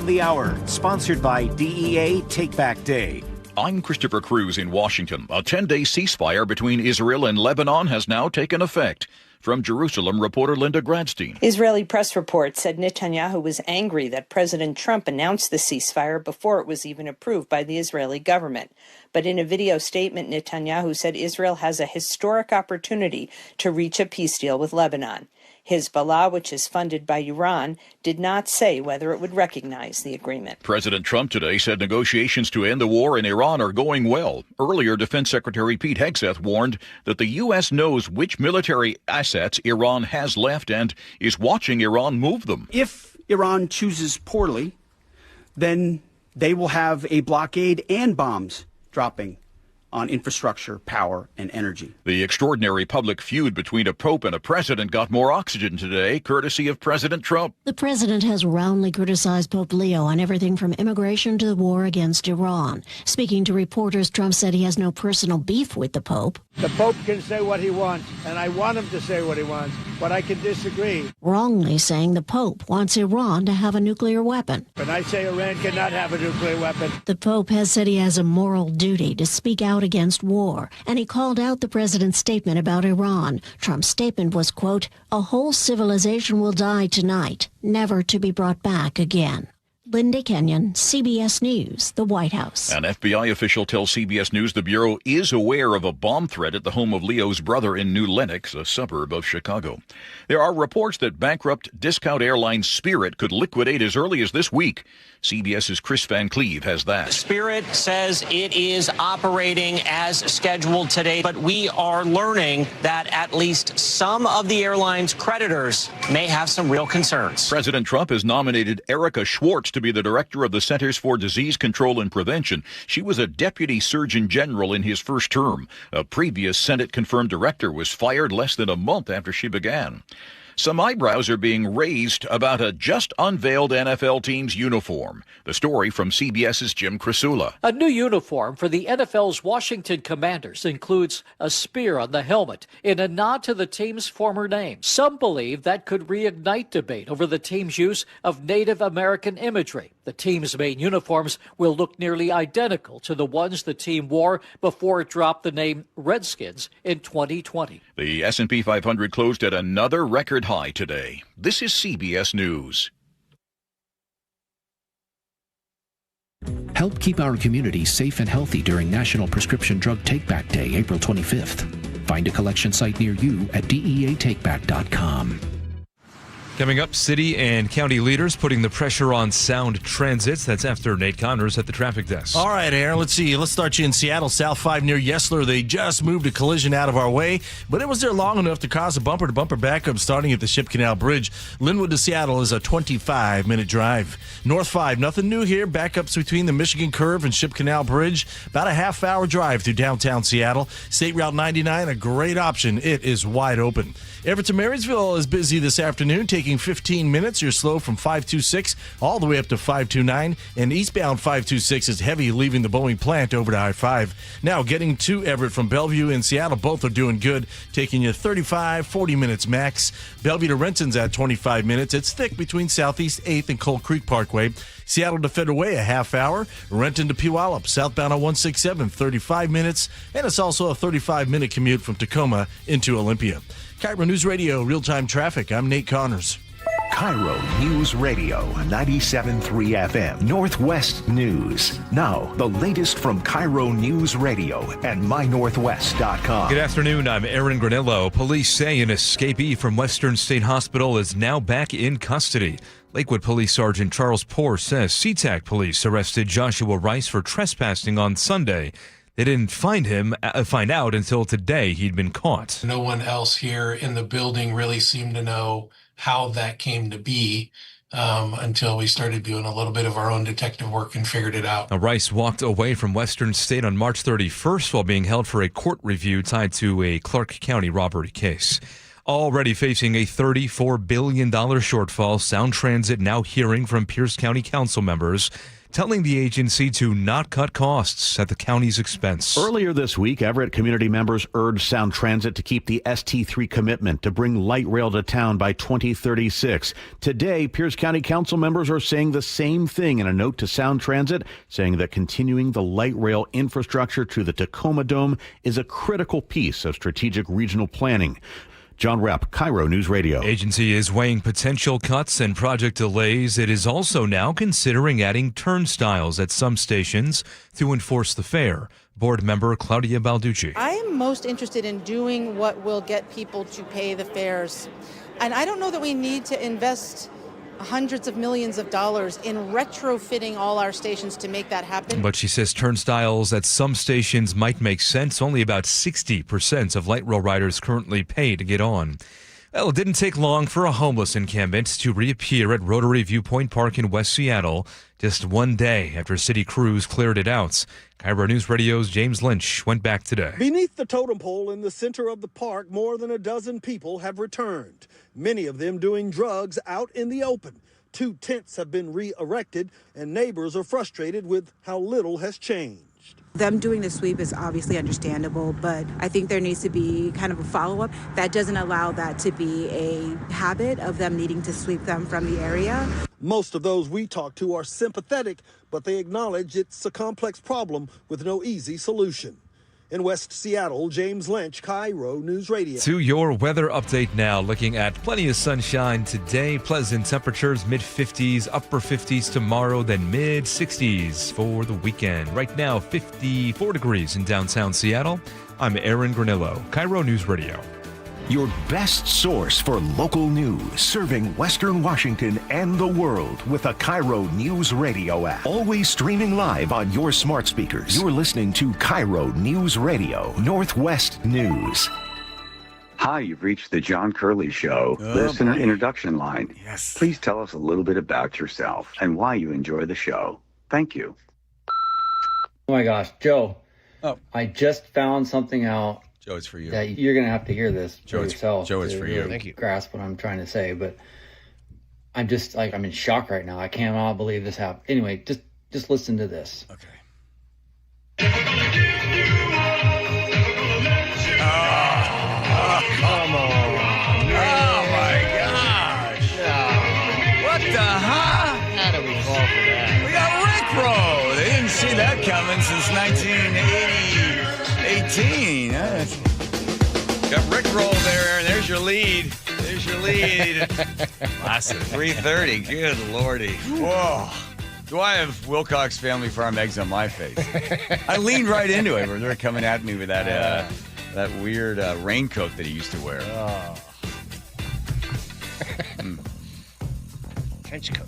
the hour, sponsored by DEA Take Back Day. I'm Christopher Cruz in Washington. A 10-day ceasefire between Israel and Lebanon has now taken effect. From Jerusalem, reporter Linda Gradstein. Israeli press reports said Netanyahu was angry that President Trump announced the ceasefire before it was even approved by the Israeli government. But in a video statement, Netanyahu said Israel has a historic opportunity to reach a peace deal with Lebanon. Hezbollah, which is funded by Iran, did not say whether it would recognize the agreement. President Trump today said negotiations to end the war in Iran are going well. Earlier, Defense Secretary Pete Hegseth warned that the U.S. knows which military assets Iran has left and is watching Iran move them. If Iran chooses poorly, then they will have a blockade and bombs dropping on infrastructure, power, and energy. The extraordinary public feud between a pope and a president got more oxygen today, courtesy of President Trump. The president has roundly criticized Pope Leo on everything from immigration to the war against Iran. Speaking to reporters, Trump said he has no personal beef with the pope. The pope can say what he wants, and I want him to say what he wants, but I can disagree. Wrongly saying the pope wants Iran to have a nuclear weapon. But I say Iran cannot have a nuclear weapon. The pope has said he has a moral duty to speak out against war, and he called out the president's statement about Iran. Trump's statement was, quote, "A whole civilization will die tonight, never to be brought back again." Linda Kenyon, CBS News, the White House. An FBI official tells CBS News the Bureau is aware of a bomb threat at the home of Leo's brother in New Lenox, a suburb of Chicago. There are reports that bankrupt discount airline Spirit could liquidate as early as this week. CBS's Chris Van Cleve has that. Spirit says it is operating as scheduled today, but we are learning that at least some of the airline's creditors may have some real concerns. President Trump has nominated Erica Schwartz to be the director of the Centers for Disease Control and Prevention. She was a deputy surgeon general in his first term. A previous Senate-confirmed director was fired less than a month after she began. Some eyebrows are being raised about a just-unveiled NFL team's uniform. The story from CBS's Jim Crisula. A new uniform for the NFL's Washington Commanders includes a spear on the helmet in a nod to the team's former name. Some believe that could reignite debate over the team's use of Native American imagery. The team's main uniforms will look nearly identical to the ones the team wore before it dropped the name Redskins in 2020. The S&P 500 closed at another record high today. This is CBS News. Help keep our community safe and healthy during National Prescription Drug Take-Back Day, April 25th. Find a collection site near you at DEATakeback.com. Coming up, city and county leaders putting the pressure on sound transits. That's after Nate Connors at the traffic desk. All right, Aaron, let's see. Let's start you in Seattle, South 5 near Yesler. They just moved a collision out of our way, but it was there long enough to cause a bumper-to-bumper backup starting at the Ship Canal Bridge. Linwood to Seattle is a 25-minute drive. North 5, nothing new here. Backups between the Michigan Curve and Ship Canal Bridge. About a half-hour drive through downtown Seattle. State Route 99, a great option. It is wide open. Everett to Marysville is busy this afternoon, taking 15 minutes. You're slow from 526 all the way up to 529. And eastbound 526 is heavy, leaving the Boeing plant over to I-5. Now getting to Everett from Bellevue and Seattle, both are doing good, taking you 35, 40 minutes max. Bellevue to Renton's at 25 minutes. It's thick between Southeast 8th and Cold Creek Parkway. Seattle to Federal Way, a half hour. Renton to Puyallup, southbound on 167, 35 minutes. And it's also a 35-minute commute from Tacoma into Olympia. KIRO Newsradio, real-time traffic. I'm Nate Connors. KIRO News Radio, 97.3 FM, Northwest News. Now, the latest from KIRO News Radio and mynorthwest.com. Good afternoon, I'm Aaron Granillo. Police say an escapee from Western State Hospital is now back in custody. Lakewood Police Sergeant Charles Poor says SeaTac police arrested Joshua Rice for trespassing on Sunday. They didn't find out until today he'd been caught. No one else here in the building really seemed to know how that came to be until we started doing a little bit of our own detective work and figured it out. Now, Rice walked away from Western State on March 31st while being held for a court review tied to a Clark County robbery case. Already facing a $34 billion shortfall, Sound Transit now hearing from Pierce County Council members, telling the agency to not cut costs at the county's expense. Earlier this week, Everett community members urged Sound Transit to keep the ST3 commitment to bring light rail to town by 2036. Today, Pierce County Council members are saying the same thing in a note to Sound Transit, saying that continuing the light rail infrastructure to the Tacoma Dome is a critical piece of strategic regional planning. John Rapp, KIRO News Radio. Agency is weighing potential cuts and project delays. It is also now considering adding turnstiles at some stations to enforce the fare. Board member Claudia Balducci. I am most interested in doing what will get people to pay the fares. And I don't know that we need to invest hundreds of millions of dollars in retrofitting all our stations to make that happen. But she says turnstiles at some stations might make sense. Only about 60% of light rail riders currently pay to get on. Well, it didn't take long for a homeless encampment to reappear at Rotary Viewpoint Park in West Seattle, just one day after city crews cleared it out. KIRO News Radio's James Lynch went back today. Beneath the totem pole in the center of the park, more than a dozen people have returned, many of them doing drugs out in the open. 2 tents have been re-erected, and neighbors are frustrated with how little has changed. Them doing the sweep is obviously understandable, but I think there needs to be kind of a follow-up that doesn't allow that to be a habit of them needing to sweep them from the area. Most of those we talk to are sympathetic, but they acknowledge it's a complex problem with no easy solution. In West Seattle, James Lynch, KIRO News Radio. To your weather update now, looking at plenty of sunshine today, pleasant temperatures, mid-50s, upper 50s tomorrow, then mid-60s for the weekend. Right now, 54 degrees in downtown Seattle. I'm Aaron Granillo, KIRO News Radio. Your best source for local news, serving Western Washington and the world with a KIRO News Radio app. Always streaming live on your smart speakers. You're listening to KIRO News Radio, Northwest News. Hi, you've reached the John Curley Show listener introduction line. Yes. Please tell us a little bit about yourself and why you enjoy the show. Thank you. Oh my gosh, Joe. Oh. I just found something out. Joe, it's for you. That you're going to have to hear this for yourself. Joe, it's for you. Thank you. Grasp what I'm trying to say, but I'm just I'm in shock right now. I cannot believe this happened. Anyway, just listen to this. Okay. Come on. Oh my gosh. What the How do we fall for that? We got Rickroll. They didn't see that coming since 1918. Got Rickroll there. There's your lead. Massive. 3:30. Good lordy. Whoa. Do I have Wilcox Family Farm eggs on my face? I leaned right into it when they were coming at me with that weird raincoat that he used to wear. Oh. Trench coat.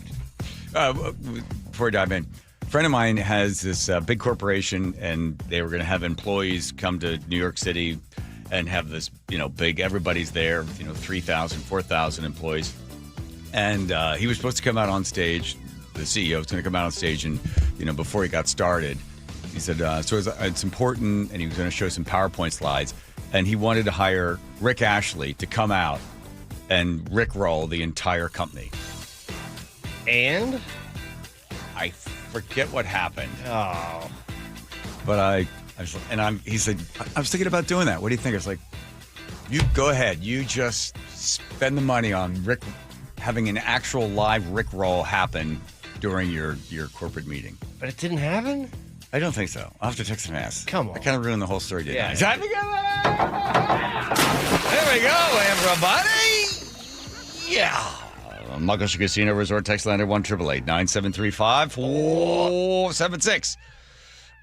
Before I dive in, a friend of mine has this big corporation, and they were going to have employees come to New York City and have this, big, everybody's there, 3,000, 4,000 employees. And he was supposed to come out on stage. The CEO was going to come out on stage, and, before he got started, he said, so it's important, and he was going to show some PowerPoint slides. And he wanted to hire Rick Ashley to come out and Rickroll the entire company. And? I forget what happened. Oh. But he said, I was thinking about doing that. What do you think? I was like, you go ahead. You just spend the money on having an actual live Rickroll happen during your corporate meeting. But it didn't happen? I don't think so. I'll have to text him and ask. Come on. I kind of ruined the whole story, didn't I? Time together! There we go, everybody! Yeah. Muckleshoot Casino Resort text line at 1-888-973-5476.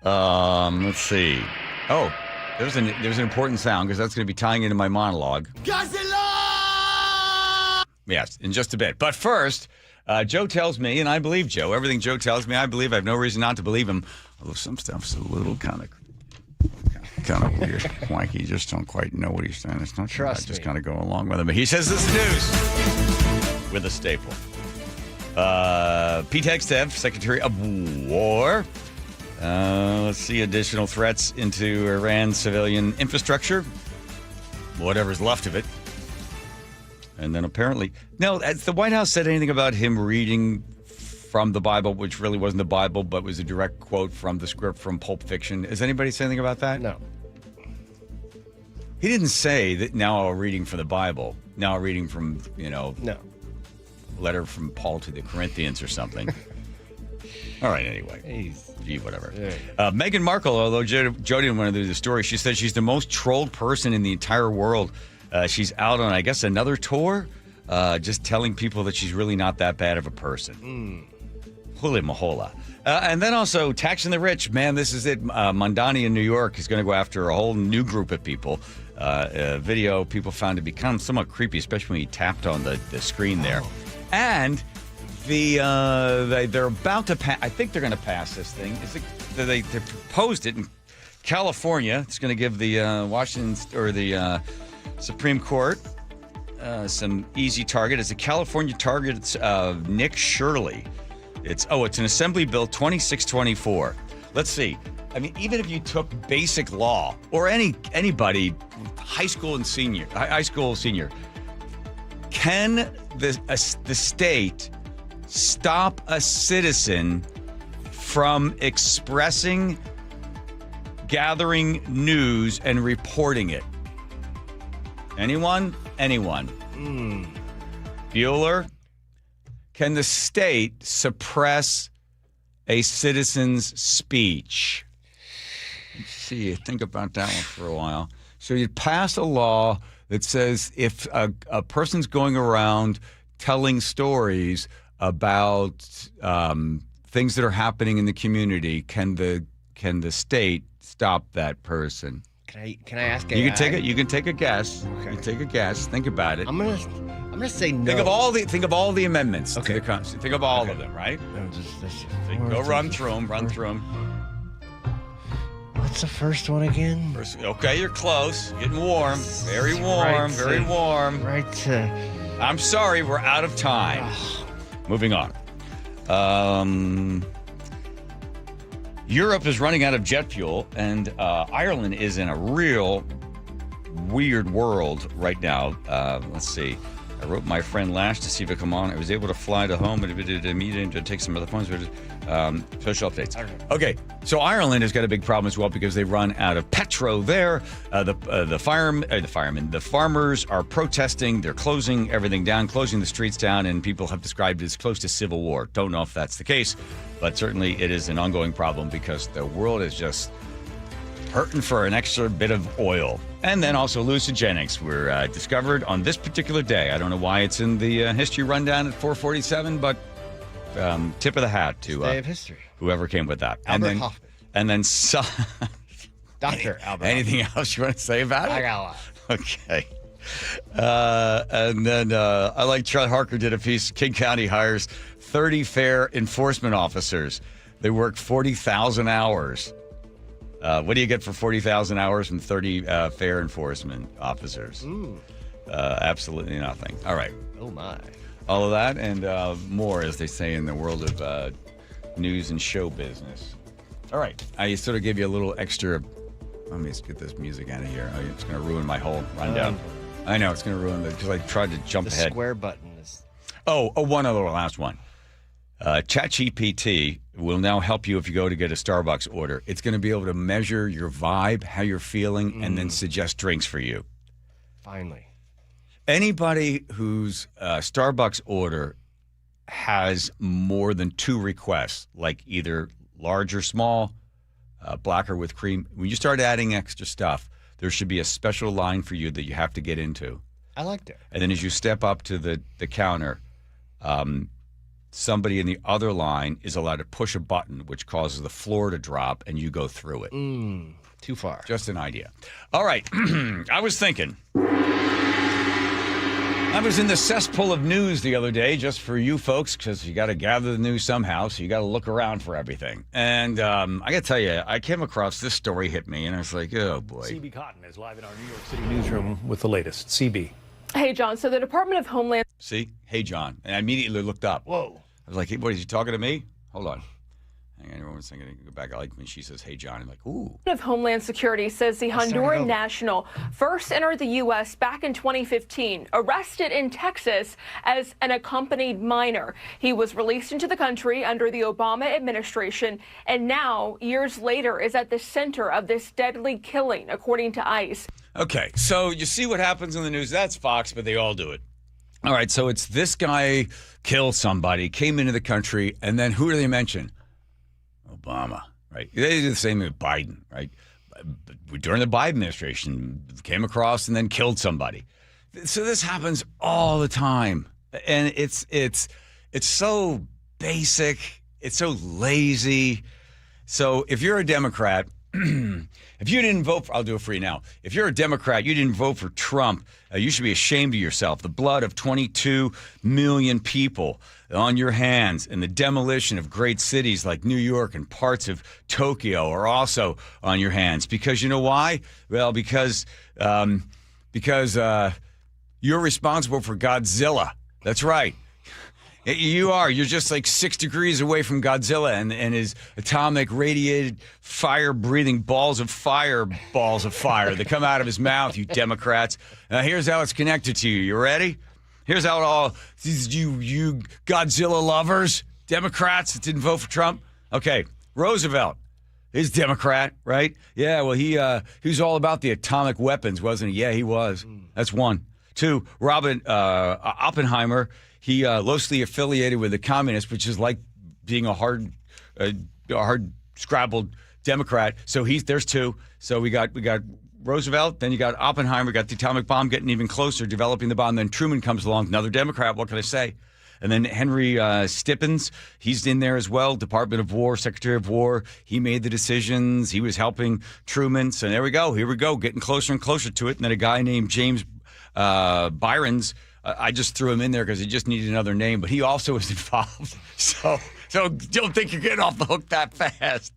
Let's see. Oh, there's an important sound because that's going to be tying into my monologue. Godzilla! Yes, in just a bit. But first, Joe tells me, and I believe Joe. Everything Joe tells me, I believe. I have no reason not to believe him. Although some stuff's a little kind of weird. Wanky. You just don't quite know what he's saying. It's not true. I just kind of go along with him. But he says this news with a staple. Pete Hegseth, Secretary of War. Let's see, additional threats into Iran's civilian infrastructure, whatever's left of it. And then apparently, no, has the White House said anything about him reading from the Bible, which really wasn't the Bible, but was a direct quote from the script from Pulp Fiction? Has anybody said anything about that? No. He didn't say that now I'm reading from the Bible. Now I'm reading from, No. letter from Paul to the Corinthians or something. All right, anyway. Gee, whatever. Meghan Markle, although Jody wanted to do the story, she said she's the most trolled person in the entire world. She's out on, I guess, another tour, just telling people that she's really not that bad of a person. Holy mahola. And then also taxing the rich. Man, this is it. Mondani in New York is going to go after a whole new group of people. A video people found to become somewhat creepy, especially when he tapped on the screen there. And they're about to pass. I think they're going to pass this thing. They proposed it in California. It's going to give the the Supreme Court some easy target. It's a California target. It's Nick Shirley. It's an Assembly Bill 2624. Let's see. I mean, even if you took basic law or anybody, high school senior, can the state stop a citizen from expressing, gathering news, and reporting it? Anyone? Bueller? Can the state suppress a citizen's speech? Let's see. Think about that one for a while. So you pass a law that says if a person's going around telling stories about things that are happening in the community, can the state stop that person? Can I ask? You can take a guess. Okay. You take a guess. Think about it. I'm gonna say no. Think of all the amendments to the Constitution. Think of all of them, right? Go run through them. What's the first one again? Okay, you're close. Getting warm. Very warm. Very warm. Right. I'm sorry, we're out of time. Moving on. Europe is running out of jet fuel, and Ireland is in a real weird world right now. Let's see. I wrote my friend Lash to see if it come on. I was able to fly to home, but it immediately to take some other phones. Social updates. Okay, so Ireland has got a big problem as well because they run out of petro there. The farmers are protesting. They're closing everything down, closing the streets down, and people have described it as close to civil war. Don't know if that's the case, but certainly it is an ongoing problem because the world is just hurting for an extra bit of oil. And then also hallucinogenics were discovered on this particular day. I don't know why it's in the history rundown at 447, but tip of the hat to Day of history. Whoever came with that. Albert Hoffman. And then Dr. Albert anything Hoffman. else you want to say about it? I got a lot. Okay. And then I like Trent Harker did a piece. King County hires 30 fair enforcement officers. They work 40,000 hours. What do you get for 40,000 hours and 30 fair enforcement officers? Absolutely nothing. All right. Oh, my. All of that and more, as they say in the world of news and show business. All right. I sort of give you a little extra. Let me get this music out of here. Oh, it's going to ruin my whole rundown. I know it's going to ruin because I tried to jump ahead. The square button is. One other last one. ChatGPT will now help you if you go to get a Starbucks order. It's going to be able to measure your vibe, how you're feeling, and then suggest drinks for you. Finally. Anybody whose Starbucks order has more than 2 requests, like either large or small, black or with cream, when you start adding extra stuff, there should be a special line for you that you have to get into. I liked it. And then as you step up to the counter, somebody in the other line is allowed to push a button, which causes the floor to drop, and you go through it. Too far. Just an idea. All right. I was thinking. I was in the cesspool of news the other day, just for you folks, because you got to gather the news somehow, so you got to look around for everything. And I got to tell you, I came across this story, hit me, and I was like, oh, boy. CB Cotton is live in our New York City newsroom with the latest. CB. Hey, John. So the Department of Homeland... See? Hey, John. And I immediately looked up. Whoa. I was like, hey, what, is he talking to me? Hold on. Everyone's thinking, go back. I like when she says, "Hey, John." I'm like, ooh. Of Homeland Security says the Honduran national first entered the U.S. back in 2015, arrested in Texas as an accompanied minor. He was released into the country under the Obama administration, and now, years later, is at the center of this deadly killing, according to ICE. Okay, so you see what happens in the news. That's Fox, but they all do it. All right, so it's this guy killed somebody, came into the country, and then who do they mention? Obama, right? They do the same with Biden, right? During the Biden administration, came across and then killed somebody. So this happens all the time, and it's so basic, it's so lazy. So if you're a Democrat, if you didn't vote for, I'll do it for you now. If you're a Democrat, you didn't vote for Trump, you should be ashamed of yourself. The blood of 22 million people on your hands and the demolition of great cities like New York and parts of Tokyo are also on your hands. Because you know why? Well, because you're responsible for Godzilla. That's right. You are. You're just like 6 degrees away from Godzilla and his atomic radiated fire-breathing balls of fire that come out of his mouth, you Democrats. Here's how it's connected to you. You ready? Here's how it all, you Godzilla lovers, Democrats that didn't vote for Trump. Okay, Roosevelt is Democrat, right? Yeah, well, he was all about the atomic weapons, wasn't he? Yeah, he was. That's one. Two, Oppenheimer, he loosely affiliated with the communists, which is like being a hard scrabbled Democrat. So there's two. So we got Roosevelt, then you got Oppenheimer, got the atomic bomb getting even closer, developing the bomb. Then Truman comes along, another Democrat. What can I say? And then Henry Stippens, he's in there as well, Department of War, Secretary of War. He made the decisions. He was helping Truman. So there we go. Here we go, getting closer and closer to it. And then a guy named James Byrons, I just threw him in there because he just needed another name, but he also was involved. So don't think you're getting off the hook that fast.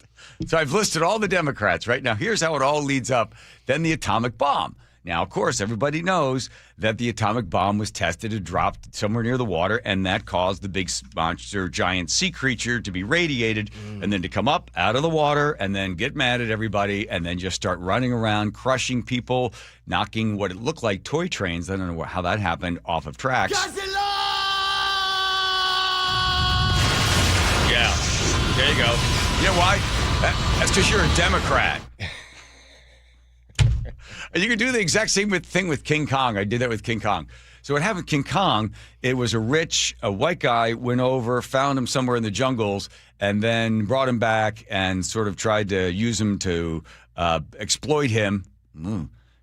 So I've listed all the Democrats right now. Here's how it all leads up. Then the atomic bomb. Now, of course, everybody knows that the atomic bomb was tested and dropped somewhere near the water, and that caused the big monster, giant sea creature to be radiated and then to come up out of the water and then get mad at everybody and then just start running around, crushing people, knocking what it looked like toy trains, I don't know how that happened, off of tracks. Yeah, there you go. You know why? That's because you're a Democrat. You can do the exact same thing with King Kong. I did that with King Kong. So what happened with King Kong, it was a white guy went over, found him somewhere in the jungles, and then brought him back and sort of tried to use him to exploit him.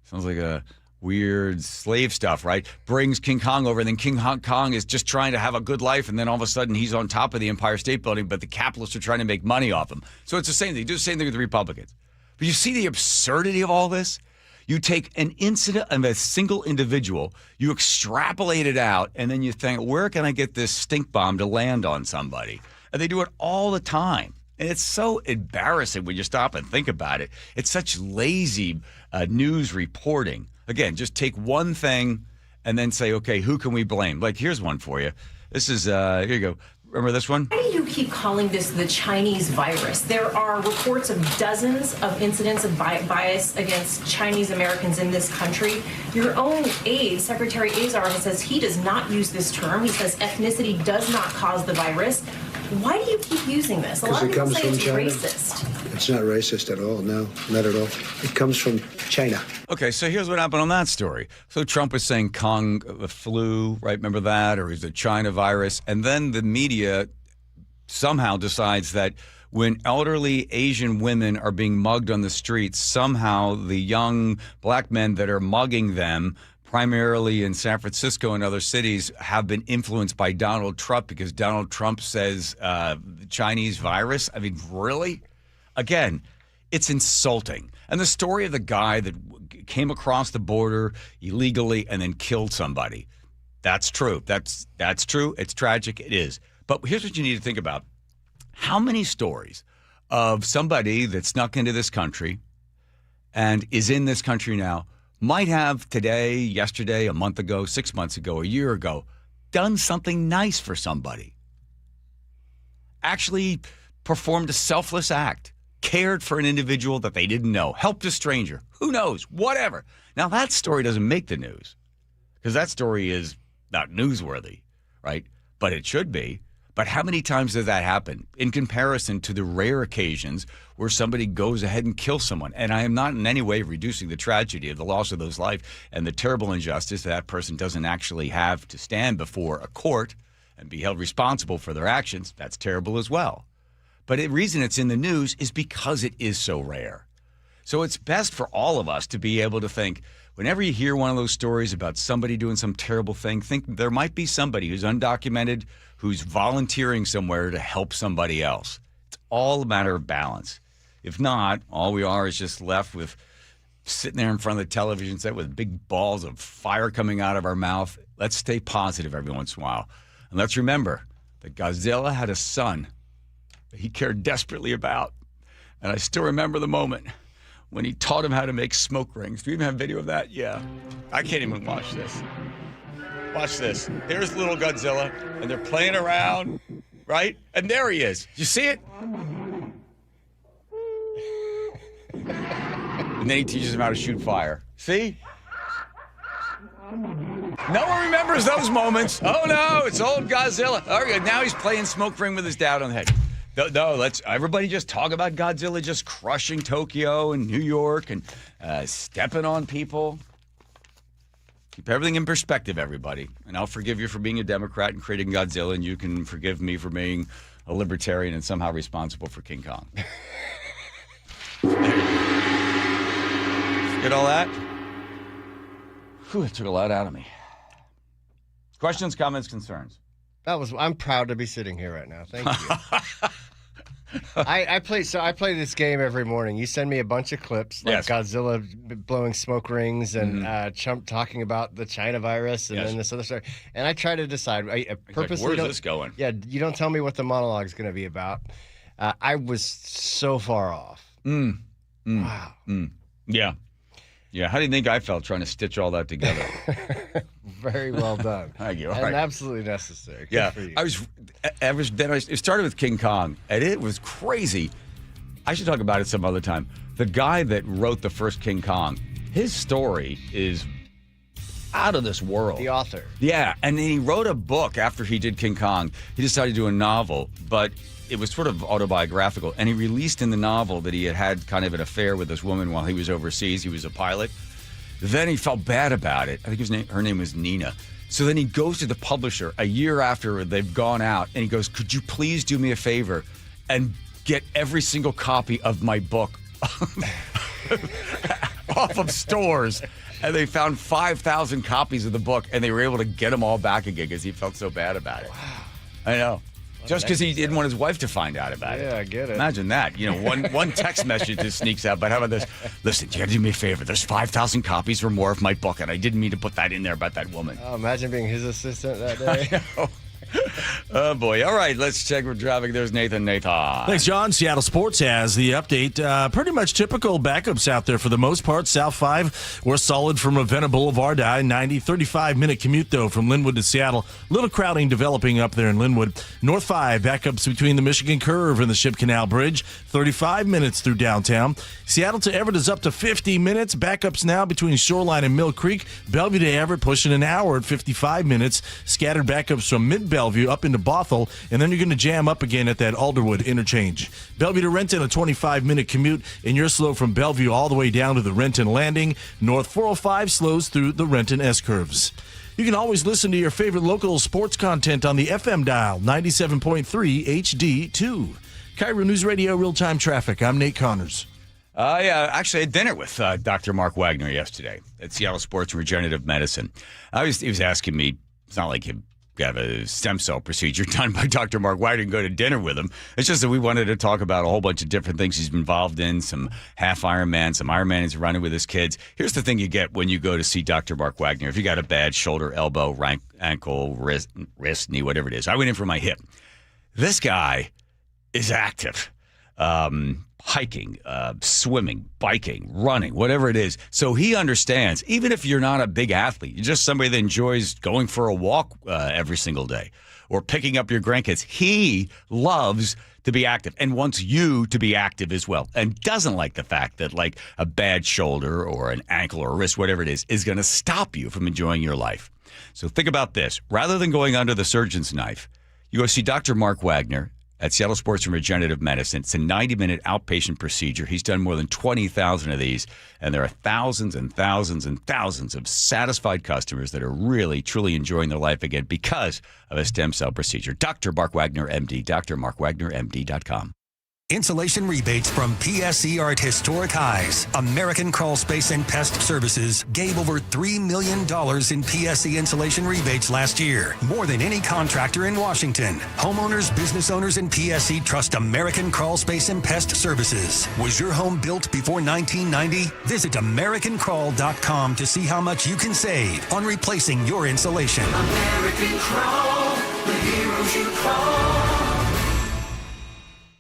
Sounds like a weird slave stuff, right? Brings King Kong over, and then King Kong is just trying to have a good life, and then all of a sudden he's on top of the Empire State Building, but the capitalists are trying to make money off him. So it's the same thing. You do the same thing with the Republicans. But you see the absurdity of all this? You take an incident of a single individual, you extrapolate it out, and then you think, where can I get this stink bomb to land on somebody? And they do it all the time. And it's so embarrassing when you stop and think about it. It's such lazy news reporting. Again, just take one thing and then say, okay, who can we blame? Like, here's one for you. This is, here you go. Remember this one? Why do you keep calling this the Chinese virus? There are reports of dozens of incidents of bias against Chinese Americans in this country. Your own aide, Secretary Azar, says he does not use this term. He says ethnicity does not cause the virus. Why do you keep using this? A lot of people say it's racist. It's not racist at all. No, not at all. It comes from China. Okay, so here's what happened on that story. So Trump was saying Kong flu, right? Remember that? Or is it China virus? And then the media somehow decides that when elderly Asian women are being mugged on the streets, somehow the young black men that are mugging them, primarily in San Francisco and other cities, have been influenced by Donald Trump because Donald Trump says Chinese virus. I mean, really? Again, it's insulting. And the story of the guy that came across the border illegally and then killed somebody, that's true. That's true. It's tragic. It is. But here's what you need to think about. How many stories of somebody that snuck into this country and is in this country now might have today, yesterday, a month ago, 6 months ago, a year ago, done something nice for somebody? Actually performed a selfless act, cared for an individual that they didn't know, helped a stranger, who knows, whatever. Now, that story doesn't make the news because that story is not newsworthy, right? But it should be. But how many times does that happen in comparison to the rare occasions where somebody goes ahead and kills someone? And I am not in any way reducing the tragedy of the loss of those lives and the terrible injustice that person doesn't actually have to stand before a court and be held responsible for their actions. That's terrible as well. But the reason it's in the news is because it is so rare. So it's best for all of us to be able to think, whenever you hear one of those stories about somebody doing some terrible thing, think there might be somebody who's undocumented, who's volunteering somewhere to help somebody else. It's all a matter of balance. If not, all we are is just left with sitting there in front of the television set with big balls of fire coming out of our mouth. Let's stay positive every once in a while. And let's remember that Godzilla had a son that he cared desperately about. And I still remember the moment when he taught him how to make smoke rings. Do we even have video of that? Yeah. I can't even watch this. Watch this. Here's little Godzilla, and they're playing around, right? And there he is. You see it? And then he teaches him how to shoot fire. See? No one remembers those moments. Oh, no, it's old Godzilla. All right, now he's playing smoke ring with his dad on the head. No, let's everybody just talk about Godzilla just crushing Tokyo and New York and stepping on people. Keep everything in perspective, everybody. And I'll forgive you for being a Democrat and creating Godzilla, and you can forgive me for being a libertarian and somehow responsible for King Kong. Get all that? Whew, it took a lot out of me. Questions, comments, concerns? I'm proud to be sitting here right now. Thank you. I play this game every morning. You send me a bunch of clips, like Godzilla blowing smoke rings and Trump talking about the China virus and then this other story. And I try to decide. I purposely where's this going? Yeah, you don't tell me what the monologue is going to be about. I was so far off. Wow. Yeah. Yeah. How do you think I felt trying to stitch all that together? Very well done. Thank you. And right. absolutely necessary. Good yeah. for you. It started with King Kong, and it was crazy. I should talk about it some other time. The guy that wrote the first King Kong, his story is out of this world. The author. Yeah. And then he wrote a book after he did King Kong. He decided to do a novel, but it was sort of autobiographical. And he released in the novel that he had kind of an affair with this woman while he was overseas. He was a pilot. Then he felt bad about it. I think her name was Nina. So then he goes to the publisher a year after they've gone out, and he goes, could you please do me a favor and get every single copy of my book off of stores? And they found 5,000 copies of the book, and they were able to get them all back again because he felt so bad about it. Wow. I know. Just because he didn't want his wife to find out about it. Yeah, I get it. Imagine that. You know, one text message just sneaks out. But how about this? Listen, you got to do me a favor. There's 5,000 copies or more of my book, and I didn't mean to put that in there about that woman. Oh, imagine being his assistant that day. I know. Oh, boy. All right, let's check for traffic. There's Nathan. Thanks, John. Seattle Sports has the update. Pretty much typical backups out there for the most part. South 5, we're solid from Ravenna Boulevard to I-90. 35-minute commute, though, from Linwood to Seattle. Little crowding developing up there in Linwood. North 5, backups between the Michigan Curve and the Ship Canal Bridge. 35 minutes through downtown. Seattle to Everett is up to 50 minutes. Backups now between Shoreline and Mill Creek. Bellevue to Everett pushing an hour at 55 minutes. Scattered backups from Mid-Bellevue up into Bothell, and then you're going to jam up again at that Alderwood interchange. Bellevue to Renton, a 25-minute commute, and you're slow from Bellevue all the way down to the Renton Landing. North 405 slows through the Renton S-curves. You can always listen to your favorite local sports content on the FM dial, 97.3 HD2. KIRO News Radio real-time traffic. I'm Nate Connors. Actually, I had dinner with Dr. Mark Wagner yesterday at Seattle Sports and Regenerative Medicine. He was asking me, it's not like he got a stem cell procedure done by Dr. Mark Wagner and go to dinner with him. It's just that we wanted to talk about a whole bunch of different things he's been involved in, some half Ironman, some Ironman he's running with his kids. Here's the thing you get when you go to see Dr. Mark Wagner. If you got a bad shoulder, elbow, ankle, wrist, knee, whatever it is. I went in for my hip. This guy is active. hiking, swimming, biking, running, whatever it is. So he understands, even if you're not a big athlete, you're just somebody that enjoys going for a walk every single day or picking up your grandkids. He loves to be active and wants you to be active as well, and doesn't like the fact that like a bad shoulder or an ankle or a wrist, whatever it is going to stop you from enjoying your life. So think about this. Rather than going under the surgeon's knife, you go see Dr. Mark Wagner at Seattle Sports and Regenerative Medicine. It's a 90-minute outpatient procedure. He's done more than 20,000 of these, and there are thousands and thousands and thousands of satisfied customers that are really, truly enjoying their life again because of a stem cell procedure. Dr. Mark Wagner, MD, drmarkwagnermd.com. Insulation rebates from PSC are at historic highs. American Crawl Space and Pest Services gave over $3 million in PSC insulation rebates last year, more than any contractor in Washington. Homeowners, business owners, and PSC trust American Crawl Space and Pest Services. Was your home built before 1990? Visit AmericanCrawl.com to see how much you can save on replacing your insulation. American Crawl, the heroes you call.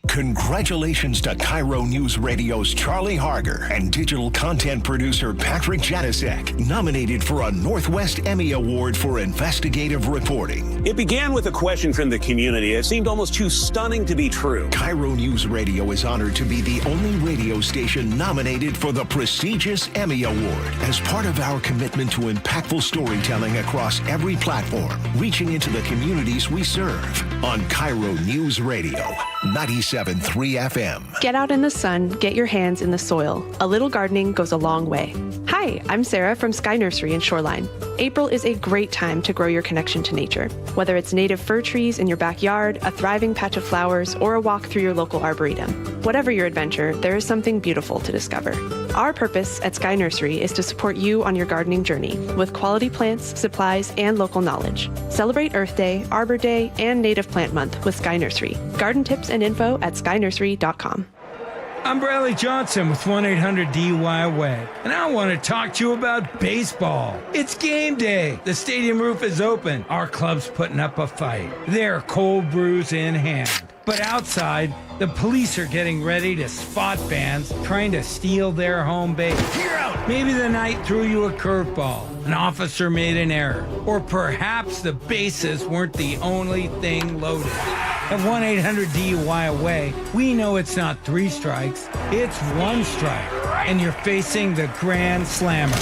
Congratulations to KIRO News Radio's Charlie Harger and digital content producer Patrick Janasek, nominated for a Northwest Emmy Award for investigative reporting. It began with a question from the community. It seemed almost too stunning to be true. KIRO News Radio is honored to be the only radio station nominated for the prestigious Emmy Award as part of our commitment to impactful storytelling across every platform, reaching into the communities we serve. On KIRO News Radio, 97.3 FM. Get out in the sun, get your hands in the soil. A little gardening goes a long way. Hi, I'm Sarah from Sky Nursery in Shoreline. April is a great time to grow your connection to nature. Whether it's native fir trees in your backyard, a thriving patch of flowers, or a walk through your local arboretum. Whatever your adventure, there is something beautiful to discover. Our purpose at Sky Nursery is to support you on your gardening journey with quality plants, supplies, and local knowledge. Celebrate Earth Day, Arbor Day, and Native Plant Month with Sky Nursery. Garden tips and info at skynursery.com. I'm Bradley Johnson with 1-800-DUI-AWAY, and I want to talk to you about baseball. It's game day. The stadium roof is open. Our club's putting up a fight. They're cold brews in hand. But outside, the police are getting ready to spot fans trying to steal their home base. You're out! Maybe the night threw you a curveball. An officer made an error. Or perhaps the bases weren't the only thing loaded. At 1-800-DUI-AWAY, we know it's not 3 strikes, it's 1 strike. And you're facing the Grand Slammer.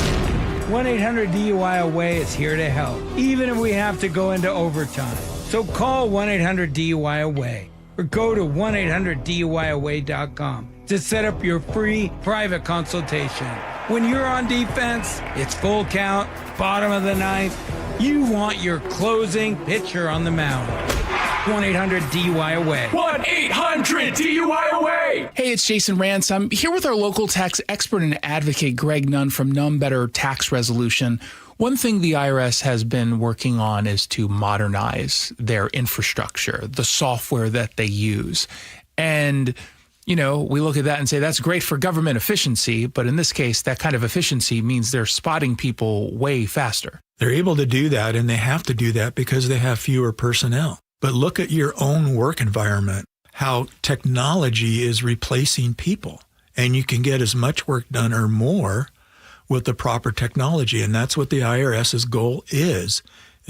1-800-DUI-AWAY is here to help, even if we have to go into overtime. So call 1-800-DUI-AWAY or go to 1-800-DUI-AWAY.com to set up your free private consultation. When you're on defense, it's full count, bottom of the ninth. You want your closing pitcher on the mound. 1-800-DUI-AWAY. 1-800-DUI-AWAY. Hey, it's Jason Rance. I'm here with our local tax expert and advocate, Greg Nunn from None Better Tax Resolution. One thing the IRS has been working on is to modernize their infrastructure, the software that they use. And, you know, we look at that and say that's great for government efficiency, but in this case, that kind of efficiency means they're spotting people way faster. They're able to do that, and they have to do that because they have fewer personnel. But look at your own work environment, how technology is replacing people, and you can get as much work done or more with the proper technology. And that's what the IRS's goal is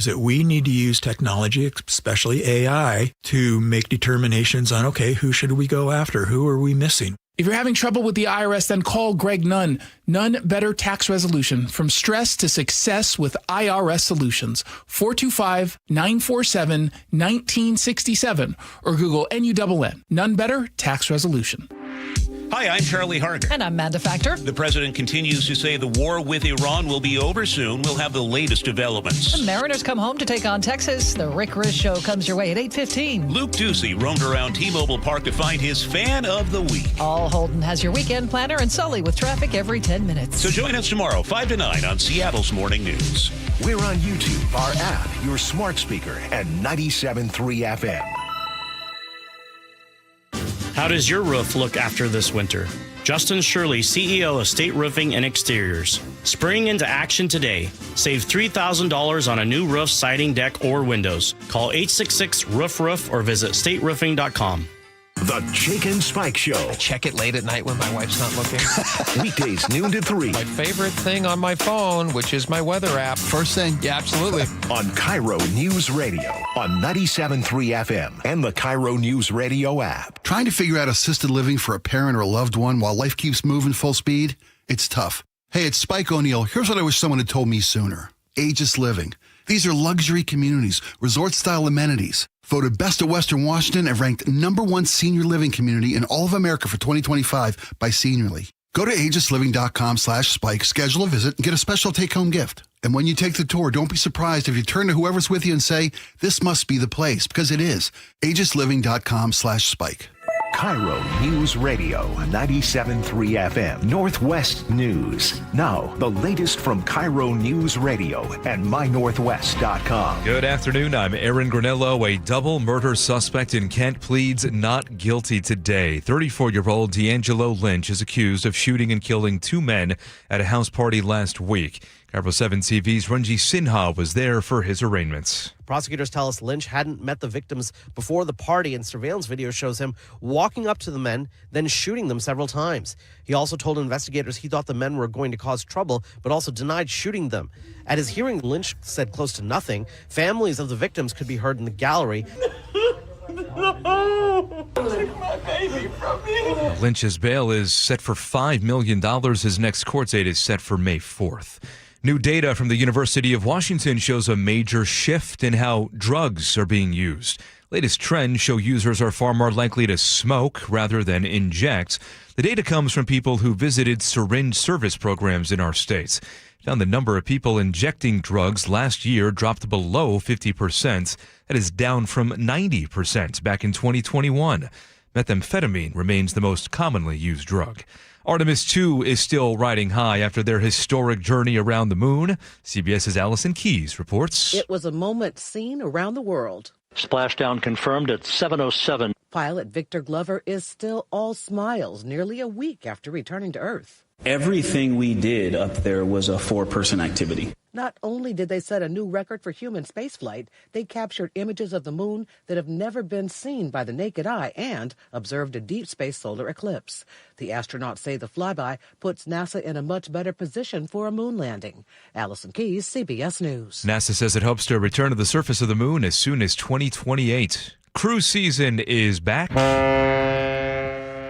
that we need to use technology, especially AI, to make determinations on, okay, who should we go after? Who are we missing? If you're having trouble with the IRS, then call Greg Nunn. None Better Tax Resolution. From stress to success with IRS Solutions. 425-947-1967 or Google NUNN. None Better Tax Resolution. Hi, I'm Charlie Harger. And I'm Amanda Factor. The president continues to say the war with Iran will be over soon. We'll have the latest developments. The Mariners come home to take on Texas. The Rick Riz Show comes your way at 8:15. Luke Ducey roamed around T-Mobile Park to find his fan of the week. All Holden has your weekend planner, and Sully with traffic every 10 minutes. So join us tomorrow, 5 to 9 on Seattle's Morning News. We're on YouTube, our app, your smart speaker, and 97.3 FM. How does your roof look after this winter? Justin Shirley, CEO of State Roofing and Exteriors. Spring into action today. Save $3,000 on a new roof, siding, deck, or windows. Call 866-ROOF-ROOF or visit stateroofing.com. The The Jake and Spike Show. Check it late at night when my wife's not looking. Weekdays noon to 3. My favorite thing on my phone, which is my weather app. First thing. Yeah, absolutely. On KIRO News Radio on 97.3 FM and the KIRO News Radio app. Trying to figure out assisted living for a parent or a loved one while life keeps moving full speed? It's tough. Hey, it's Spike O'Neill. Here's what I wish someone had told me sooner. Aegis Living. These are luxury communities, resort-style amenities. Voted Best of Western Washington and ranked #1 senior living community in all of America for 2025 by Seniorly. Go to aegisliving.com/spike, schedule a visit, and get a special take-home gift. And when you take the tour, don't be surprised if you turn to whoever's with you and say, this must be the place, because it is. aegisliving.com/spike. KIRO News Radio 97.3 FM Northwest News. Now, the latest from KIRO News Radio and mynorthwest.com. Good afternoon. I'm Aaron Granello. A double murder suspect in Kent pleads not guilty today. 34-year-old D'Angelo Lynch is accused of shooting and killing 2 men at a house party last week. KIRO 7 TV's Ranji Sinha was there for his arraignments. Prosecutors tell us Lynch hadn't met the victims before the party, and surveillance video shows him walking up to the men, then shooting them several times. He also told investigators he thought the men were going to cause trouble, but also denied shooting them. At his hearing, Lynch said close to nothing. Families of the victims could be heard in the gallery. Take my baby from me. Lynch's bail is set for $5 million. His next court date is set for May 4th. New data from the University of Washington shows a major shift in how drugs are being used. Latest trends show users are far more likely to smoke rather than inject. The data comes from people who visited syringe service programs in our states. Found the number of people injecting drugs last year dropped below 50%. That is down from 90% back in 2021. Methamphetamine remains the most commonly used drug. Artemis 2 is still riding high after their historic journey around the moon. CBS's Allison Keyes reports. It was a moment seen around the world. Splashdown confirmed at 7:07. Pilot Victor Glover is still all smiles nearly a week after returning to Earth. Everything we did up there was a 4-person activity. Not only did they set a new record for human spaceflight, they captured images of the moon that have never been seen by the naked eye and observed a deep space solar eclipse. The astronauts say the flyby puts NASA in a much better position for a moon landing. Allison Keyes, CBS News. NASA says it hopes to return to the surface of the moon as soon as 2028. Cruise season is back.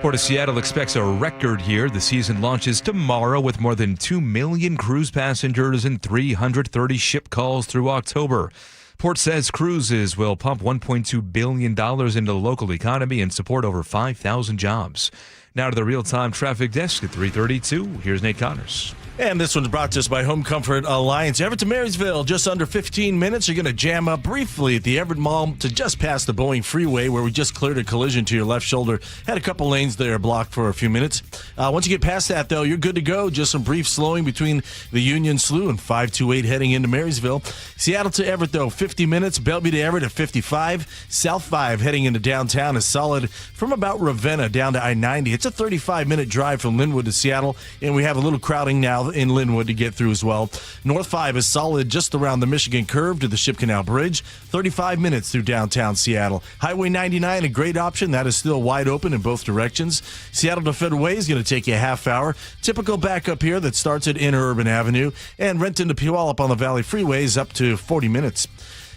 Port of Seattle expects a record year. The season launches tomorrow with more than 2 million cruise passengers and 330 ship calls through October. Port says cruises will pump $1.2 billion into the local economy and support over 5,000 jobs. Now to the real-time traffic desk at 3:32. Here's Nate Connors. And this one's brought to us by Home Comfort Alliance. Everett to Marysville, just under 15 minutes. You're going to jam up briefly at the Everett Mall to just past the Boeing Freeway, where we just cleared a collision to your left shoulder. Had a couple lanes there blocked for a few minutes. Once you get past that, though, you're good to go. Just some brief slowing between the Union Slough and 528 heading into Marysville. Seattle to Everett, though, 50 minutes. Bellevue to Everett at 55. South 5 heading into downtown is solid from about Ravenna down to I-90. It's a 35-minute drive from Linwood to Seattle, and we have a little crowding now in Linwood to get through as well. North 5 is solid just around the Michigan curve to the Ship Canal Bridge. 35 minutes through downtown Seattle. Highway 99, a great option. That is still wide open in both directions. Seattle to Federal Way is going to take you a half hour. Typical backup here that starts at Interurban Avenue. And Renton to Puyallup on the Valley Freeway is up to 40 minutes.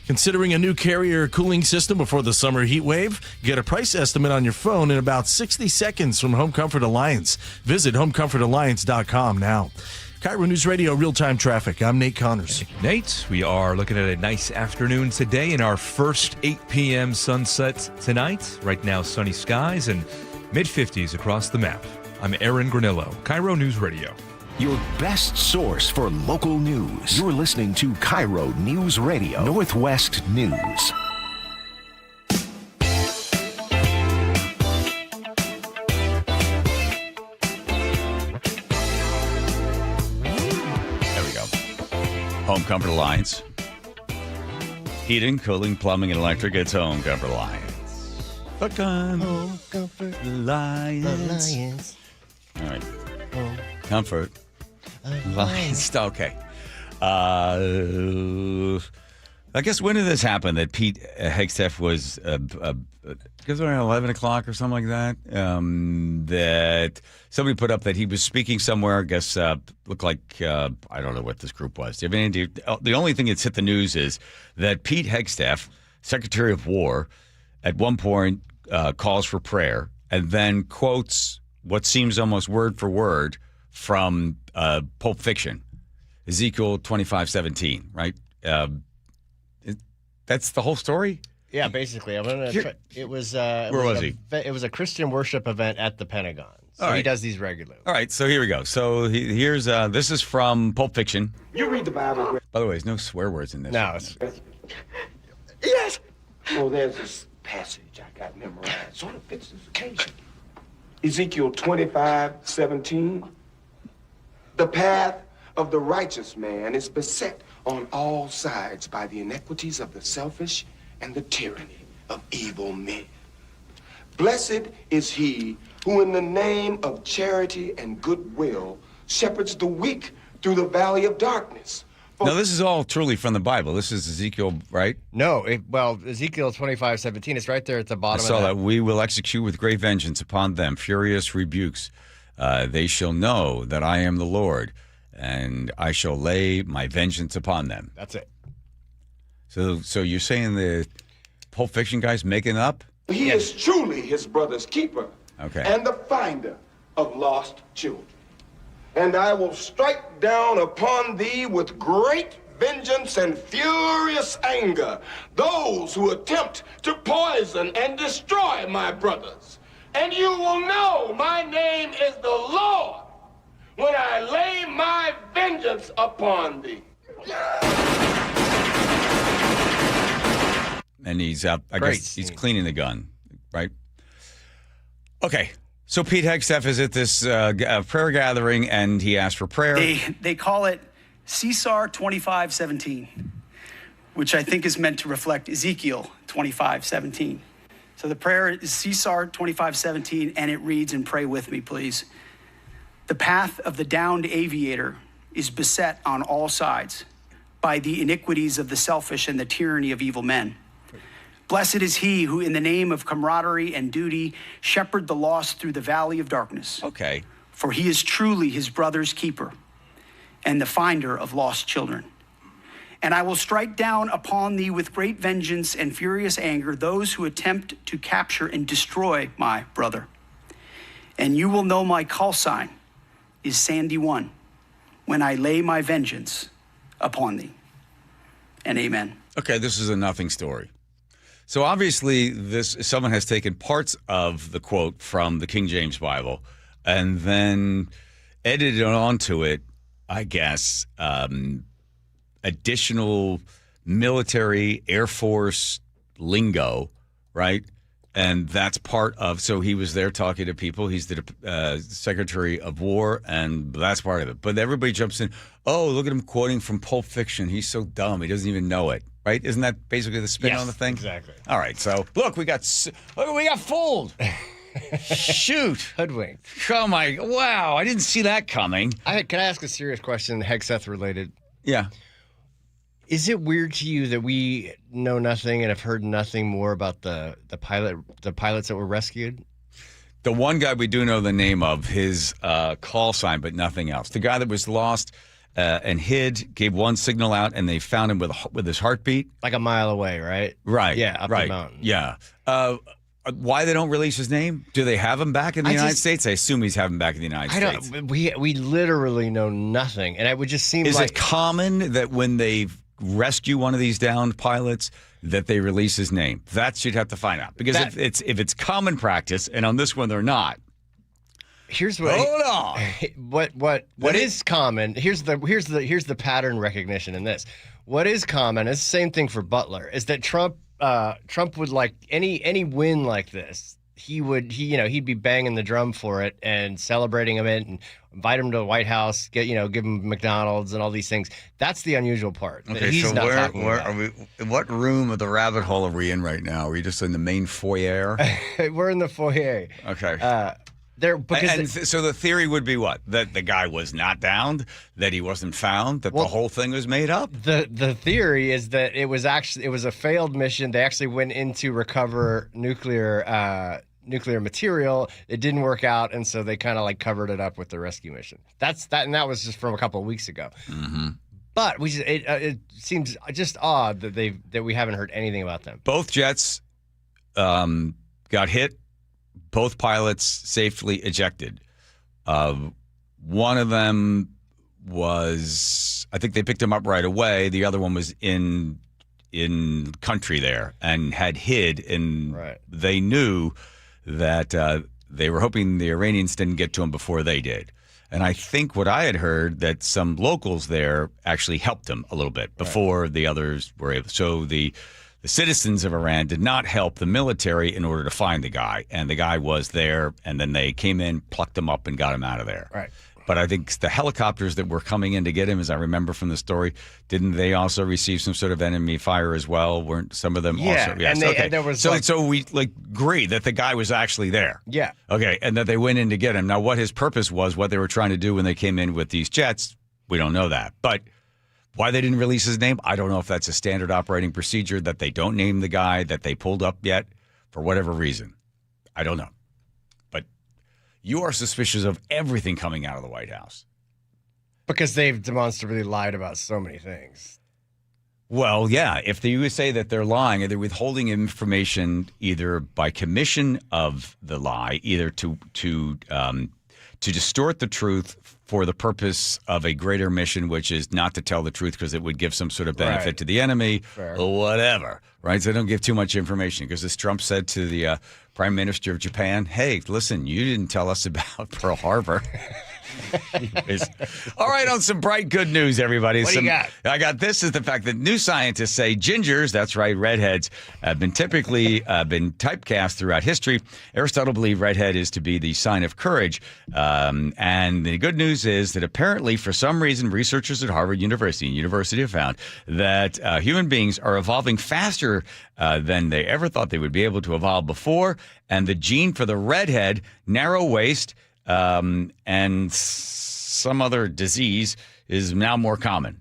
Considering a new carrier cooling system before the summer heat wave? Get a price estimate on your phone in about 60 seconds from Home Comfort Alliance. Visit homecomfortalliance.com now. KIRO News Radio real-time traffic. I'm Nate Connors. Nate, we are looking at a nice afternoon today in our first 8 p.m. sunset tonight. Right now, sunny skies and mid-50s across the map. I'm Aaron Granillo, KIRO News Radio. Your best source for local news. You're listening to KIRO News Radio, Northwest News. There we go. Home Comfort Alliance. Heating, cooling, plumbing, and electric. It's Home Comfort Alliance. Home Comfort Alliance. All right. Comfort Alliance. Okay. I guess when did this happen? That Pete Hegseth was, I guess around 11 o'clock or something like that. That somebody put up that he was speaking somewhere. I guess looked like I don't know what this group was. Do you have any idea? The only thing that's hit the news is that Pete Hegseth, Secretary of War, at one point calls for prayer and then quotes what seems almost word for word from Pulp Fiction, Ezekiel 25:17, right? That's the whole story? Yeah, basically. I'm gonna try. It was Where was he? It was a Christian worship event at the Pentagon. So All right. he does these regularly. All right, so here we go. So here's this is from Pulp Fiction. You read the Bible. By the way, there's no swear words in this. No. It's... Yes. Well, there's this passage I got memorized. Sort of fits this occasion. Ezekiel 25:17. The path of the righteous man is beset on all sides by the iniquities of the selfish and the tyranny of evil men. Blessed is he who in the name of charity and goodwill shepherds the weak through the valley of darkness. Now, this is all truly from the Bible. This is Ezekiel, right? No, Ezekiel 25:17 is right there at the bottom. I saw that. We will execute with great vengeance upon them furious rebukes. They shall know that I am the Lord, and I shall lay my vengeance upon them. That's it. So you're saying the Pulp Fiction guy's making up? He is truly his brother's keeper. Okay. And the finder of lost children. And I will strike down upon thee with great vengeance and furious anger those who attempt to poison and destroy my brothers. And you will know my name is the Lord when I lay my vengeance upon thee. And he's I guess he's cleaning the gun, right? Okay. So Pete Hegseth is at this prayer gathering, and he asked for prayer. They call it CSAR 25:17, which I think is meant to reflect Ezekiel 25:17. So the prayer is CSAR 25:17, and it reads, and pray with me, please. The path of the downed aviator is beset on all sides by the iniquities of the selfish and the tyranny of evil men. Blessed is he who, in the name of camaraderie and duty, shepherd the lost through the valley of darkness. Okay. For he is truly his brother's keeper and the finder of lost children. And I will strike down upon thee with great vengeance and furious anger those who attempt to capture and destroy my brother. And you will know my call sign is Sandy 1 when I lay my vengeance upon thee. And amen. Okay, this is a nothing story. So obviously, someone has taken parts of the quote from the King James Bible and then edited onto it, I guess, additional military, Air Force lingo, right? And that's part of, so he was there talking to people. He's the Secretary of War, and that's part of it. But everybody jumps in, oh, look at him quoting from Pulp Fiction. He's so dumb. He doesn't even know it, right? Isn't that basically the spin on the thing? Exactly. All right, so look, we got fooled. Shoot. Hoodwinked. Oh, wow, I didn't see that coming. Can I ask a serious question, Hegseth related? Yeah. Is it weird to you that we know nothing and have heard nothing more about the pilots that were rescued? The one guy we do know the name of, his call sign, but nothing else. The guy that was lost and hid, gave one signal out, and they found him with his heartbeat. Like a mile away, right? Right. Yeah, up the mountain. Yeah. Why they don't release his name? Do they have him back in the United States? I assume he's having him back in the United States. We literally know nothing, and it would just seem like... Is it common that when they rescue one of these downed pilots that they release his name? That you'd have to find out, because if it's common practice, and on this one they're not. Here's what. Hold on. What is common? Here's the pattern recognition in this. What is common is the same thing for Butler. Is that Trump would, like any win like this, he'd be banging the drum for it and celebrating him and invite him to the White House, give him McDonald's and all these things. That's the unusual part. Okay, he's so not where talking about. are we? In what room of the rabbit hole are we in right now? Are we just in the main foyer? We're in the foyer. Okay. So the theory would be what? That the guy was not downed, that he wasn't found, that the whole thing was made up? The theory is that it was a failed mission. They actually went in to recover nuclear material. It didn't work out, and so they kind of like covered it up with the rescue mission. And that was just from a couple of weeks ago. Mm-hmm. But it seems just odd that we haven't heard anything about them. Both jets got hit. Both pilots safely ejected. One of them was, I think they picked him up right away. The other one was in country there and had hid, and they knew that they were hoping the Iranians didn't get to him before they did. And I think what I had heard that some locals there actually helped him a little bit before the others were able. So the citizens of Iran did not help the military in order to find the guy. And the guy was there, and then they came in, plucked him up, and got him out of there. Right. But I think the helicopters that were coming in to get him, as I remember from the story, didn't they also receive some sort of enemy fire as well? Weren't some of them also? Yes. And there was so we agree that the guy was actually there. Yeah. Okay, and that they went in to get him. Now, what his purpose was, what they were trying to do when they came in with these jets, we don't know that. But why they didn't release his name, I don't know if that's a standard operating procedure, that they don't name the guy that they pulled up yet for whatever reason. I don't know. But you are suspicious of everything coming out of the White House. Because they've demonstrably lied about so many things. Well, yeah. If you say that they're lying, or they're withholding information either by commission of the lie, either to distort the truth for the purpose of a greater mission, which is not to tell the truth because it would give some sort of benefit to the enemy, or whatever, right? So they don't give too much information, because as Trump said to the Prime Minister of Japan, hey, listen, you didn't tell us about Pearl Harbor. All right, on some bright good news, everybody. What do you got? I got this is the fact that new scientists say gingers, that's right, redheads, have been typically been typecast throughout history. Aristotle believed redhead is to be the sign of courage. And the good news is that apparently, for some reason, researchers at Harvard University have found that human beings are evolving faster than they ever thought they would be able to evolve before. And the gene for the redhead, narrow waist, and some other disease is now more common.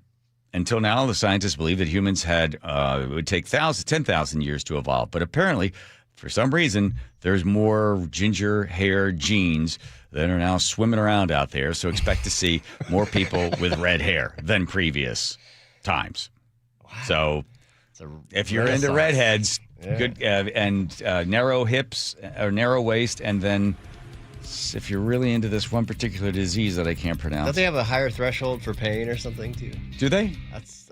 Until now, the scientists believe that humans it would take 10,000 years to evolve. But apparently, for some reason, there's more ginger hair genes that are now swimming around out there. So expect to see more people with red hair than previous times. Wow. So if you're into redheads, good and narrow hips or narrow waist, and then if you're really into this one particular disease that I can't pronounce. Don't they have a higher threshold for pain or something, too? Do they?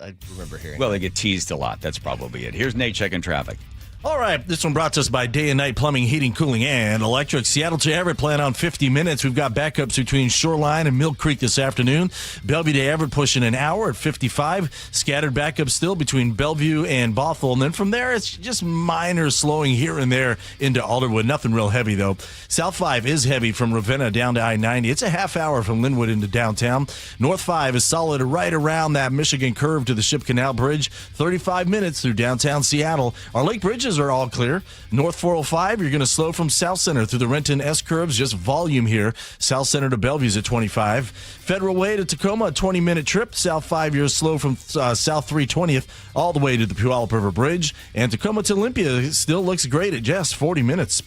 I remember hearing Well, they get teased a lot. That's probably it. Here's Nate checking traffic. All right, this one brought to us by Day and Night Plumbing, Heating, Cooling, and Electric. Seattle to Everett, plan on 50 minutes. We've got backups between Shoreline and Mill Creek this afternoon. Bellevue to Everett pushing an hour at 55. Scattered backups still between Bellevue and Bothell. And then from there, it's just minor slowing here and there into Alderwood. Nothing real heavy, though. South 5 is heavy from Ravenna down to I-90. It's a half hour from Linwood into downtown. North 5 is solid right around that Michigan curve to the Ship Canal Bridge. 35 minutes through downtown Seattle. Our lake bridges are all clear. North 405, you're going to slow from South Center through the Renton S curves, just volume here. South Center to Bellevue's at 25. Federal Way to Tacoma, a 20-minute trip. South 5, you're slow from South 320th all the way to the Puyallup River Bridge. And Tacoma to Olympia still looks great at just 40 minutes.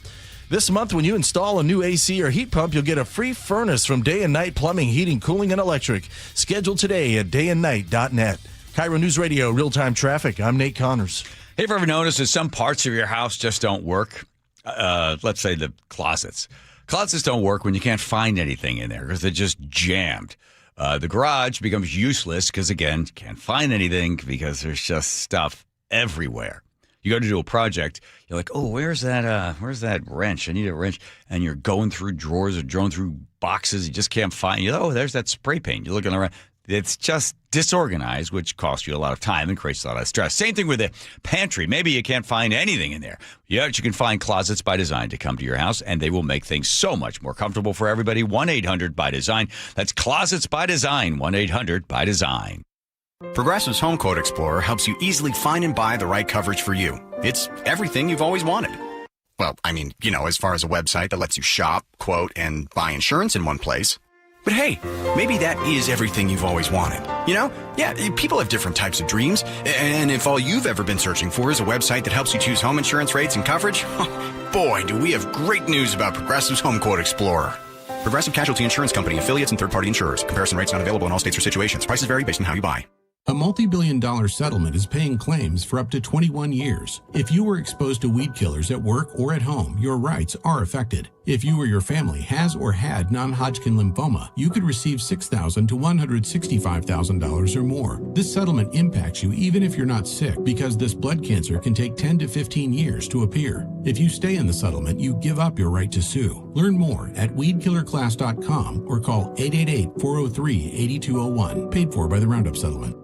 This month, when you install a new AC or heat pump, you'll get a free furnace from Day and Night Plumbing, Heating, Cooling, and Electric. Schedule today at dayandnight.net. KIRO News Radio, real-time traffic. I'm Nate Connors. Have you ever noticed that some parts of your house just don't work? Let's say the closets. Closets don't work when you can't find anything in there because they're just jammed. The garage becomes useless because, again, you can't find anything because there's just stuff everywhere. You go to do a project, you're like, oh, where's that wrench? I need a wrench. And you're going through drawers or going through boxes. You just can't find it. Oh, there's that spray paint. You're looking around. It's just disorganized, which costs you a lot of time and creates a lot of stress. Same thing with the pantry. Maybe you can't find anything in there. Yeah, but you can find Closets by Design to come to your house, and they will make things so much more comfortable for everybody. 1-800-BY-DESIGN. That's Closets by Design. 1-800-BY-DESIGN. Progressive's Home Quote Explorer helps you easily find and buy the right coverage for you. It's everything you've always wanted. Well, I mean, as far as a website that lets you shop, quote, and buy insurance in one place. But hey, maybe that is everything you've always wanted. Yeah, people have different types of dreams. And if all you've ever been searching for is a website that helps you choose home insurance rates and coverage, boy, do we have great news about Progressive's Home Quote Explorer. Progressive Casualty Insurance Company, affiliates, and third-party insurers. Comparison rates not available in all states or situations. Prices vary based on how you buy. A multi-billion-dollar settlement is paying claims for up to 21 years. If you were exposed to weed killers at work or at home, your rights are affected. If you or your family has or had non-Hodgkin lymphoma, you could receive $6,000 to $165,000 or more. This settlement impacts you even if you're not sick, because this blood cancer can take 10 to 15 years to appear. If you stay in the settlement, you give up your right to sue. Learn more at weedkillerclass.com or call 888-403-8201. Paid for by the Roundup Settlement.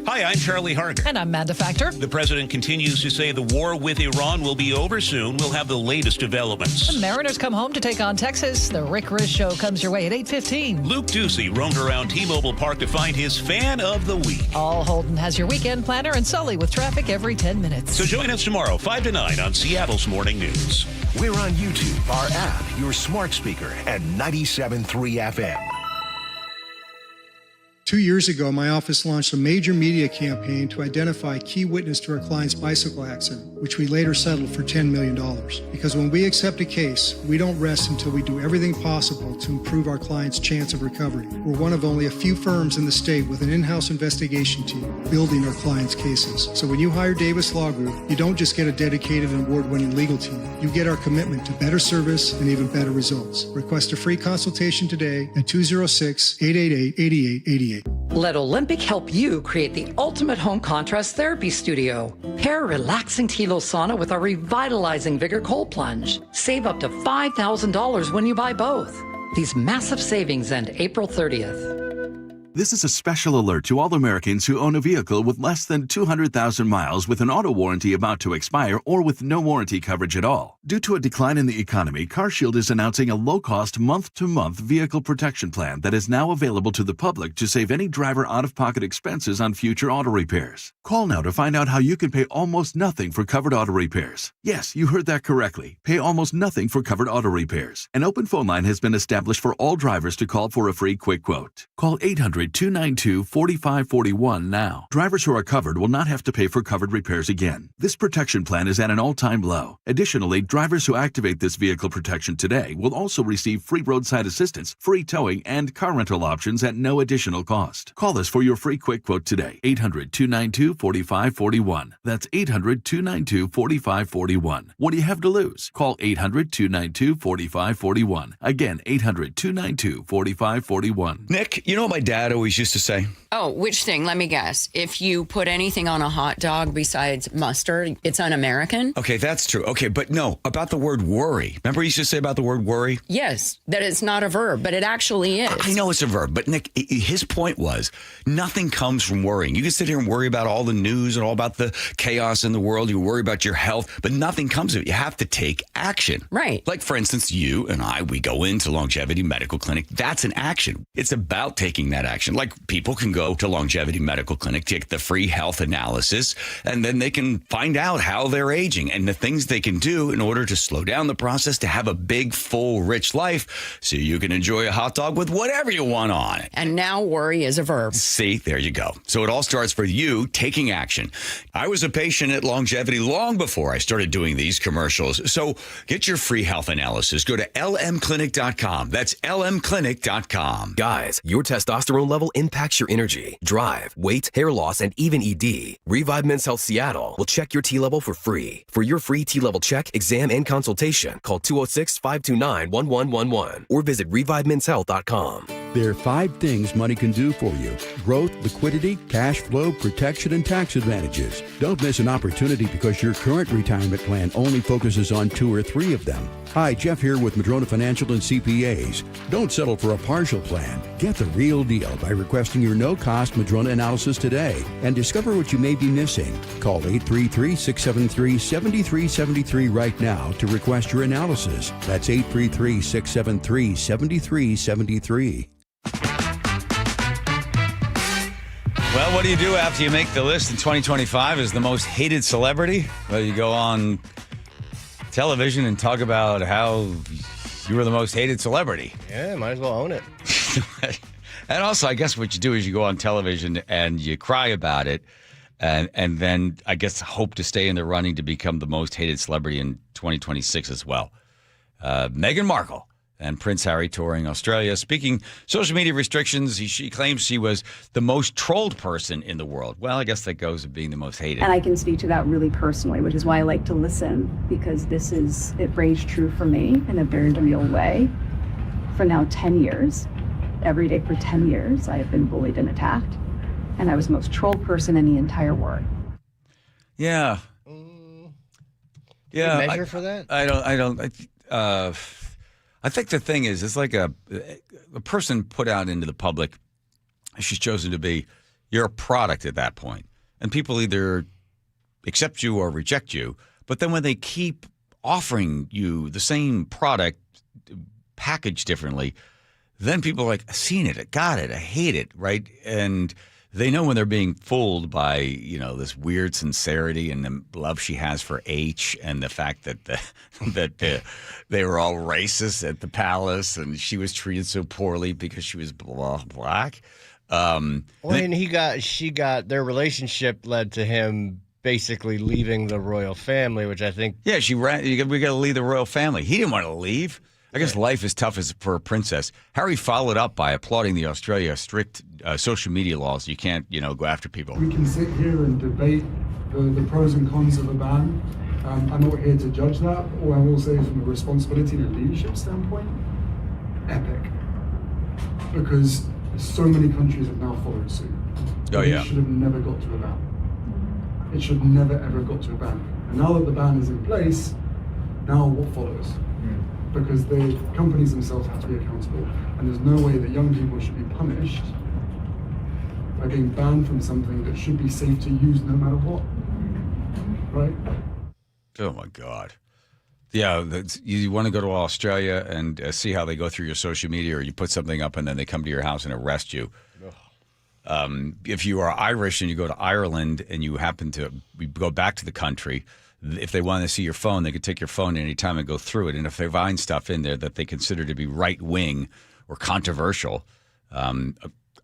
Hi, I'm Charlie Harger. And I'm Amanda Factor. The president continues to say the war with Iran will be over soon. We'll have the latest developments. The Mariners come home to take on Texas. The Rick Riz Show comes your way at 8:15. Luke Ducey roamed around T-Mobile Park to find his fan of the week. All Holden has your weekend planner, and Sully with traffic every 10 minutes. So join us tomorrow, 5 to 9 on Seattle's Morning News. We're on YouTube, our app, your smart speaker, and 97.3 FM. 2 years ago, my office launched a major media campaign to identify a key witness to our client's bicycle accident, which we later settled for $10 million. Because when we accept a case, we don't rest until we do everything possible to improve our client's chance of recovery. We're one of only a few firms in the state with an in-house investigation team building our clients' cases. So when you hire Davis Law Group, you don't just get a dedicated and award-winning legal team. You get our commitment to better service and even better results. Request a free consultation today at 206-888-8888. Let Olympic help you create the ultimate home contrast therapy studio. Pair relaxing Tilo sauna with our revitalizing Vigor cold plunge. Save up to $5,000 when you buy both. These massive savings end April 30th. This is a special alert to all Americans who own a vehicle with less than 200,000 miles with an auto warranty about to expire or with no warranty coverage at all. Due to a decline in the economy, CarShield is announcing a low-cost month-to-month vehicle protection plan that is now available to the public to save any driver out-of-pocket expenses on future auto repairs. Call now to find out how you can pay almost nothing for covered auto repairs. Yes, you heard that correctly. Pay almost nothing for covered auto repairs. An open phone line has been established for all drivers to call for a free quick quote. Call 800-292-4541 now. Drivers who are covered will not have to pay for covered repairs again. This protection plan is at an all-time low. Additionally, drivers who activate this vehicle protection today will also receive free roadside assistance, free towing, and car rental options at no additional cost. Call us for your free quick quote today. 800-292-4541. That's 800-292-4541. What do you have to lose? Call 800-292-4541. Again, 800-292-4541. Nick, you know what my dad always used to say? Oh, which thing? Let me guess. If you put anything on a hot dog besides mustard, it's un-American? Okay, that's true. Okay, but no, about the word worry. Remember he used to say about the word worry? Yes, that it's not a verb, but it actually is. I know it's a verb, but Nick, his point was nothing comes from worrying. You can sit here and worry about all the news and all about the chaos in the world. You worry about your health, but nothing comes of it. You have to take action. Right. Like, for instance, you and I, we go into Longevity Medical Clinic. That's an action. It's about taking that action. Like, people can go to Longevity Medical Clinic, take the free health analysis, and then they can find out how they're aging and the things they can do in order to slow down the process to have a big, full, rich life so you can enjoy a hot dog with whatever you want on it. And now worry is a verb. See, there you go. So it all starts for you taking action. I was a patient at Longevity long before I started doing these commercials. So get your free health analysis. Go to lmclinic.com. That's lmclinic.com. Guys, your testosterone level impacts your energy, drive, weight, hair loss, and even ED. Revive Men's Health Seattle will check your T level for free. For your free T level check, exam, and consultation, call 206-529-1111 or visit revivemenshealth.com. There are 5 things money can do for you: growth, liquidity, cash flow, protection, and tax advantages. Don't miss an opportunity because your current retirement plan only focuses on 2 or 3 of them. Hi, Jeff here with Madrona Financial and CPAs. Don't settle for a partial plan. Get the real deal by requesting your no-cost Madrona analysis today and discover what you may be missing. Call 833-673-7373 right now to request your analysis. That's 833-673-7373. Well, what do you do after you make the list in 2025 as the most hated celebrity? Well, you go on television and talk about how you were the most hated celebrity. Yeah, might as well own it. And also, I guess what you do is you go on television and you cry about it, and then I guess hope to stay in the running to become the most hated celebrity in 2026 as well. Meghan Markle and Prince Harry touring Australia. Speaking social media restrictions, she claims she was the most trolled person in the world. Well, I guess that goes with being the most hated. And I can speak to that really personally, which is why I like to listen, because it rings true for me in a very real way. For now 10 years, every day for 10 years, I have been bullied and attacked. And I was the most trolled person in the entire world. Yeah. Yeah. Measure for that? I think the thing is, it's like a person put out into the public. She's chosen to be. You're a product at that point, and people either accept you or reject you. But then when they keep offering you the same product, packaged differently, then people are like, I've seen it, I got it, I hate it, right? And they know when they're being fooled by, this weird sincerity and the love she has for H, and the fact that they were all racist at the palace and she was treated so poorly because she was black. Their relationship led to him basically leaving the royal family, which I think. Yeah, we got to leave the royal family. He didn't want to leave. I guess life is tough for a princess. Harry followed up by applauding the Australia strict social media laws. You can't, go after people. We can sit here and debate the pros and cons of a ban. I'm not here to judge that. All I will say is from a responsibility and a leadership standpoint, epic. Because so many countries have now followed suit. Oh, yeah. It should have never got to a ban. It should never, ever got to a ban. And now that the ban is in place, now what follows? Because the companies themselves have to be accountable, and there's no way that young people should be punished by being banned from something that should be safe to use no matter what, right? Oh my God. Yeah, you want to go to Australia and see how they go through your social media, or you put something up and then they come to your house and arrest you. If you are Irish and you go to Ireland and you happen to go back to the country, if they want to see your phone, they could take your phone at any time and go through it. And if they find stuff in there that they consider to be right-wing or controversial,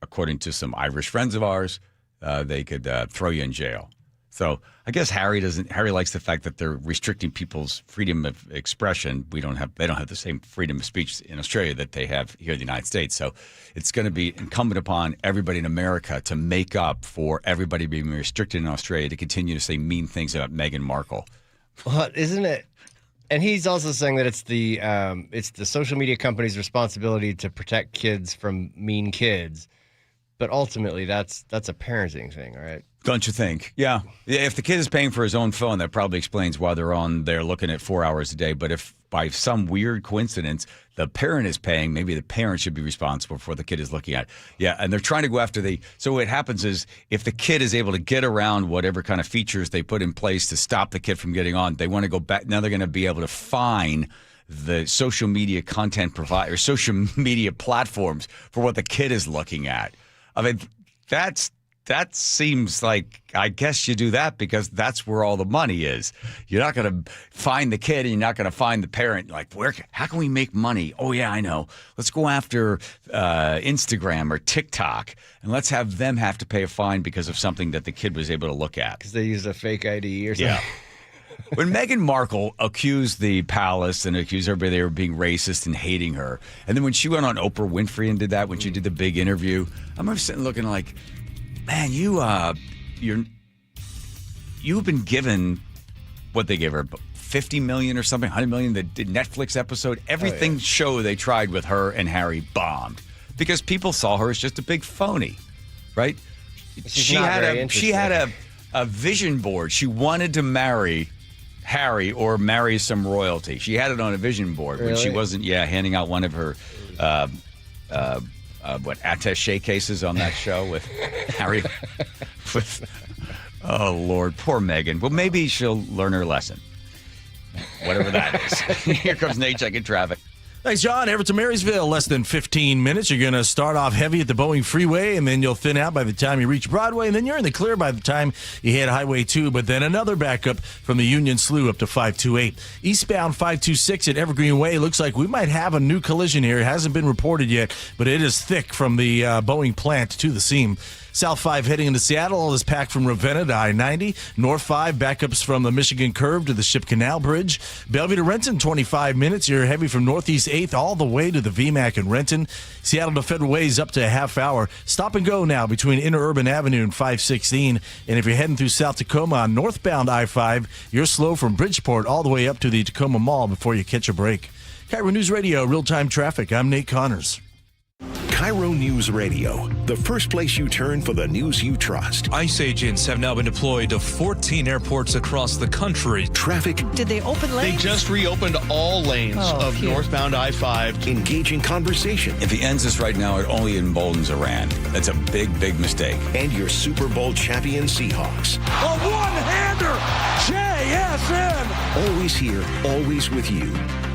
according to some Irish friends of ours, they could throw you in jail. So I guess Harry likes the fact that they're restricting people's freedom of expression. They don't have the same freedom of speech in Australia that they have here in the United States. So it's going to be incumbent upon everybody in America to make up for everybody being restricted in Australia to continue to say mean things about Meghan Markle. Well, isn't it? And he's also saying that it's the social media company's responsibility to protect kids from mean kids. But ultimately, that's a parenting thing, all right? Don't you think? Yeah. If the kid is paying for his own phone, that probably explains why they're on there looking at 4 hours a day. But if by some weird coincidence the parent is paying, maybe the parent should be responsible for what the kid is looking at. Yeah, and they're trying to go after so what happens is if the kid is able to get around whatever kind of features they put in place to stop the kid from getting on, they want to go back. Now they're going to be able to fine the social media content provider, social media platforms for what the kid is looking at. I mean, that seems like, I guess you do that because that's where all the money is. You're not going to find the kid and you're not going to find the parent. Like, how can we make money? Oh, yeah, I know. Let's go after Instagram or TikTok, and let's have them have to pay a fine because of something that the kid was able to look at. Because they used a fake ID or something. Yeah. When Meghan Markle accused the palace and accused everybody they were being racist and hating her, and then when she went on Oprah Winfrey and did that, when she did the big interview, I remember sitting looking like, man, you've been given what they gave her, $50 million or something, $100 million. The Netflix episode, everything show they tried with her and Harry bombed because people saw her as just a big phony, right? She had a vision board. She wanted to marry Harry or marry some royalty. She had it on a vision board when she wasn't, handing out one of her attaché cases on that show with Harry. Oh, Lord, poor Meghan. Well, maybe she'll learn her lesson. Whatever that is. Here comes Nate checking traffic. Thanks, John. Everett to Marysville, less than 15 minutes. You're going to start off heavy at the Boeing Freeway, and then you'll thin out by the time you reach Broadway, and then you're in the clear by the time you hit Highway 2, but then another backup from the Union Slough up to 528. Eastbound 526 at Evergreen Way. Looks like we might have a new collision here. It hasn't been reported yet, but it is thick from the Boeing plant to the seam. South 5 heading into Seattle is packed from Ravenna to I-90. North 5 backups from the Michigan Curve to the Ship Canal Bridge. Bellevue to Renton, 25 minutes. You're heavy from Northeast 8th all the way to the VMAC in Renton. Seattle to Federal Way is up to a half hour. Stop and go now between Interurban Avenue and 516. And if you're heading through South Tacoma on northbound I-5, you're slow from Bridgeport all the way up to the Tacoma Mall before you catch a break. KIRO News Radio, real-time traffic. I'm Nate Connors. KIRO News Radio, the first place you turn for the news you trust. ICE agents have now been deployed to 14 airports across the country. Traffic. Did they open lanes? They just reopened all lanes of northbound I-5. Engaging conversation. If he ends this right now, it only emboldens Iran. That's a big, big mistake. And your Super Bowl champion Seahawks. A one-hander! JSN! Always here, always with you.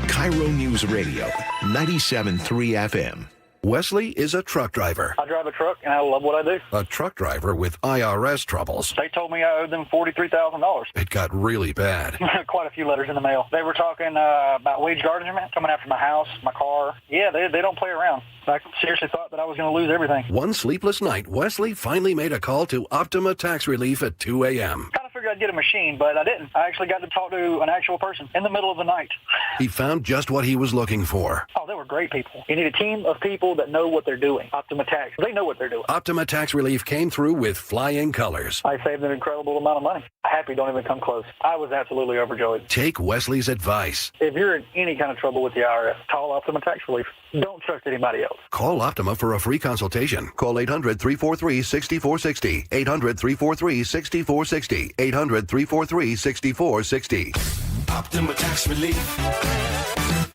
KIRO News Radio, 97.3 FM. Wesley is a truck driver. I drive a truck, and I love what I do. A truck driver with IRS troubles. They told me I owed them $43,000. It got really bad. Quite a few letters in the mail. They were talking about wage garnishment, coming after my house, my car. Yeah, they don't play around. I seriously thought that I was going to lose everything. One sleepless night, Wesley finally made a call to Optima Tax Relief at 2 a.m. Kind of figured I'd get a machine, but I didn't. I actually got to talk to an actual person in the middle of the night. He found just what he was looking for. Oh, they were great people. You need a team of people that know what they're doing. Optima Tax, they know what they're doing. Optima Tax Relief came through with flying colors. I saved an incredible amount of money. Happy don't even come close. I was absolutely overjoyed. Take Wesley's advice. If you're in any kind of trouble with the IRS, call Optima Tax Relief. Don't trust anybody else. Call Optima for a free consultation. Call 800-343-6460. 800-343-6460. 800-343-6460. Optima Tax Relief.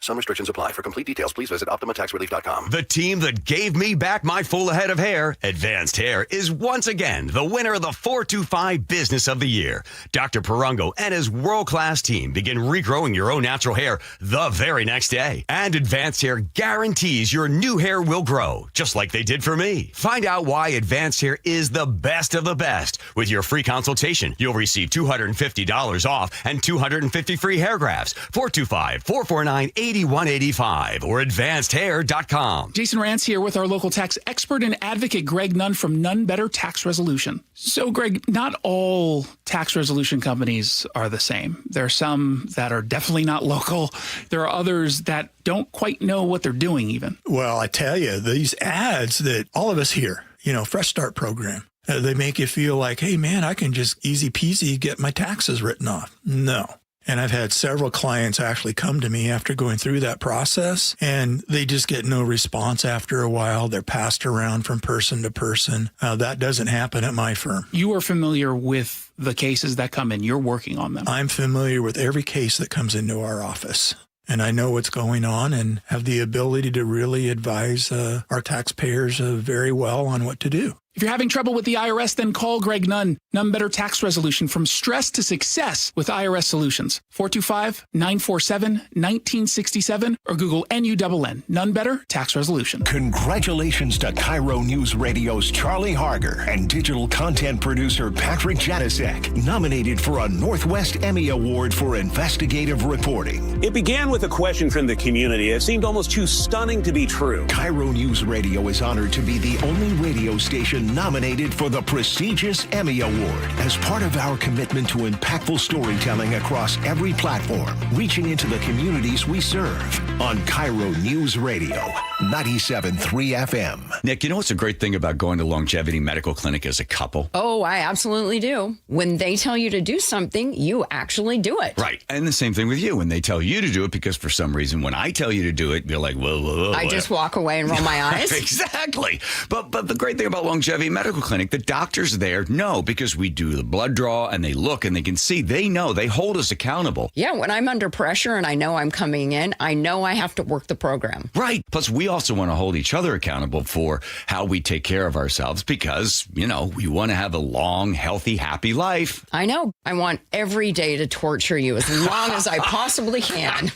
Some restrictions apply. For complete details, please visit OptimaTaxRelief.com. The team that gave me back my full head of hair, Advanced Hair, is once again the winner of the 425 Business of the Year. Dr. Perungo and his world-class team begin regrowing your own natural hair the very next day. And Advanced Hair guarantees your new hair will grow, just like they did for me. Find out why Advanced Hair is the best of the best. With your free consultation, you'll receive $250 off and 250 free hair grafts. 425-449-8185 or advancedhair.com. Jason Rance here with our local tax expert and advocate Greg Nunn from Nunn Better Tax Resolution. So, Greg, not all tax resolution companies are the same. There are some that are definitely not local. There are others that don't quite know what they're doing even. Well, I tell you, these ads that all of us hear, Fresh Start program, they make you feel like, hey, man, I can just easy peasy get my taxes written off. No. And I've had several clients actually come to me after going through that process, and they just get no response after a while. They're passed around from person to person. That doesn't happen at my firm. You are familiar with the cases that come in. You're working on them. I'm familiar with every case that comes into our office. And I know what's going on and have the ability to really advise our taxpayers very well on what to do. If you're having trouble with the IRS, then call Greg Nunn. Nunn Better Tax Resolution, from stress to success with IRS Solutions. 425-947-1967 or Google NUNN. Nunn Better Tax Resolution. Congratulations to KIRO News Radio's Charlie Harger and digital content producer Patrick Janasek, nominated for a Northwest Emmy Award for investigative reporting. It began with a question from the community. It seemed almost too stunning to be true. KIRO News Radio is honored to be the only radio station nominated for the prestigious Emmy Award as part of our commitment to impactful storytelling across every platform, reaching into the communities we serve on KIRO News Radio, 97.3 FM. Nick, you know what's a great thing about going to Longevity Medical Clinic as a couple? Oh, I absolutely do. When they tell you to do something, you actually do it. Right. And the same thing with you. When they tell you to do it, because for some reason, when I tell you to do it, you're like, whoa. I just walk away and roll my eyes. Exactly. But the great thing about Longevity Medical Clinic, the doctors there know, because we do the blood draw and they look and they can see, they know, they hold us accountable. Yeah, when I'm under pressure and I know I'm coming in, I know I have to work the program. Right. Plus, we also want to hold each other accountable for how we take care of ourselves because, we want to have a long, healthy, happy life. I know. I want every day to torture you as long as I possibly can.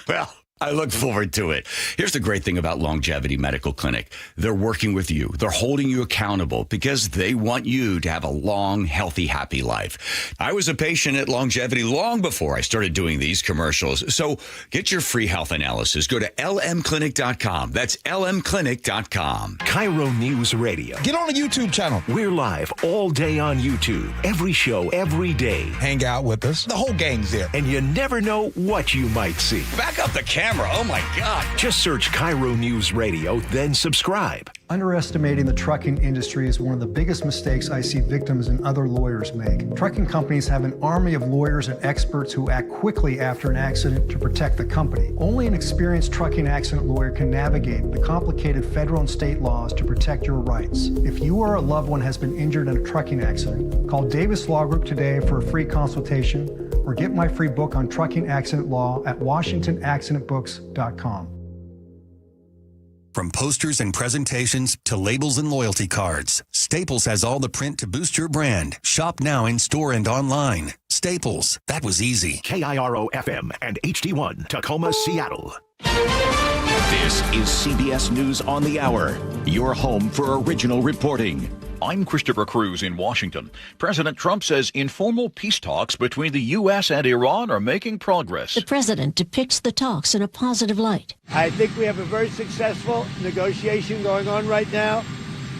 Well, I look forward to it. Here's the great thing about Longevity Medical Clinic. They're working with you. They're holding you accountable because they want you to have a long, healthy, happy life. I was a patient at Longevity long before I started doing these commercials. So get your free health analysis. Go to lmclinic.com. That's lmclinic.com. KIRO News Radio. Get on the YouTube channel. We're live all day on YouTube. Every show, every day. Hang out with us. The whole gang's there. And you never know what you might see. Back up the camera. Oh, my God. Just search KIRO News Radio, then subscribe. Underestimating the trucking industry is one of the biggest mistakes I see victims and other lawyers make. Trucking companies have an army of lawyers and experts who act quickly after an accident to protect the company. Only an experienced trucking accident lawyer can navigate the complicated federal and state laws to protect your rights. If you or a loved one has been injured in a trucking accident, call Davis Law Group today for a free consultation or get my free book on trucking accident law at washingtonaccidentbooks.com. From posters and presentations to labels and loyalty cards, Staples has all the print to boost your brand. Shop now in store and online. Staples, that was easy. KIRO FM and HD1, Tacoma, Seattle. This is CBS News on the Hour, your home for original reporting. I'm Christopher Cruz in Washington. President Trump says informal peace talks between the U.S. and Iran are making progress. The president depicts the talks in a positive light. I think we have a very successful negotiation going on right now.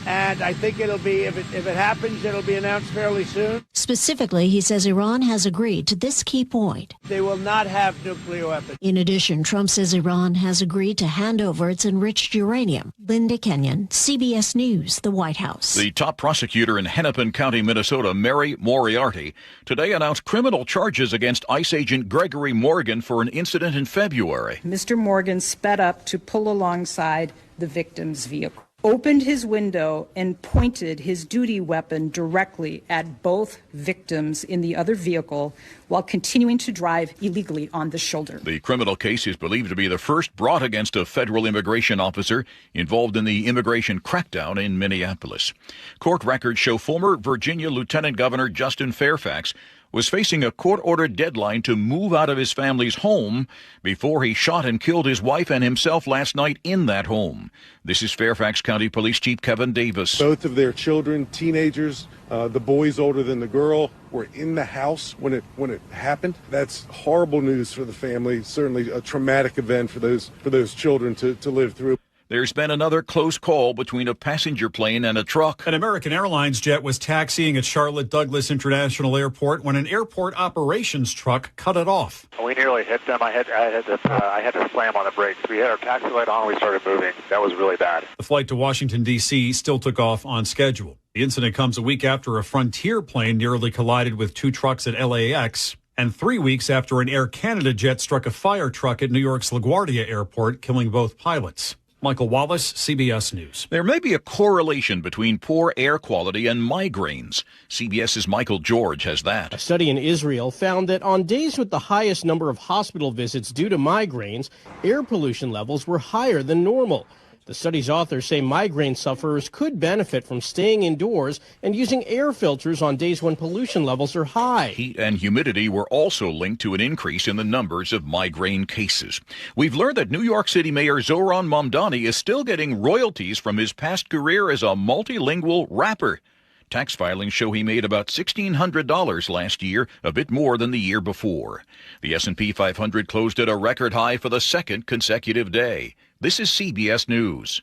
And I think it'll be, if it happens, it'll be announced fairly soon. Specifically, he says Iran has agreed to this key point. They will not have nuclear weapons. In addition, Trump says Iran has agreed to hand over its enriched uranium. Linda Kenyon, CBS News, the White House. The top prosecutor in Hennepin County, Minnesota, Mary Moriarty, today announced criminal charges against ICE agent Gregory Morgan for an incident in February. Mr. Morgan sped up to pull alongside the victim's vehicle, opened his window and pointed his duty weapon directly at both victims in the other vehicle while continuing to drive illegally on the shoulder. The criminal case is believed to be the first brought against a federal immigration officer involved in the immigration crackdown in Minneapolis. Court records show former Virginia Lieutenant Governor Justin Fairfax was facing a court-ordered deadline to move out of his family's home before he shot and killed his wife and himself last night in that home. This is Fairfax County Police Chief Kevin Davis. Both of their children, teenagers, the boy's older than the girl, were in the house when it happened. That's horrible news for the family, certainly a traumatic event for those children to live through. There's been another close call between a passenger plane and a truck. An American Airlines jet was taxiing at Charlotte Douglas International Airport when an airport operations truck cut it off. We nearly hit them. I had to slam on the brakes. We had our taxi light on. We started moving. That was really bad. The flight to Washington, D.C. still took off on schedule. The incident comes a week after a Frontier plane nearly collided with two trucks at LAX, and 3 weeks after an Air Canada jet struck a fire truck at New York's LaGuardia Airport, killing both pilots. Michael Wallace, CBS News. There may be a correlation between poor air quality and migraines. CBS's Michael George has that. A study in Israel found that on days with the highest number of hospital visits due to migraines, air pollution levels were higher than normal. The study's authors say migraine sufferers could benefit from staying indoors and using air filters on days when pollution levels are high. Heat and humidity were also linked to an increase in the numbers of migraine cases. We've learned that New York City Mayor Zohran Mamdani is still getting royalties from his past career as a multilingual rapper. Tax filings show he made about $1,600 last year, a bit more than the year before. The S&P 500 closed at a record high for the second consecutive day. This is CBS News.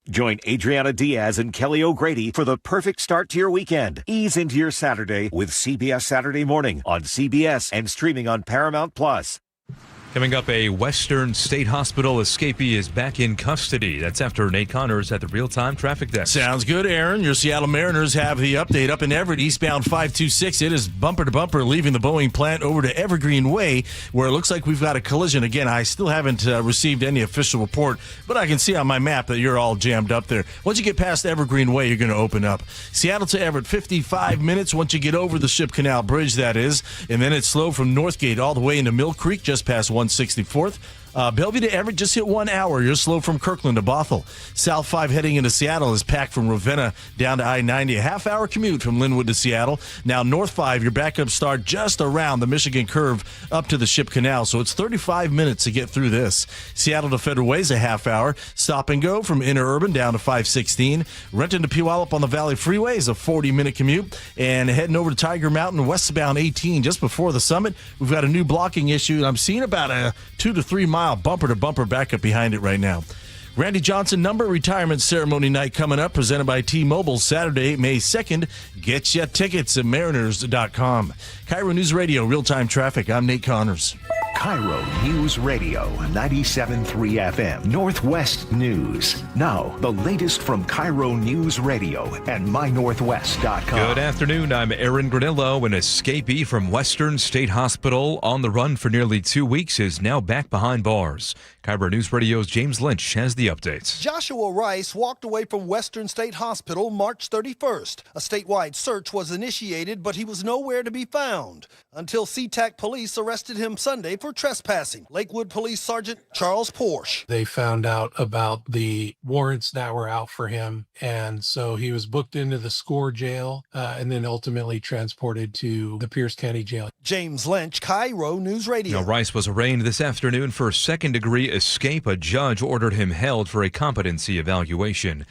Join Adriana Diaz and Kelly O'Grady for the perfect start to your weekend. Ease into your Saturday with CBS Saturday Morning on CBS and streaming on Paramount+. Coming up, a Western State Hospital escapee is back in custody. That's after Nate Connors at the real-time traffic desk. Sounds good, Aaron. Your Seattle Mariners have the update up in Everett, eastbound 526. It is bumper to bumper, leaving the Boeing plant over to Evergreen Way, where it looks like we've got a collision. Again, I still haven't received any official report, but I can see on my map that you're all jammed up there. Once you get past Evergreen Way, you're going to open up. Seattle to Everett, 55 minutes once you get over the Ship Canal Bridge, that is. And then it's slow from Northgate all the way into Mill Creek, just past 164th. Bellevue to Everett just hit 1 hour. You're slow from Kirkland to Bothell. South 5 heading into Seattle is packed from Ravenna down to I-90. A half-hour commute from Linwood to Seattle. Now North 5, your backup start just around the Michigan curve up to the Ship Canal. So it's 35 minutes to get through this. Seattle to Federal Way is a half hour. Stop and go from Inner Urban down to 516. Renton to Puyallup on the Valley Freeway is a 40-minute commute. And heading over to Tiger Mountain westbound 18 just before the summit, we've got a new blocking issue. And I'm seeing about a 2 to 3 mile bumper-to-bumper backup behind it right now. Randy Johnson number retirement ceremony night coming up, presented by T-Mobile, Saturday, May 2nd. Get ya tickets at mariners.com. KIRO News Radio, real-time traffic. I'm Nate Connors. KIRO News Radio, 97.3 FM, Northwest News. Now, the latest from KIRO News Radio and mynorthwest.com. Good afternoon. I'm Aaron Granillo. An escapee from Western State Hospital on the run for nearly 2 weeks is now back behind bars. KIRO News Radio's James Lynch has the updates. Joshua Rice walked away from Western State Hospital March 31st. A statewide search was initiated, but he was nowhere to be found until SeaTac police arrested him Sunday for trespassing. Lakewood Police Sergeant Charles Porsche. They found out about the warrants that were out for him, and so he was booked into the SCORE jail and then ultimately transported to the Pierce County Jail. James Lynch, KIRO News Radio. Now, Rice was arraigned this afternoon for second-degree escape. A judge ordered him held for a competency evaluation.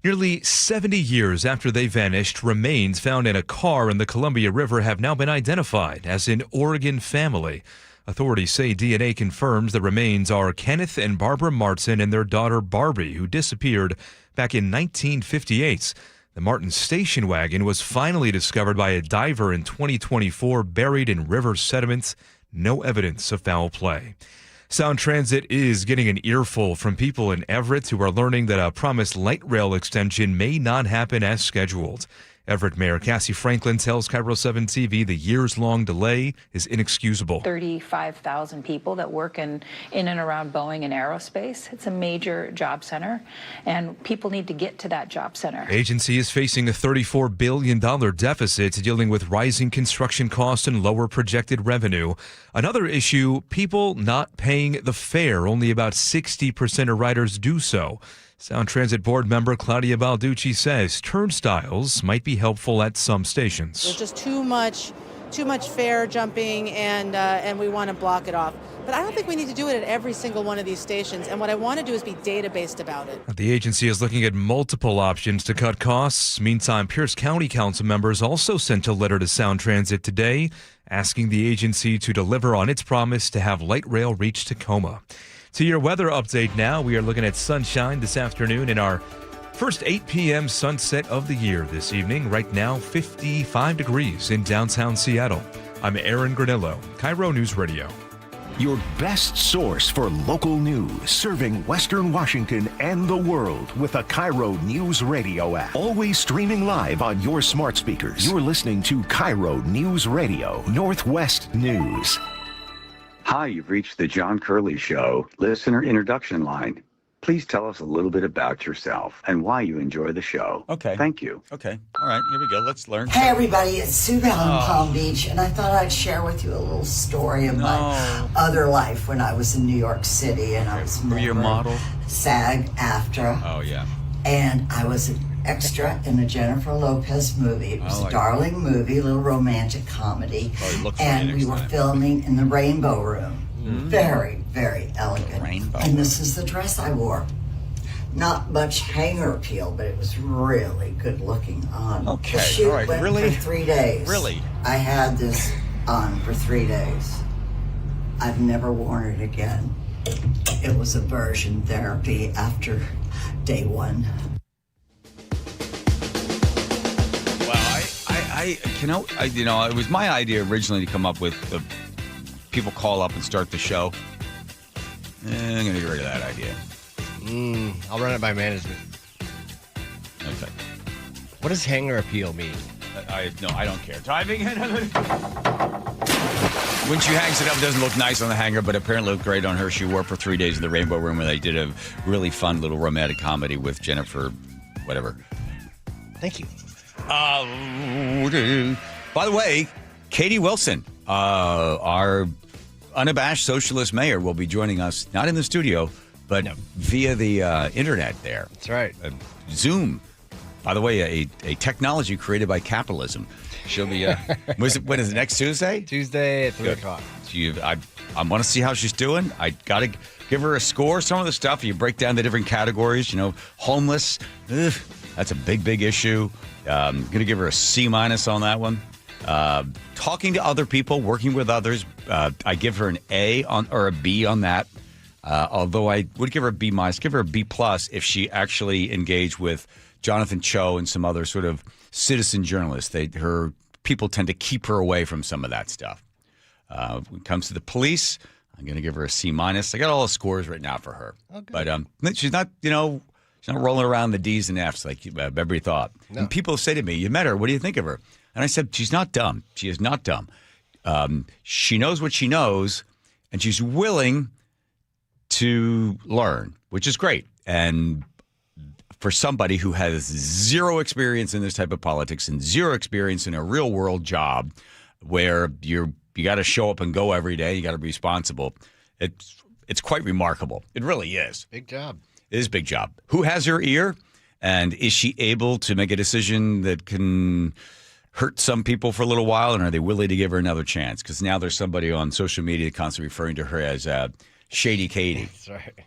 Nearly 70 years after they vanished, remains found in a car in the Columbia River have now been identified as an Oregon family. Authorities say DNA confirms the remains are Kenneth and Barbara Martin and their daughter Barbie, who disappeared back in 1958. The Martin station wagon was finally discovered by a diver in 2024, buried in river sediments. No evidence of foul play. Sound Transit is getting an earful from people in Everett who are learning that a promised light rail extension may not happen as scheduled. Everett Mayor Cassie Franklin tells KIRO 7 TV the years-long delay is inexcusable. 35,000 people that work in and around Boeing and aerospace. It's a major job center, and people need to get to that job center. Agency is facing a $34 billion deficit, dealing with rising construction costs and lower projected revenue. Another issue, people not paying the fare. Only about 60% of riders do so. Sound Transit Board member Claudia Balducci says turnstiles might be helpful at some stations. There's just too much fare jumping, and we want to block it off. But I don't think we need to do it at every single one of these stations. And what I want to do is be data-based about it. The agency is looking at multiple options to cut costs. Meantime, Pierce County Council members also sent a letter to Sound Transit today asking the agency to deliver on its promise to have light rail reach Tacoma. To your weather update now, we are looking at sunshine this afternoon in our first 8 p.m. sunset of the year this evening. Right now, 55 degrees in downtown Seattle. I'm Aaron Granillo, KIRO News Radio. Your best source for local news, serving Western Washington and the world with a KIRO News Radio app. Always streaming live on your smart speakers. You're listening to KIRO News Radio, Northwest News. Hi, you've reached the John Curley Show listener introduction line. Please tell us a little bit about yourself and why you enjoy the show. Okay. Thank you. Okay. All right. Here we go. Let's learn. Hey, everybody. It's Sue Bell in Palm Beach, and I thought I'd share with you a little story of my other life when I was in New York City, and I was Were you a model? SAG-AFTRA. Oh, yeah. And I was an extra in a Jennifer Lopez movie. It was a darling movie, a little romantic comedy. And we were filming in the Rainbow Room. Very, very elegant. And this is the dress I wore. Not much hanger appeal, but it was really good looking on. Okay, The shoot all right, went really? for 3 days. Really? I had this on for 3 days. I've never worn it again. It was aversion therapy after day one. Well, it was my idea originally to come up with the people call up and start the show. I'm going to get rid of that idea. I'll run it by management. Okay. What does hanger appeal mean? I don't care. Timing. When she hangs it up, it doesn't look nice on the hanger, but apparently looked great on her. She wore it for 3 days in the Rainbow Room, where they did a really fun little romantic comedy with Jennifer, whatever. Thank you. By the way, Katie Wilson, our unabashed socialist mayor, will be joining us, not in the studio, but via the internet there. That's right. Zoom. By the way, a technology created by capitalism. She'll be, when is it, next Tuesday? Tuesday at 3 o'clock. I want to see how she's doing. I got to give her a score. Some of the stuff, you break down the different categories, homeless. That's a big issue. I'm going to give her a C- on that one. Talking to other people, working with others, I give her an A or a B on that. Although I would give her a B-, give her a B+ if she actually engaged with Jonathan Cho and some other sort of citizen journalists. Her people tend to keep her away from some of that stuff. When it comes to the police, I'm going to give her a C-. I got all the scores right now for her. Okay. But she's not, she's not rolling around the D's and F's like everybody thought. No. And people say to me, "You met her. What do you think of her?" And I said, she's not dumb. She is not dumb. She knows what she knows, and she's willing to learn, which is great. And for somebody who has zero experience in this type of politics and zero experience in a real world job where you got to show up and go every day, you got to be responsible. It's quite remarkable. It really is. Big job. It is a big job. Who has her ear? And is she able to make a decision that can hurt some people for a little while? And are they willing to give her another chance? Because now there's somebody on social media constantly referring to her as Shady Katie. That's right.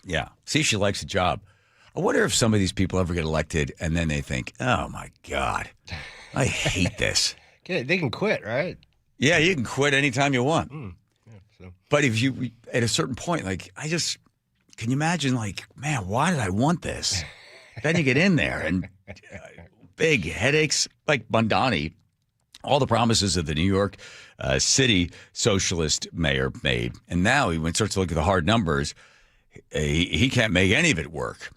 Yeah. See if she likes the job. I wonder if some of these people ever get elected and then they think, "Oh, my God, I hate this." They can quit, right? Yeah, you can quit anytime you want. So. But if you, at a certain point, can you imagine, man, why did I want this? Then you get in there and big headaches like Mondani. All the promises that the New York City socialist mayor made. And now when he starts to look at the hard numbers, he can't make any of it work.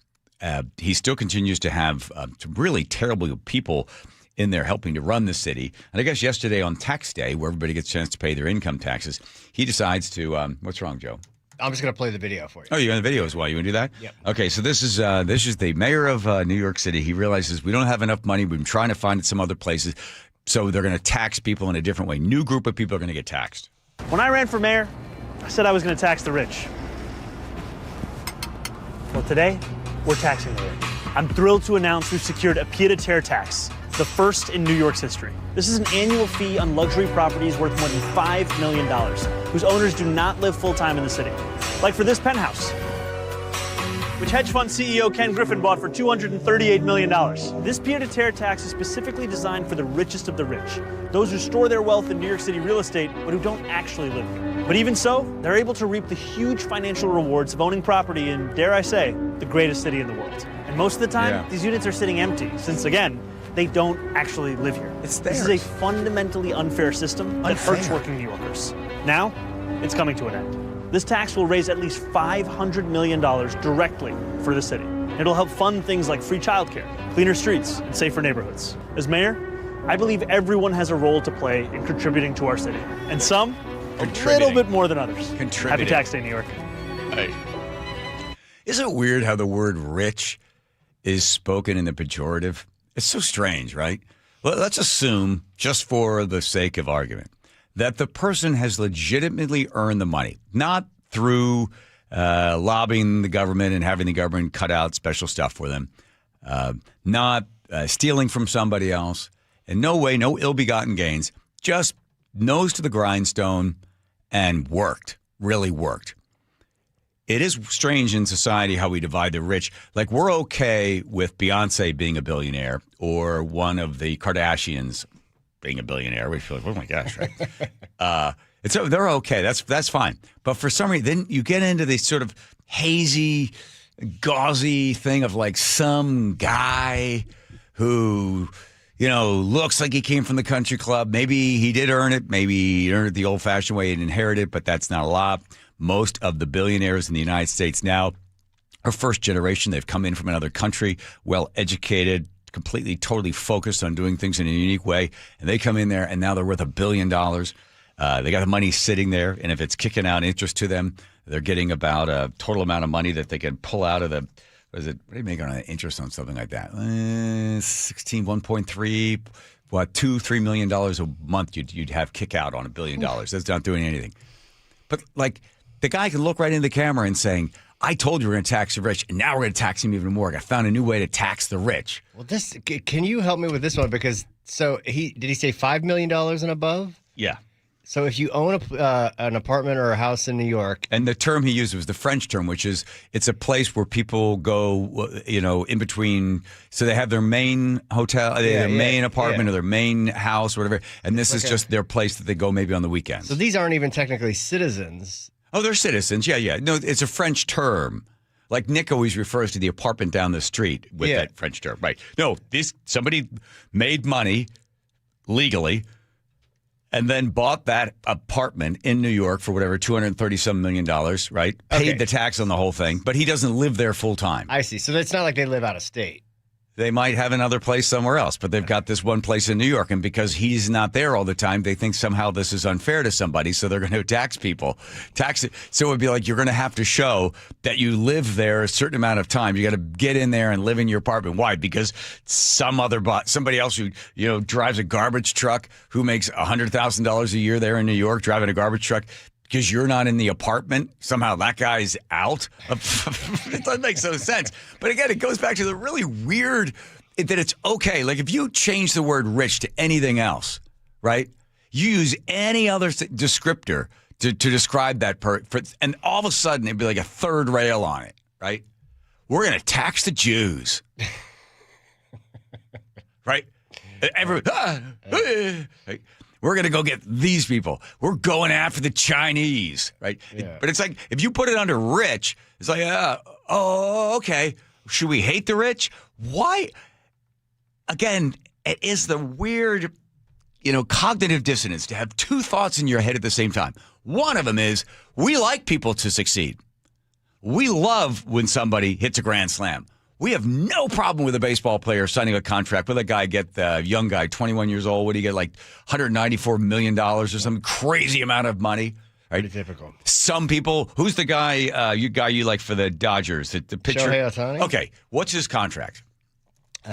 He still continues to have some really terrible people in there helping to run the city. And I guess yesterday on tax day, where everybody gets a chance to pay their income taxes, he decides to, what's wrong, Joe? I'm just going to play the video for you. Oh, you're on the video as well. You want to do that? Yep. Okay, so this is the mayor of New York City. He realizes we don't have enough money. We've been trying to find it some other places. So they're going to tax people in a different way. New group of people are going to get taxed. When I ran for mayor, I said I was going to tax the rich. Well, today, we're taxing the rich. I'm thrilled to announce we've secured a pied-à-terre tax, the first in New York's history. This is an annual fee on luxury properties worth more than $5 million, whose owners do not live full-time in the city. Like for this penthouse, which hedge fund CEO Ken Griffin bought for $238 million. This pied-à-terre tax is specifically designed for the richest of the rich, those who store their wealth in New York City real estate, but who don't actually live here. But even so, they're able to reap the huge financial rewards of owning property in, dare I say, the greatest city in the world. And most of the time, these units are sitting empty, since again, they don't actually live here. This is a fundamentally unfair system that hurts working New Yorkers. Now, it's coming to an end. This tax will raise at least $500 million directly for the city. It'll help fund things like free childcare, cleaner streets, and safer neighborhoods. As mayor, I believe everyone has a role to play in contributing to our city, and some a little bit more than others. Happy Tax Day, New York. Hey. Isn't it weird how the word rich is spoken in the pejorative? It's so strange, right? Well, let's assume, just for the sake of argument, that the person has legitimately earned the money, not through lobbying the government and having the government cut out special stuff for them, not stealing from somebody else, in no way, no ill-begotten gains, just nose to the grindstone and worked, really worked. It is strange in society how we divide the rich. Like, we're okay with Beyonce being a billionaire or one of the Kardashians being a billionaire. We feel like, oh my gosh, right? They're okay. That's fine. But for some reason, then you get into this sort of hazy, gauzy thing of like some guy who, looks like he came from the country club. Maybe he did earn it. Maybe he earned it the old-fashioned way and inherited it, but that's not a lot. Most of the billionaires in the United States now are first generation. They've come in from another country, well-educated, completely, totally focused on doing things in a unique way. And they come in there, and now they're worth $1 billion. They got the money sitting there, and if it's kicking out interest to them, they're getting about a total amount of money that they can pull out of the, what do you make on interest on something like that? 1.3, $2-3 million a month you'd have kick out on $1 billion. That's not doing anything. But like the guy can look right into the camera and saying, I told you we're going to tax the rich, and now we're going to tax him even more. I found a new way to tax the rich. Well, can you help me with this one? Because did he say $5 million and above? Yeah. So if you own an apartment or a house in New York. And the term he used was the French term, which is it's a place where people go, in between. So they have their main hotel, their main apartment or their main house, or whatever. And this is just their place that they go maybe on the weekends. So these aren't even technically citizens. Oh, they're citizens. Yeah. No, it's a French term. Like Nick always refers to the apartment down the street with that French term. Right. No, somebody made money legally and then bought that apartment in New York for whatever, $230-some million, right? Paid the tax on the whole thing, but he doesn't live there full time. I see. So it's not like they live out of state. They might have another place somewhere else, but they've got this one place in New York, and because he's not there all the time, they think somehow this is unfair to somebody, so they're going to tax people. Tax it. So it would be like you're going to have to show that you live there a certain amount of time. You got to get in there and live in your apartment. Why? Because somebody else who drives a garbage truck who makes $100,000 a year there in New York driving a garbage truck. Because you're not in the apartment, somehow that guy's out. It doesn't make no sense. But again, it goes back to the really weird that it's okay. Like if you change the word rich to anything else, right? You use any other descriptor to describe that and all of a sudden it'd be like a third rail on it, right? We're going to tax the Jews. Right? Right? We're going to go get these people. We're going after the Chinese, right? Yeah. But it's like, if you put it under rich, it's like, okay. Should we hate the rich? Why? Again, it is the weird, cognitive dissonance to have two thoughts in your head at the same time. One of them is, we like people to succeed. We love when somebody hits a grand slam. We have no problem with a baseball player signing a contract with a guy, young guy, 21 years old. What do you get, like $194 million or some crazy amount of money? Right? Pretty typical. Some people, who's the guy you like for the Dodgers? The pitcher? Shohei Ohtani? Okay, what's his contract?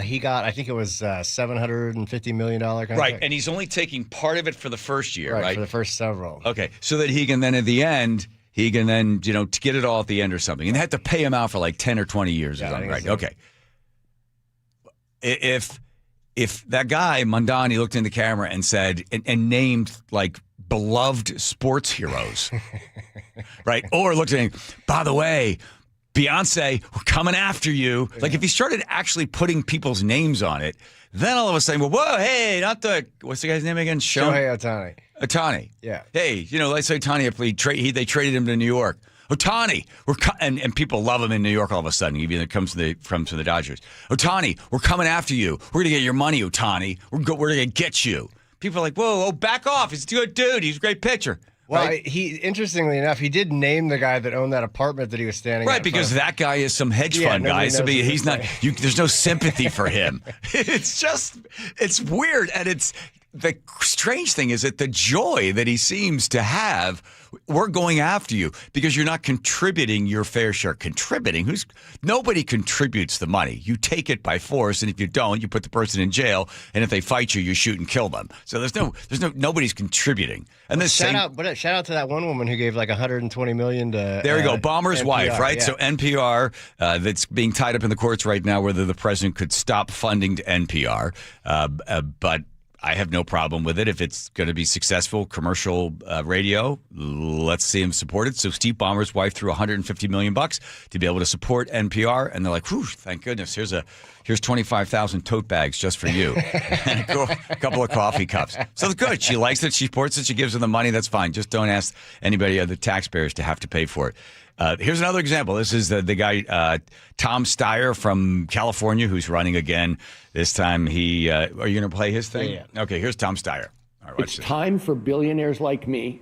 He got, I think it was $750 million contract. Right, and he's only taking part of it for the first year, right? For the first several. Okay, so that he can then at the end... He can then, to get it all at the end or something. And they have to pay him out for like 10 or 20 years or something, right? Okay. If that guy, Mondani, looked in the camera and said, and named like beloved sports heroes, right? Or looked at him, by the way, Beyonce, we're coming after you. Yeah. Like if he started actually putting people's names on it, then all of a sudden, whoa, hey, what's the guy's name again? Shohei Ohtani. Ohtani. Yeah. Hey, let's say Ohtani, they traded him to New York. Ohtani, and people love him in New York all of a sudden, even if it comes to the Dodgers. Ohtani, we're coming after you. We're going to get your money, Ohtani. We're going to get you. People are like, whoa, back off. He's a good dude. He's a great pitcher. Well, right? Interestingly enough, he did name the guy that owned that apartment that he was standing at. Right, because that guy is some hedge fund guy. So he's not. There's no sympathy for him. It's weird, and the strange thing is that the joy that he seems to have, we're going after you because you're not contributing your fair share. Nobody contributes the money. You take it by force, and if you don't, you put the person in jail. And if they fight you, you shoot and kill them. So nobody's contributing. And shout out to that one woman who gave like $120 million to. There you go, Bomber's NPR, wife, right? Yeah. So NPR, that's being tied up in the courts right now, whether the president could stop funding to NPR, but. I have no problem with it. If it's going to be successful commercial radio, let's see him support it. So Steve Ballmer's wife threw $150 million to be able to support NPR, and they're like, "Whew, thank goodness! Here's 25,000 tote bags just for you, and a couple of coffee cups." So it's good. She likes it. She supports it. She gives them the money. That's fine. Just don't ask anybody, the taxpayers, to have to pay for it. Here's another example. This is the guy, Tom Steyer from California, who's running again. This time are you going to play his thing? Yeah. Okay, here's Tom Steyer. All right, it's time for billionaires like me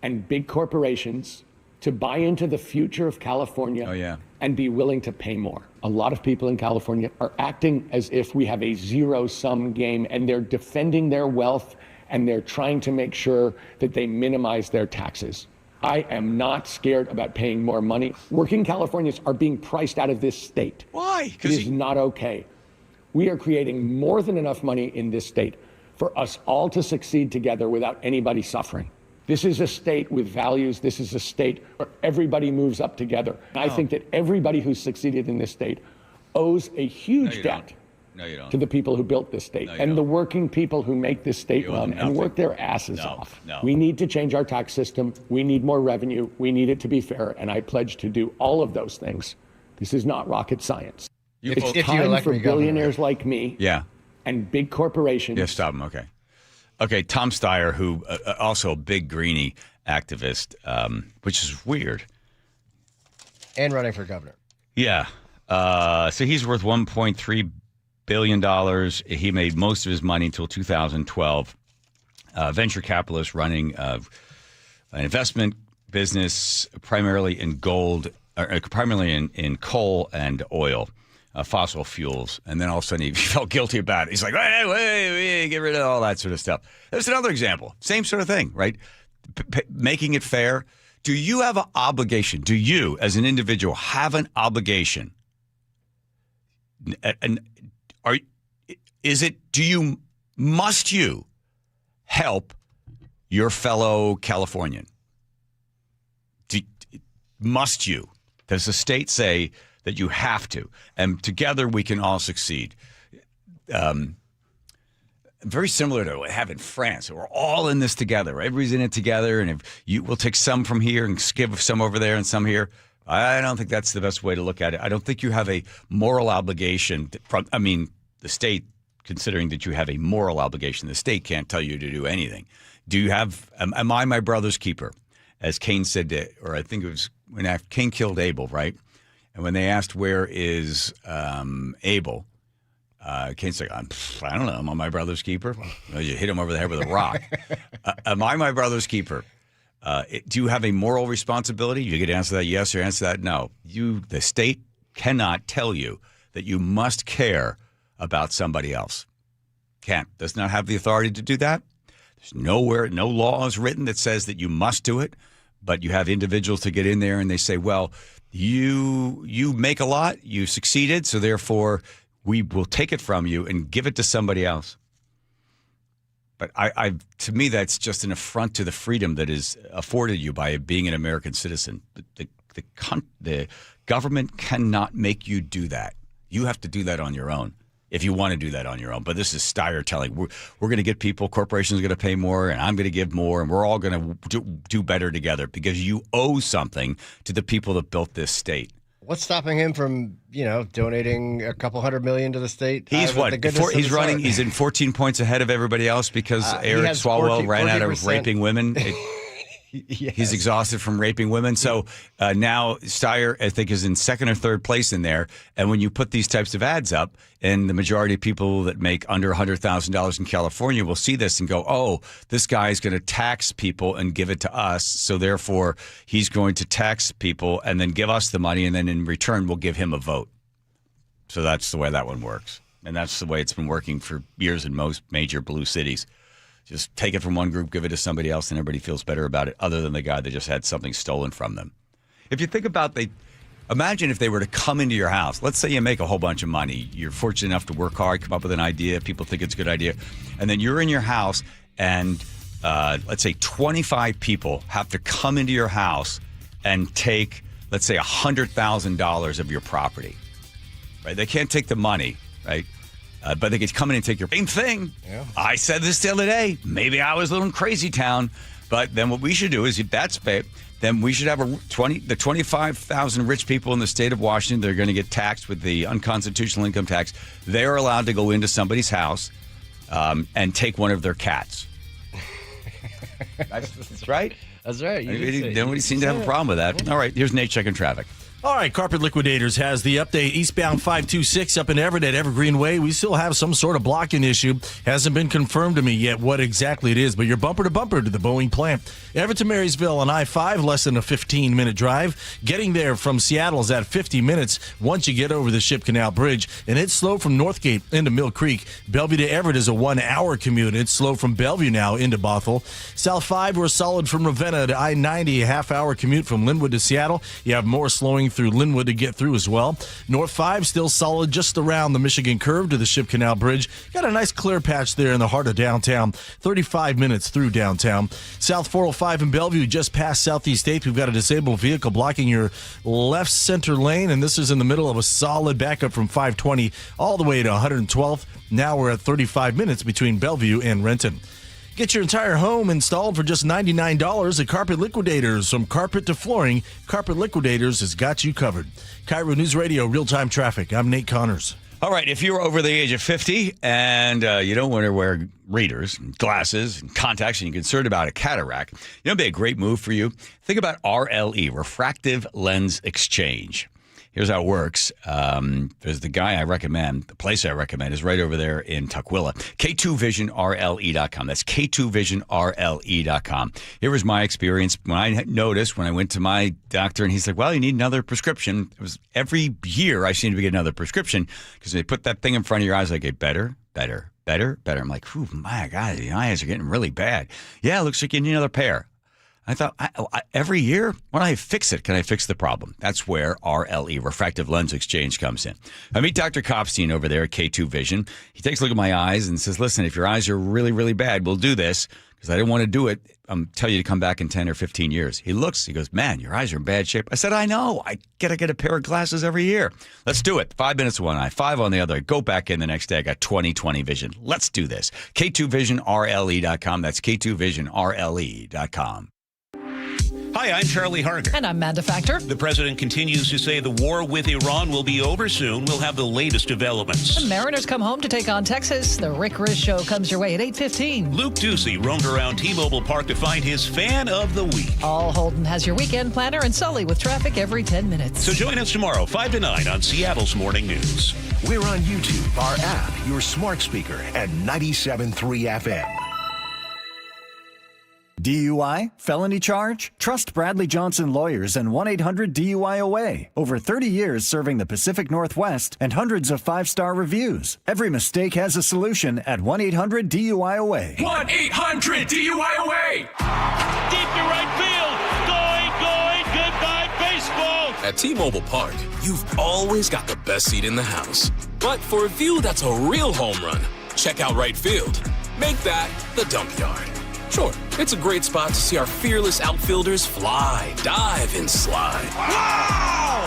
and big corporations to buy into the future of California and be willing to pay more. A lot of people in California are acting as if we have a zero-sum game, and they're defending their wealth, and they're trying to make sure that they minimize their taxes. I am not scared about paying more money. Working Californians are being priced out of this state. Why? It is not okay. We are creating more than enough money in this state for us all to succeed together without anybody suffering. This is a state with values. This is a state where everybody moves up together. And I think that everybody who's succeeded in this state owes a huge debt to the people who built this state and the working people who make this state run and work their asses off. We need to change our tax system. We need more revenue. We need it to be fair. And I pledge to do all of those things. This is not rocket science. It's time for billionaires like me and big corporations. Yeah, stop him. Okay, Tom Steyer, who also a big Greenie activist, which is weird. And running for governor. Yeah. So he's worth $1.3 billion. He made most of his money until 2012. Venture capitalist running an investment business primarily in gold, primarily in coal and oil. Fossil fuels, and then all of a sudden he felt guilty about it. He's like, wait, get rid of all that sort of stuff. There's another example. Same sort of thing, right? Making it fair. Do you have an obligation? Do you, as an individual, have an obligation? And must you help your fellow Californian? Must you? Does the state say that you have to, and together we can all succeed? Very similar to what we have in France. We're all in this together. Everybody's in it together, and if we'll take some from here and give some over there and some here. I don't think that's the best way to look at it. I don't think you have a moral obligation the state, considering that you have a moral obligation, the state can't tell you to do anything. Do you have, am I my brother's keeper? As Cain said, or I think it was when Cain killed Abel, right? And when they asked, where is Abel? Cain said, I don't know. Am I my brother's keeper? You hit him over the head with a rock. Am I my brother's keeper? Do you have a moral responsibility? You get to answer that yes or answer that no. The state cannot tell you that you must care about somebody else. Does not have the authority to do that. There's no law is written that says that you must do it, but you have individuals to get in there and they say, well, you make a lot, you succeeded, so therefore we will take it from you and give it to somebody else. But to me, that's just an affront to the freedom that is afforded you by being an American citizen. The government cannot make you do that. You have to do that on your own if you want to do that on your own. But this is Steyer telling, we're going to get people, corporations are going to pay more, and I'm going to give more, and we're all going to do better together because you owe something to the people that built this state. What's stopping him from, donating a couple $100 million to the state? He's he's running. He's in 14 points ahead of everybody else because Eric Swalwell ran out of raping women. Yes. He's exhausted from raping women. So now Steyer, I think, is in second or third place in there. And when you put these types of ads up, and the majority of people that make under $100,000 in California will see this and go, oh, this guy is going to tax people and give it to us. So therefore, he's going to tax people and then give us the money. And then in return, we'll give him a vote. So that's the way that one works. And that's the way it's been working for years in most major blue cities. Just take it from one group, give it to somebody else, and everybody feels better about it, other than the guy that just had something stolen from them. If you think about imagine if they were to come into your house. Let's say you make a whole bunch of money. You're fortunate enough to work hard, come up with an idea. People think it's a good idea. And then you're in your house, and let's say 25 people have to come into your house and take, let's say, $100,000 of your property. Right? They can't take the money, right? But they could come in and take your same thing. Yeah. I said this the other day. Maybe I was a little in crazy town. But then what we should do is, if that's bad, then we should have the 25,000 rich people in the state of Washington. They're going to get taxed with the unconstitutional income tax. They're allowed to go into somebody's house and take one of their cats. That's right. That's right. Nobody seemed to have a problem with that. All right, here's Nate checking traffic. All right, Carpet Liquidators has the update. Eastbound 526 up in Everett at Evergreen Way. We still have some sort of blocking issue. Hasn't been confirmed to me yet what exactly it is, but you're bumper to bumper to the Boeing plant. Everett to Marysville on I-5, less than a 15-minute drive. Getting there from Seattle is at 50 minutes once you get over the Ship Canal Bridge, and it's slow from Northgate into Mill Creek. Bellevue to Everett is a 1-hour commute. It's slow from Bellevue now into Bothell. South 5, we're solid from Ravenna to I-90, a half-hour commute from Linwood to Seattle. You have more slowing through Linwood to get through as well. North 5 still solid just around the Michigan curve to the Ship Canal Bridge. Got a nice clear patch there in the heart of downtown. 35 minutes through downtown. South 405 in Bellevue, just past Southeast 8th. We've got a disabled vehicle blocking your left center lane, and this is in the middle of a solid backup from 520 all the way to 112th. Now we're at 35 minutes between Bellevue and Renton. Get your entire home installed for just $99 at Carpet Liquidators. From carpet to flooring, Carpet Liquidators has got you covered. KIRO News Radio, real-time traffic. I'm Nate Connors. All right, if you're over the age of 50 and you don't want to wear readers, and glasses, and contacts, and you're concerned about a cataract, you know, it'd be a great move for you. Think about RLE, Refractive Lens Exchange. Here's how it works. There's the guy I recommend. The place I recommend is right over there in Tukwila. K2visionrle.com. That's K2visionrle.com. Here was my experience when I noticed when I went to my doctor, and he's like, well, you need another prescription. It was every year I seem to get another prescription because they put that thing in front of your eyes. I get better. I'm like, oh, my God, the eyes are getting really bad. Yeah, it looks like you need another pair. I thought, every year, when I fix it, can I fix the problem? That's where RLE, Refractive Lens Exchange, comes in. I meet Dr. Kopstein over there at K2 Vision. He takes a look at my eyes and says, listen, if your eyes are really, really bad, we'll do this because I didn't want to do it. Tell you to come back in 10 or 15 years. He goes, man, your eyes are in bad shape. I said, I know. I got to get a pair of glasses every year. Let's do it. 5 minutes on one eye, 5 on the other. I go back in the next day. I got 20/20 vision. Let's do this. K2visionrle.com. That's K2visionrle.com. Hi, I'm Charlie Harger. And I'm Amanda Factor. The president continues to say the war with Iran will be over soon. We'll have the latest developments. The Mariners come home to take on Texas. The Rick Riz Show comes your way at 8:15. Luke Ducey roamed around T-Mobile Park to find his fan of the week. All Holden has your weekend planner and Sully with traffic every 10 minutes. So join us tomorrow, 5 to 9 on Seattle's Morning News. We're on YouTube, our app, your smart speaker, and 97.3 FM. DUI? Felony charge? Trust Bradley Johnson Lawyers and 1-800-DUI-OA. Over 30 years serving the Pacific Northwest and hundreds of 5-star reviews. Every mistake has a solution at 1-800-DUI-OA. 1-800-DUI-OA! Deep to right field. Going, goodbye baseball. At T-Mobile Park, you've always got the best seat in the house. But for a view that's a real home run, check out right field. Make that the dump yard. Sure, it's a great spot to see our fearless outfielders fly, dive, and slide. Wow!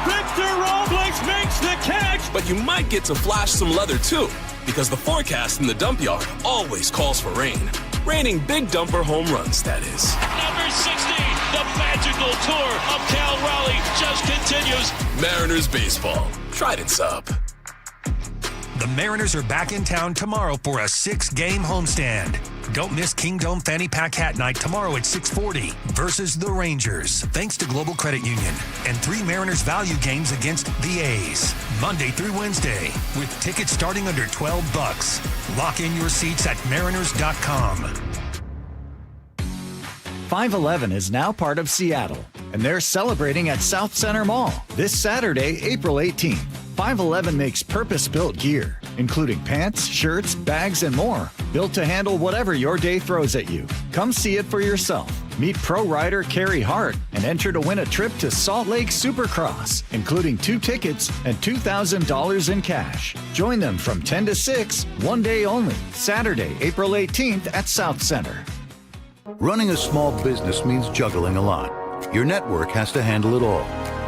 Victor Robles makes the catch! But you might get to flash some leather too, because the forecast in the dump yard always calls for rain. Raining big dumper home runs, that is. Number 60, the magical tour of Cal Raleigh just continues. Mariners baseball. Trident's up. The Mariners are back in town tomorrow for a 6-game homestand. Don't miss Kingdom Fanny Pack Hat Night tomorrow at 6:40 versus the Rangers, thanks to Global Credit Union, and 3 Mariners value games against the A's, Monday through Wednesday, with tickets starting under $12. Lock in your seats at mariners.com. 511 is now part of Seattle, and they're celebrating at South Center Mall this Saturday, April 18th. 511 makes purpose-built gear, including pants, shirts, bags, and more, built to handle whatever your day throws at you. Come see it for yourself. Meet pro rider Carrie Hart and enter to win a trip to Salt Lake Supercross, including 2 tickets and $2,000 in cash. Join them from 10 to 6, one day only, Saturday, April 18th at South Center. Running a small business means juggling a lot. Your network has to handle it all.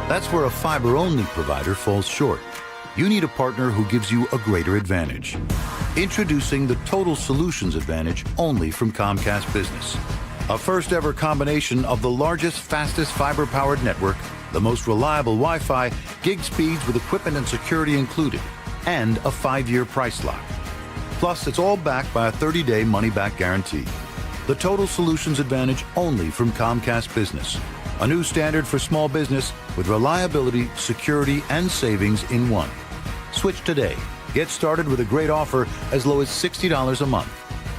That's where a fiber-only provider falls short. You need a partner who gives you a greater advantage. Introducing the Total Solutions Advantage only from Comcast Business. A first-ever combination of the largest, fastest fiber-powered network, the most reliable Wi-Fi, gig speeds with equipment and security included, and a 5-year price lock. Plus, it's all backed by a 30-day money-back guarantee. The Total Solutions Advantage only from Comcast Business. A new standard for small business with reliability, security, and savings in one. Switch today. Get started with a great offer as low as $60 a month.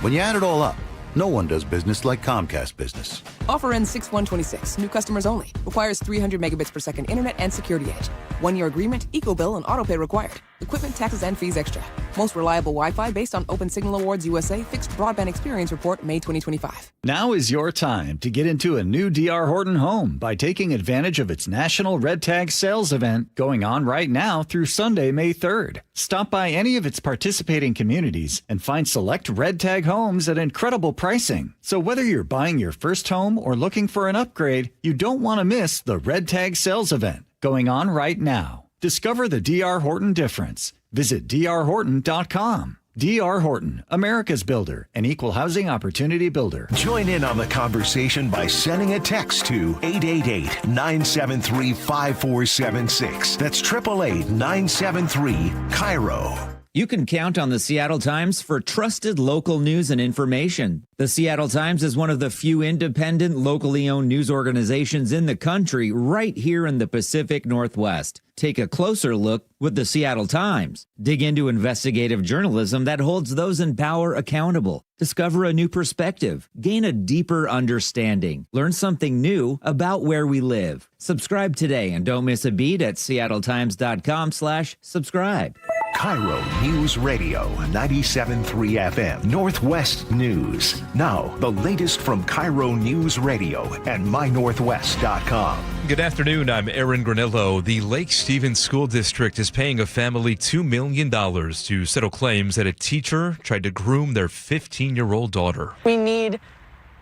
When you add it all up, no one does business like Comcast Business. Offer ends 6/1/26. New customers only. Requires 300 megabits per second internet and security edge. 1-year agreement, eco-bill, and autopay required. Equipment, taxes, and fees extra. Most reliable Wi-Fi based on Open Signal Awards USA Fixed Broadband Experience Report, May 2025. Now is your time to get into a new D.R. Horton home by taking advantage of its National Red Tag Sales event going on right now through Sunday, May 3rd. Stop by any of its participating communities and find select Red Tag homes at incredible pricing. So whether you're buying your first home or looking for an upgrade, you don't want to miss the Red Tag Sales event going on right now. Discover the D.R. Horton difference. Visit drhorton.com. D.R. Horton, America's builder, an equal housing opportunity builder. Join in on the conversation by sending a text to 888-973-5476. That's 888-973-KIRO. You can count on the Seattle Times for trusted local news and information. The Seattle Times is one of the few independent, locally owned news organizations in the country right here in the Pacific Northwest. Take a closer look with the Seattle Times. Dig into investigative journalism that holds those in power accountable. Discover a new perspective. Gain a deeper understanding. Learn something new about where we live. Subscribe today and don't miss a beat at seattletimes.com/subscribe. KIRO News Radio 97.3 FM Northwest News. Now, the latest from KIRO News Radio and mynorthwest.com. Good afternoon. I'm Aaron Granillo. The Lake Stevens School District is paying a family $2 million to settle claims that a teacher tried to groom their 15-year-old daughter. We need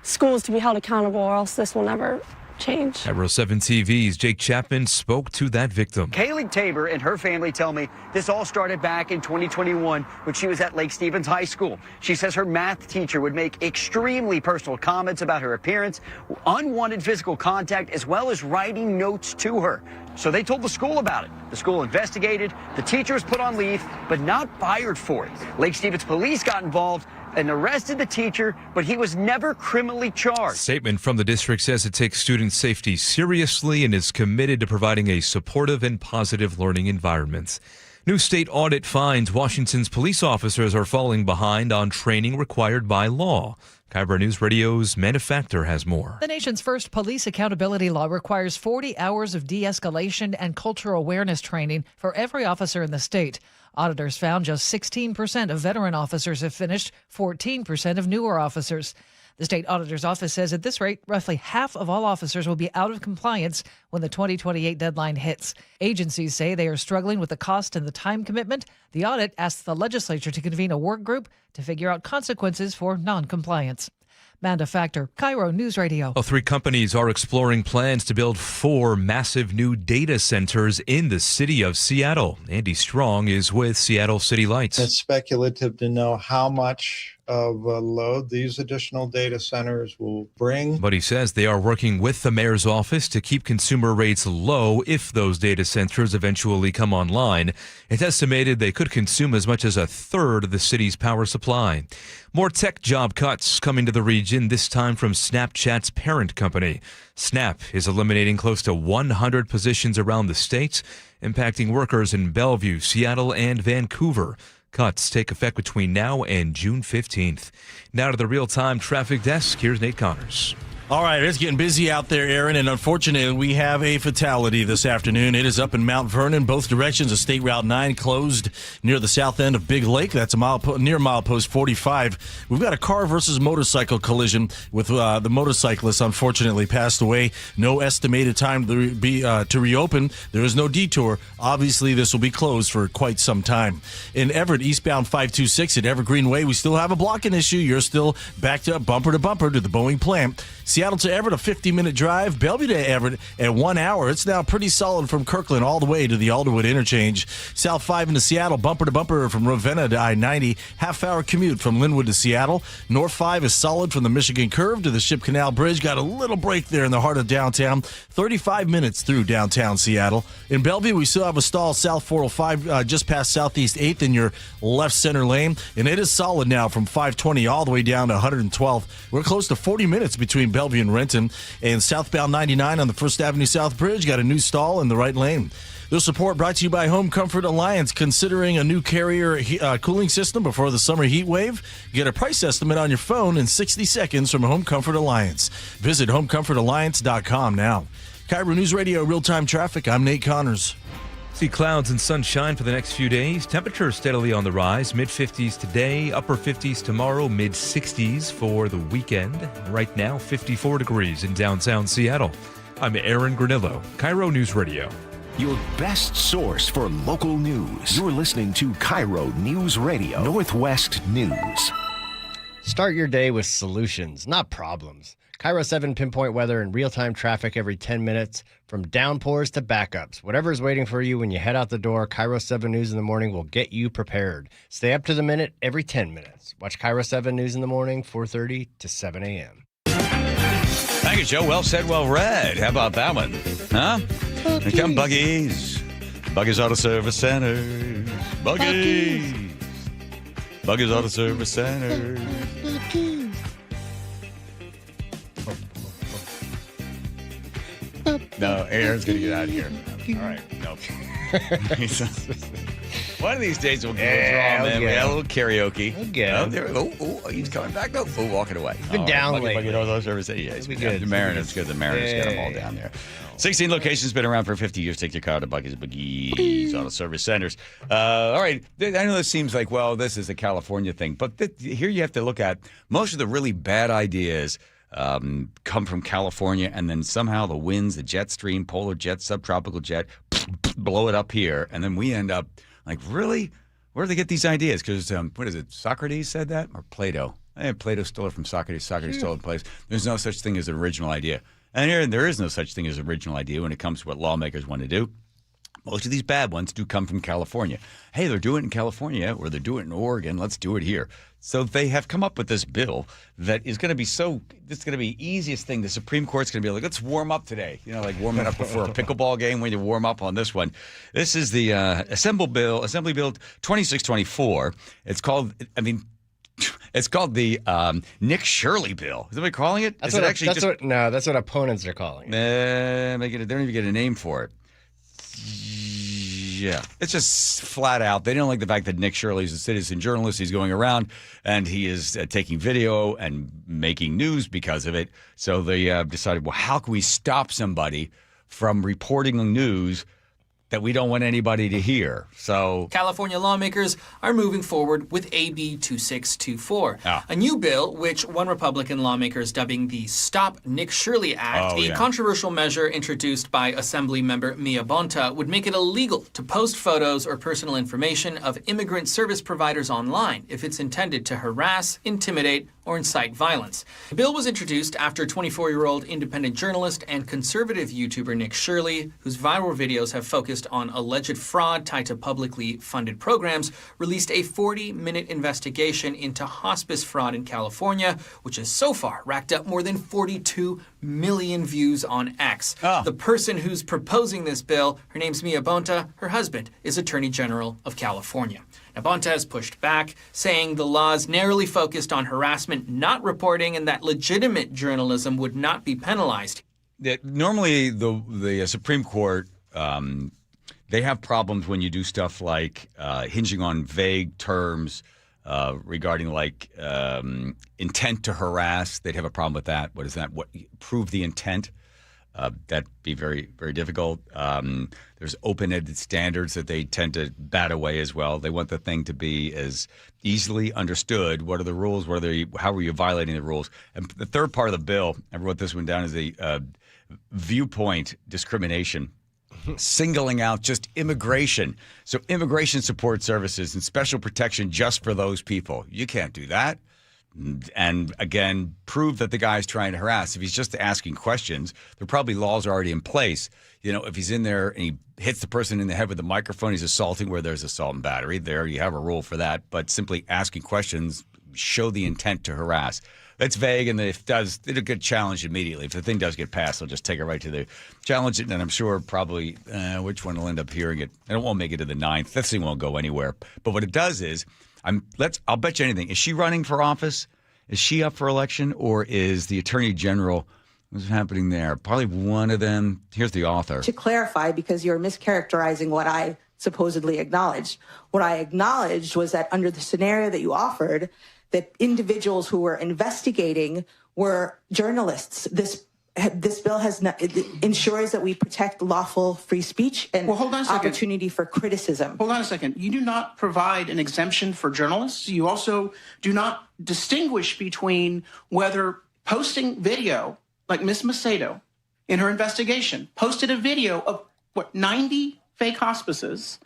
schools to be held accountable or else this will never change. KIRO 7 TV's Jake Chapman spoke to that victim. Kaylee Tabor and her family tell me this all started back in 2021 when she was at Lake Stevens High School. She says her math teacher would make extremely personal comments about her appearance, unwanted physical contact, as well as writing notes to her. So they told the school about it. The school investigated. The teacher was put on leave, but not fired for it. Lake Stevens police got involved and arrested the teacher, but he was never criminally charged. A statement from the district says it takes student safety seriously and is committed to providing a supportive and positive learning environment. New state audit finds Washington's police officers are falling behind on training required by law. KIRO News Radio's Manufactor has more. The nation's first police accountability law requires 40 hours of de-escalation and cultural awareness training for every officer in the state. Auditors found just 16% of veteran officers have finished, 14% of newer officers. The state auditor's office says at this rate, roughly half of all officers will be out of compliance when the 2028 deadline hits. Agencies say they are struggling with the cost and the time commitment. The audit asks the legislature to convene a work group to figure out consequences for noncompliance. Amanda Factor, KIRO News Radio. 3 companies are exploring plans to build 4 massive new data centers in the city of Seattle. Andy Strong is with Seattle City Lights. It's speculative to know how much of a load these additional data centers will bring. But he says they are working with the mayor's office to keep consumer rates low if those data centers eventually come online. It's estimated they could consume as much as a third of the city's power supply. More tech job cuts coming to the region, this time from Snapchat's parent company. Snap is eliminating close to 100 positions around the state, impacting workers in Bellevue, Seattle, and Vancouver. Cuts take effect between now and June 15th. Now to the real-time traffic desk. Here's Nate Connors. All right, it's getting busy out there, Aaron, and unfortunately, we have a fatality this afternoon. It is up in Mount Vernon, both directions of State Route 9 closed near the south end of Big Lake. That's near milepost 45. We've got a car versus motorcycle collision with the motorcyclist unfortunately passed away. No estimated time to reopen. There is no detour. Obviously, this will be closed for quite some time. In Everett, eastbound 526 at Evergreen Way, we still have a blocking issue. You're still backed up bumper to bumper to the Boeing plant. Seattle to Everett, a 50-minute drive. Bellevue to Everett at 1 hour. It's now pretty solid from Kirkland all the way to the Alderwood interchange. South 5 into Seattle, bumper to bumper from Ravenna to I-90. Half-hour commute from Linwood to Seattle. North 5 is solid from the Michigan Curve to the Ship Canal Bridge. Got a little break there in the heart of downtown. 35 minutes through downtown Seattle. In Bellevue, we still have a stall south 405 just past Southeast 8th in your left center lane. And it is solid now from 520 all the way down to 112th. We're close to 40 minutes between Bellevue and Renton, and southbound 99 on the First Avenue South Bridge got a new stall in the right lane. Their support brought to you by Home Comfort Alliance. Considering a new Carrier cooling system before the summer heat wave? Get a price estimate on your phone in 60 seconds from Home Comfort Alliance. Visit homecomfortalliance.com now. KIRO News Radio real-time traffic. I'm Nate Connors. See clouds and sunshine for the next few days. Temperatures steadily on the rise. Mid-50s today, upper 50s tomorrow, mid-60s for the weekend. Right now, 54 degrees in downtown Seattle. I'm Aaron Granillo, KIRO News Radio. Your best source for local news. You're listening to KIRO News Radio, Northwest News. Start your day with solutions, not problems. KIRO 7 pinpoint weather and real-time traffic every 10 minutes, from downpours to backups. Whatever's waiting for you when you head out the door, KIRO 7 News in the Morning will get you prepared. Stay up to the minute every 10 minutes. Watch KIRO 7 News in the Morning, 4:30 to 7 a.m. Thank you, Joe. Well said, well read. How about that one? Huh? Here come Buggies. Buggies Auto Service Centers. Buggies. Buggies Auto Service Centers. No, Aaron's going to get out of here. All right. Nope. One of these days we'll get man. We had a little karaoke. Oh, he's coming back. No, walking away. He's been down lately. He's been good. The Mariners got them all down there. 16 locations, been around for 50 years. Take your car to Buggies Auto Service Centers. All right. I know this seems like, well, this is a California thing, but here you have to look at most of the really bad ideas come from California, and then somehow the winds, the jet stream, polar jet, subtropical jet, blow it up here, and then we end up like, really? Where do they get these ideas? Because, what is it, Socrates said that? Or Plato? Plato stole it from Socrates. Socrates stole it from Plato. There's no such thing as an original idea. And here, there is no such thing as an original idea when it comes to what lawmakers want to do. Most of these bad ones do come from California. Hey, they're doing it in California, or they're doing it in Oregon. Let's do it here. So they have come up with this bill that is going to be this is going to be the easiest thing. The Supreme Court's going to be like, let's warm up today. You know, like warming up before a pickleball game when you warm up on this one. This is the Assembly Bill 2624. It's called the Nick Shirley bill. Is that what calling it? That's what opponents are calling it. They don't even get a name for it. Yeah, it's just flat out. They don't like the fact that Nick Shirley is a citizen journalist. He's going around and he is taking video and making news because of it. So they decided, well, how can we stop somebody from reporting the news that we don't want anybody to hear? So California lawmakers are moving forward with AB 2624, a new bill which one Republican lawmaker is dubbing the Stop Nick Shirley Act, controversial measure introduced by Assembly member Mia Bonta would make it illegal to post photos or personal information of immigrant service providers online if it's intended to harass, intimidate, or incite violence. The bill was introduced after 24-year-old independent journalist and conservative YouTuber Nick Shirley, whose viral videos have focused on alleged fraud tied to publicly funded programs, released a 40-minute investigation into hospice fraud in California, which has so far racked up more than 42 million views on X. The person who's proposing this bill, her name's Mia Bonta. Her husband is Attorney General of California. Now, Bonta has pushed back, saying the laws narrowly focused on harassment, not reporting, and that legitimate journalism would not be penalized. Normally, the Supreme Court, they have problems when you do stuff like hinging on vague terms regarding like intent to harass. They'd have a problem with that. What is that? Prove the intent. That'd be very, very difficult. There's open-ended standards that they tend to bat away as well. They want the thing to be as easily understood. What are the rules? How are you violating the rules? And the third part of the bill, I wrote this one down, is the viewpoint discrimination, singling out just immigration. So immigration support services and special protection just for those people. You can't do that. And again, prove that the guy's trying to harass. If he's just asking questions, there are probably laws already in place. You know, if he's in there and he hits the person in the head with the microphone, he's assaulting where there's assault and battery. There, you have a rule for that. But simply asking questions, show the intent to harass. It's vague, and it'll get challenged immediately. If the thing does get passed, they'll just take it right to the challenge it, and I'm sure probably which one will end up hearing it. And it won't make it to the 9th. This thing won't go anywhere. But what it does is, I'll bet you anything. Is she running for office? Is she up for election, or is the Attorney General? What's happening there? Probably one of them. Here's the author. To clarify, because you're mischaracterizing what I supposedly acknowledged. What I acknowledged was that under the scenario that you offered, that individuals who were investigating were journalists. This this bill ensures that we protect lawful free speech and opportunity for criticism. Hold on a second. You do not provide an exemption for journalists. You also do not distinguish between whether posting video, like Ms. Macedo in her investigation, posted a video of, 90 fake hospices,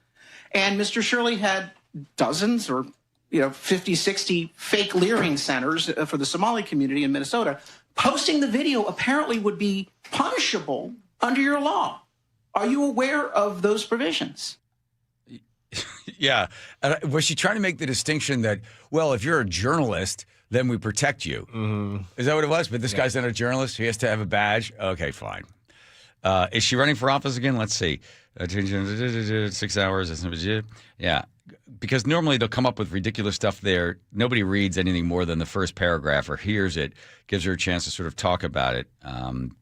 and Mr. Shirley had dozens or 50, 60 fake leering centers for the Somali community in Minnesota. Posting the video apparently would be punishable under your law. Are you aware of those provisions? Yeah. Was she trying to make the distinction that, well, if you're a journalist, then we protect you? Mm-hmm. Is that what it was? But this guy's not a journalist. He has to have a badge. Okay, fine. Is she running for office again? Let's see. 6 hours. Yeah. Because normally they'll come up with ridiculous stuff there. Nobody reads anything more than the first paragraph or hears it, gives her a chance to sort of talk about it.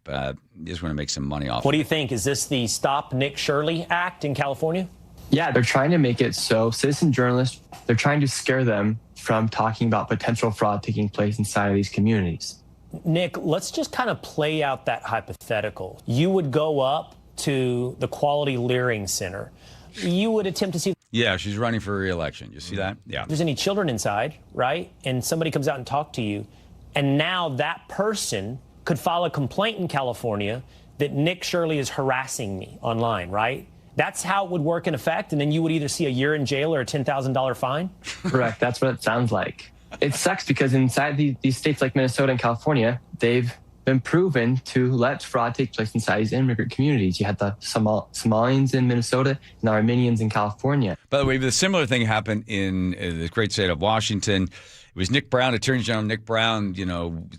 But you just want to make some money off What do you think? Is this the Stop Nick Shirley Act in California? Yeah, they're trying to make it so citizen journalists, they're trying to scare them from talking about potential fraud taking place inside of these communities. Nick, let's just kind of play out that hypothetical. You would go up to the Quality Leering Center. You would attempt to see... Yeah, she's running for re-election. You see that? Yeah. If there's any children inside, right? And somebody comes out and talks to you, and now that person could file a complaint in California that Nick Shirley is harassing me online, right? That's how it would work in effect, and then you would either see a year in jail or a $10,000 fine? Correct. That's what it sounds like. It sucks because inside these states like Minnesota and California, they've been proven to let fraud take place inside these immigrant communities. You had the Somalians in Minnesota and the Armenians in California. By the way, the similar thing happened in the great state of Washington. It was Nick Brown, Attorney General Nick Brown,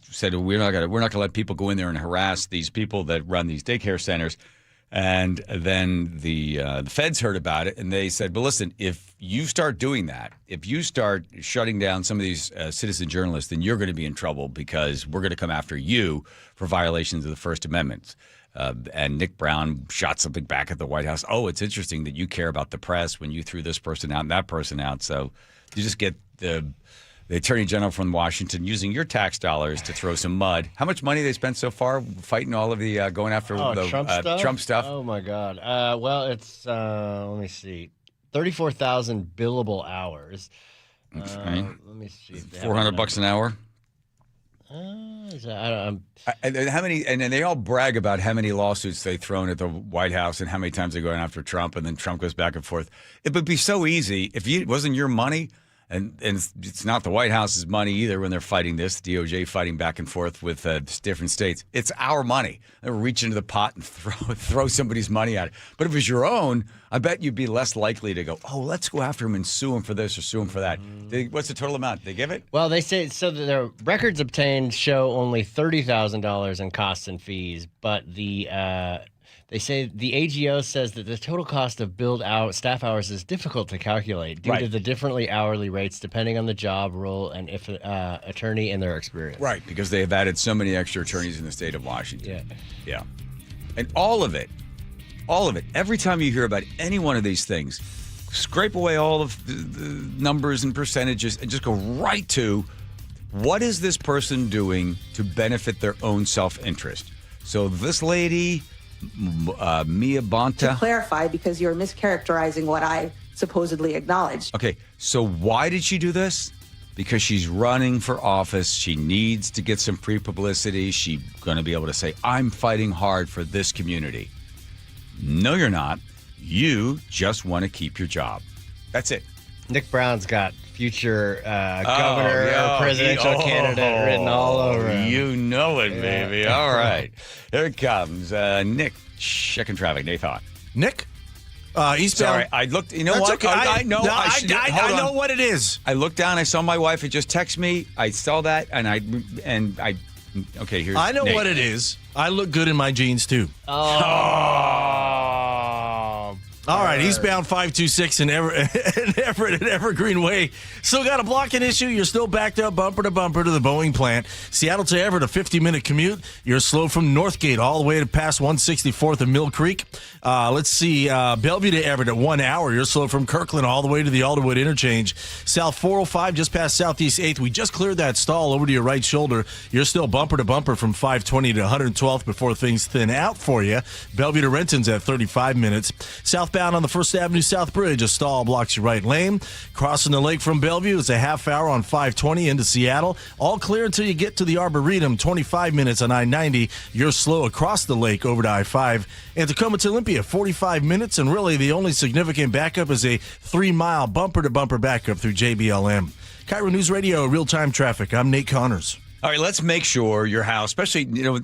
said we're not going to let people go in there and harass these people that run these daycare centers. And then the feds heard about it, and they said, "But listen, if you start doing that, if you start shutting down some of these citizen journalists, then you're going to be in trouble because we're going to come after you for violations of the First Amendment." And Nick Brown shot something back at the White House. "Oh, it's interesting that you care about the press when you threw this person out and that person out." So you just get the Attorney General from Washington using your tax dollars to throw some mud. How much money they spent so far fighting all of the going after the Trump stuff? Oh, my God. Well, it's, let me see, 34,000 billable hours. Okay. Let me see. $400 an hour? How many? And they all brag about how many lawsuits they've thrown at the White House and how many times they're going after Trump, and then Trump goes back and forth. It would be so easy if it wasn't your money. And it's not the White House's money either when they're fighting this, DOJ fighting back and forth with different states. It's our money. They reach into the pot and throw somebody's money at it. But if it was your own, I bet you'd be less likely to go, "Oh, let's go after him and sue him for this or sue him for that." What's the total amount? They give it? Well, they say so that their records obtained show only $30,000 in costs and fees, but they say the AGO says that the total cost of billed staff hours is difficult to calculate due to the differently hourly rates depending on the job, role, and if attorney and their experience. Right, because they have added so many extra attorneys in the state of Washington. Yeah. And all of it, every time you hear about any one of these things, scrape away all of the numbers and percentages and just go right to what is this person doing to benefit their own self-interest. So this lady... Mia Bonta. To clarify, because you're mischaracterizing what I supposedly acknowledged. Okay, so why did she do this? Because she's running for office. She needs to get some free publicity. She's going to be able to say, "I'm fighting hard for this community." No, you're not. You just want to keep your job. That's it. Nick Brown's got future governor or presidential candidate written all over him. You know it, baby. All right. Here it comes. Nick, checking traffic. Nathan. Nick? Eastbound. Sorry, I looked. You know That's what? Okay. I know. I know what it is. I looked down. I saw my wife had just texted me. I saw that, and I. Okay, here's. I know Nate. what it is. I look good in my jeans too. Oh. All right, eastbound 526 in Everett and Evergreen Way. Still got a blocking issue. You're still backed up bumper to bumper to the Boeing plant. Seattle to Everett, a 50-minute commute. You're slow from Northgate all the way to past 164th and Mill Creek. Let's see, Bellevue to Everett at 1 hour. You're slow from Kirkland all the way to the Alderwood interchange. South 405 just past Southeast 8th. We just cleared that stall over to your right shoulder. You're still bumper to bumper from 520 to 112th before things thin out for you. Bellevue to Renton's at 35 minutes. Southbound on the First Avenue South Bridge, a stall blocks your right lane. Crossing the lake from Bellevue, it's a half hour on 520 into Seattle. All clear until you get to the Arboretum, 25 minutes on I-90. You're slow across the lake over to I-5. And Tacoma to Olympia, 45 minutes, and really the only significant backup is a 3-mile bumper-to-bumper backup through JBLM. KIRO News Radio, real-time traffic. I'm Nate Connors. All right, let's make sure your house, especially, I'm going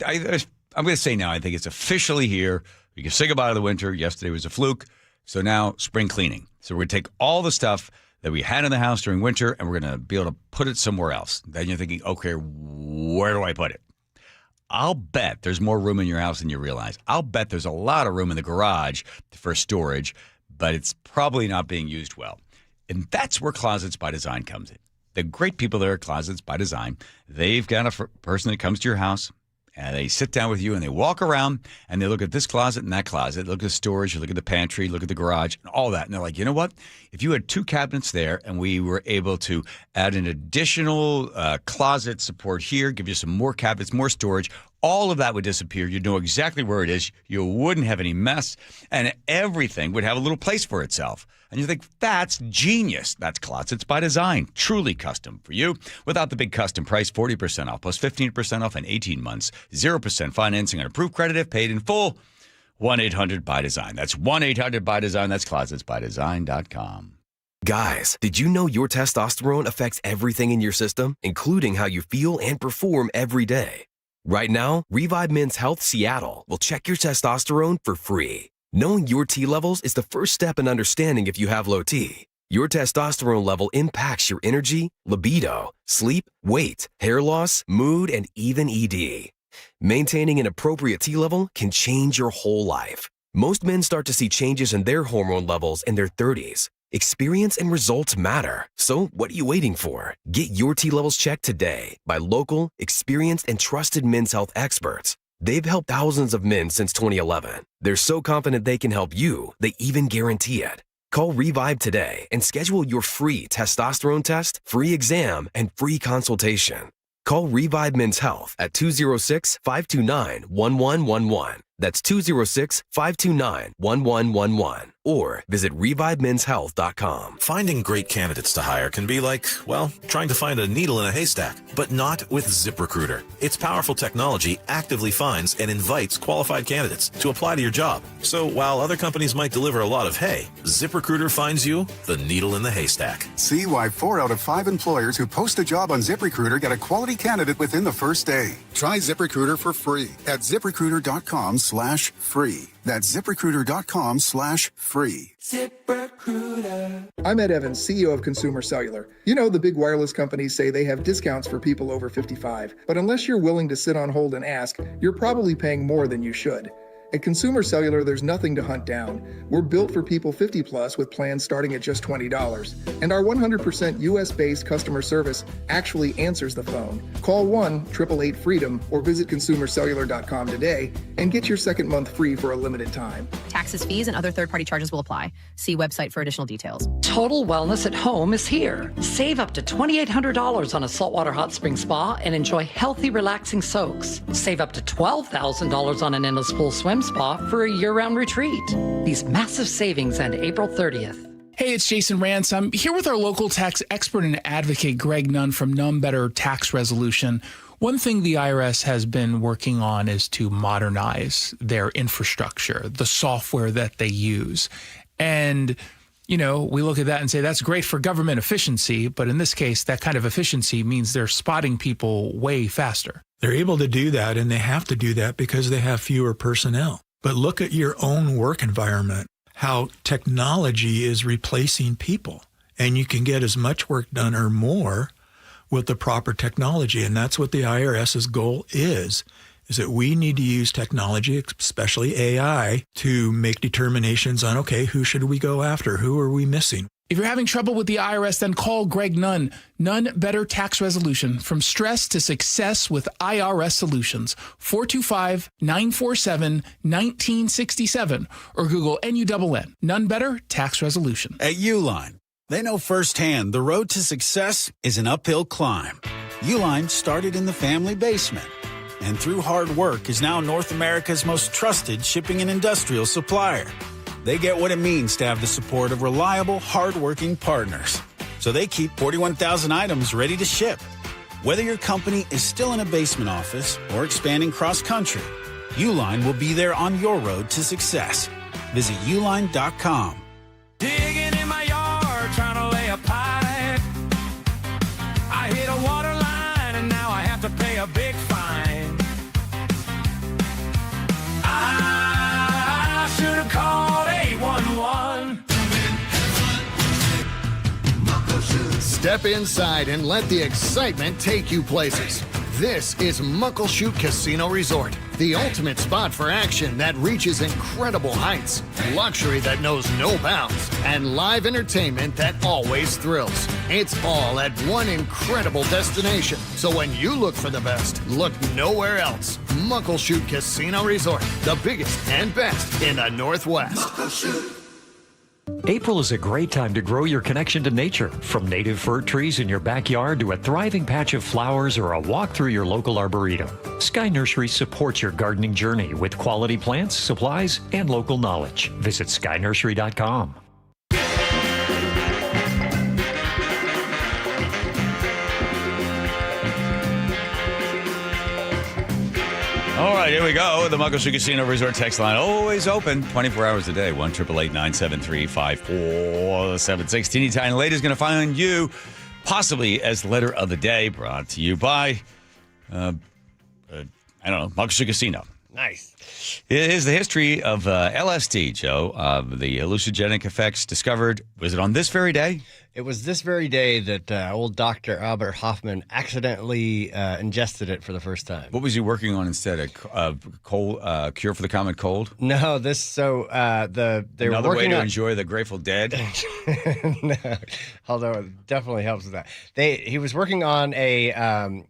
to say now, I think it's officially here. You can say goodbye to the winter. Yesterday was a fluke. So now spring cleaning. So we're going to take all the stuff that we had in the house during winter and we're going to be able to put it somewhere else. Then you're thinking, okay, where do I put it? I'll bet there's more room in your house than you realize. I'll bet there's a lot of room in the garage for storage, but it's probably not being used well. And that's where Closets by Design comes in. The great people there at Closets by Design, they've got a person that comes to your house, and they sit down with you and they walk around and they look at this closet and that closet, look at the storage, look at the pantry, look at the garage, and all that. And they're like, you know what? If you had 2 cabinets there and we were able to add an additional closet support here, give you some more cabinets, more storage, all of that would disappear. You'd know exactly where it is. You wouldn't have any mess, and everything would have a little place for itself. And you think, that's genius. That's Closets by Design. Truly custom for you. Without the big custom price, 40% off, plus 15% off in 18 months. 0% financing on approved credit if paid in full. 1-800-BY-DESIGN. That's 1-800-BY-DESIGN. That's closetsbydesign.com. Guys, did you know your testosterone affects everything in your system, including how you feel and perform every day? Right now, Revive Men's Health Seattle will check your testosterone for free. Knowing your T levels is the first step in understanding if you have low T. Your testosterone level impacts your energy, libido, sleep, weight, hair loss, mood, and even ED. Maintaining an appropriate T level can change your whole life. Most men start to see changes in their hormone levels in their 30s. Experience and results matter. So what are you waiting for? Get your T levels checked today by local, experienced, and trusted men's health experts. They've helped thousands of men since 2011. They're so confident they can help you, they even guarantee it. Call Revive today and schedule your free testosterone test, free exam, and free consultation. Call Revive Men's Health at 206-529-1111. That's 206-529-1111. Or visit ReviveMen'sHealth.com. Finding great candidates to hire can be like, well, trying to find a needle in a haystack, but not with ZipRecruiter. Its powerful technology actively finds and invites qualified candidates to apply to your job. So while other companies might deliver a lot of hay, ZipRecruiter finds you the needle in the haystack. See why 4 out of 5 employers who post a job on ZipRecruiter get a quality candidate within the first day. Try ZipRecruiter for free at ZipRecruiter.com/free. That's ZipRecruiter.com/free. ZipRecruiter. I'm Ed Evans, CEO of Consumer Cellular. You know, the big wireless companies say they have discounts for people over 55. But unless you're willing to sit on hold and ask, you're probably paying more than you should. At Consumer Cellular, there's nothing to hunt down. We're built for people 50 plus with plans starting at just $20. And our 100% US-based customer service actually answers the phone. Call 1-888-FREEDOM or visit consumercellular.com today and get your second month free for a limited time. Taxes, fees, and other third-party charges will apply. See website for additional details. Total Wellness at Home is here. Save up to $2,800 on a saltwater hot spring spa and enjoy healthy, relaxing soaks. Save up to $12,000 on an endless pool swim spa for a year-round retreat. These massive savings end April 30th. Hey, it's Jason Rance. I'm here with our local tax expert and advocate, Greg Nunn from Nunn Better Tax Resolution. One thing the IRS has been working on is to modernize their infrastructure, the software that they use. And, you know, we look at that and say that's great for government efficiency, but in this case, that kind of efficiency means they're spotting people way faster. They're able to do that, and they have to do that because they have fewer personnel. But look at your own work environment, how technology is replacing people, and you can get as much work done or more with the proper technology, and that's what the IRS's goal is is that we need to use technology, especially AI, to make determinations on, okay, who should we go after? Who are we missing? If you're having trouble with the IRS, then call Greg Nunn. Nunn Better Tax Resolution. From stress to success with IRS Solutions. 425-947-1967 or Google NUNN. Nunn Better Tax Resolution. At Uline, they know firsthand the road to success is an uphill climb. Uline started in the family basement and through hard work is now North America's most trusted shipping and industrial supplier. They get what it means to have the support of reliable, hardworking partners. So they keep 41,000 items ready to ship. Whether your company is still in a basement office or expanding cross-country, Uline will be there on your road to success. Visit uline.com. Digging in my yard, trying to lay a pipe. I hit a water line and now I have to pay a big fine. I should have called 811. Step inside and let the excitement take you places. This is Muckleshoot Casino Resort, the ultimate spot for action that reaches incredible heights, luxury that knows no bounds, and live entertainment that always thrills. It's all at one incredible destination. So when you look for the best, look nowhere else. Muckleshoot Casino Resort, the biggest and best in the Northwest. Muckleshoot. April is a great time to grow your connection to nature. From native fir trees in your backyard to a thriving patch of flowers or a walk through your local arboretum, Sky Nursery supports your gardening journey with quality plants, supplies, and local knowledge. Visit skynursery.com. All right, here we go. The Muckleshoot Casino Resort text line, always open 24 hours a day. 1-888-973-5476. Teeny Tiny Lady is going to find you possibly as letter of the day, brought to you by, Muckleshoot Casino. Nice. It is the history of LSD, Joe, the hallucinogenic effects discovered. Was it on this very day? It was this very day that old Dr. Albert Hoffman accidentally ingested it for the first time. What was he working on instead? A cold cure for the common cold? No, they were Another working way to on... enjoy the Grateful Dead? No, although it definitely helps with that. He was working on a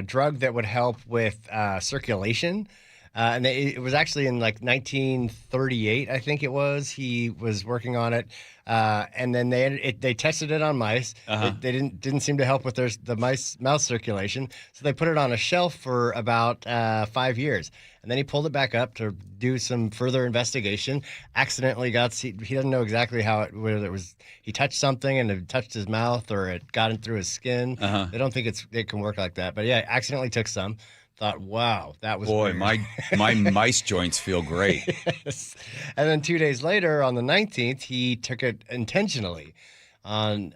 drug that would help with circulation. And it was actually in like 1938, I think it was. He was working on it, and then they tested it on mice. Uh-huh. They didn't seem to help with the mouse circulation, so they put it on a shelf for about 5 years, and then he pulled it back up to do some further investigation. Accidentally he doesn't know exactly whether it was he touched something and it touched his mouth or it got in through his skin. Uh-huh. They don't think it can work like that, but yeah, accidentally took some. Thought, wow, that was Boy, weird. my mice joints feel great. Yes. And then 2 days later, on the 19th, he took it intentionally. They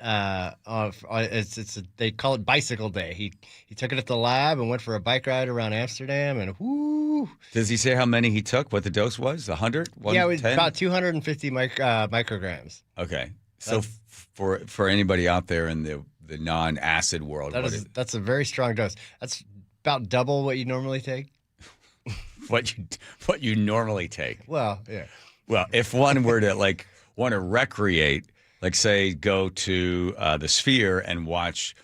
call it Bicycle Day. He took it at the lab and went for a bike ride around Amsterdam, and whoo! Does he say how many he took? What the dose was? 100? Yeah, it was about 250 micrograms. Okay, so for anybody out there in the non-acid world, that's a very strong dose. That's about double what you normally take. what you normally take. Well, yeah. Well, if one were to want to recreate, like say go to the Sphere and watch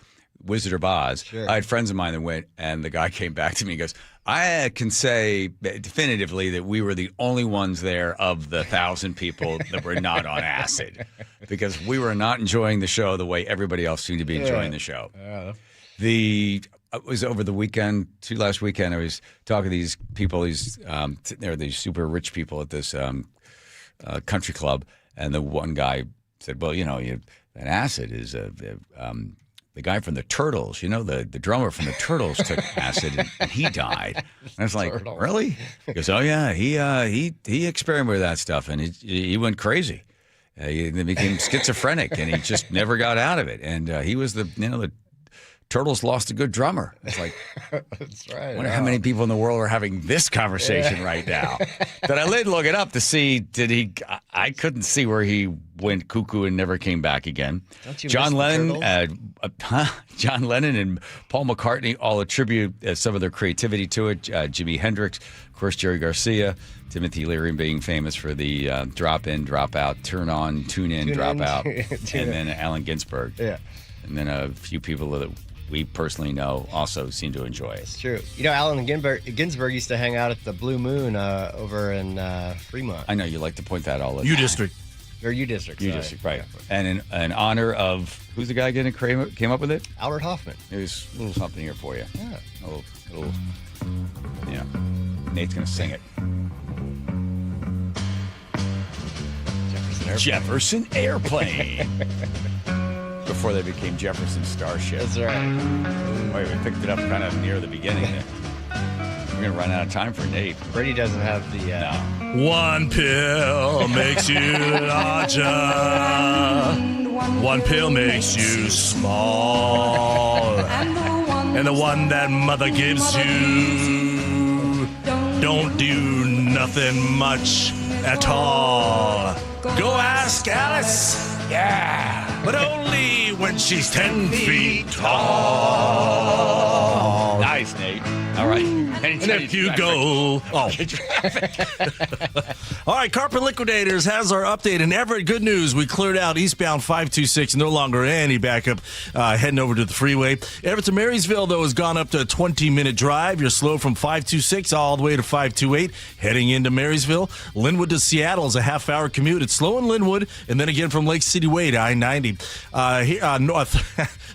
Wizard of Oz. Sure. I had friends of mine that went, and the guy came back to me and goes, I can say definitively that we were the only ones there of the 1,000 people that were not on acid, because we were not enjoying the show the way everybody else seemed to be enjoying the show. It was over the weekend, last weekend, I was talking to these people, these super rich people at this country club, and the one guy said, well, an acid is the guy from the Turtles, the drummer from the Turtles took acid and he died. And I was like, really? He goes, oh yeah, he experimented with that stuff and he went crazy. He became schizophrenic and he just never got out of it. And he was the Turtles lost a good drummer. It's like, that's right. I wonder how many people in the world are having this conversation right now. But I did look it up to see, I couldn't see where he went cuckoo and never came back again. John Lennon and Paul McCartney all attribute some of their creativity to it. Jimi Hendrix, of course, Jerry Garcia, Timothy Leary being famous for the drop in, drop out, turn on, tune in, drop out, and then Allen Ginsberg. Yeah. And then a few people that we personally know also seem to enjoy it. It's true. You know, Allen Ginsberg used to hang out at the Blue Moon over in Fremont. I know you like to point that all the time. U District. Or U District. U District, right. And in honor of, who's the guy again who came up with it? Albert Hoffman. There's a little something here for you. Yeah. A little Nate's going to sing it. Jefferson Airplane. Before they became Jefferson Starship. That's right. Wait, we picked it up kind of near the beginning. We're going to run out of time for Nate. Brady doesn't have the... No. One pill makes you larger. One pill makes you small. And the one that mother gives you don't do nothing much at all. Go ask Alice. Yeah. But only when she's 10 feet tall. Nice, Nate. All right. And if you go... Oh. All right, Carpet Liquidators has our update. And Everett, good news. We cleared out eastbound 526. No longer any backup heading over to the freeway. Everett to Marysville, though, has gone up to a 20-minute drive. You're slow from 526 all the way to 528, heading into Marysville. Linwood to Seattle is a half-hour commute. It's slow in Linwood, and then again from Lake City Way to I-90. North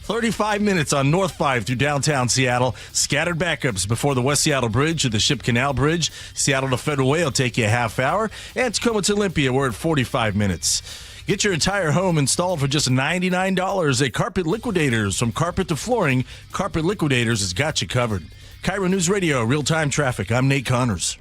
35 minutes on North 5 through downtown Seattle. Scattered backups before the West Seattle Bridge to the Ship Canal Bridge. Seattle to Federal Way will take you a half hour. And Tacoma to Olympia, we're at 45 minutes. Get your entire home installed for just $99 at Carpet Liquidators. From carpet to flooring, Carpet Liquidators has got you covered. KIRO Newsradio, real-time traffic. I'm Nate Connors.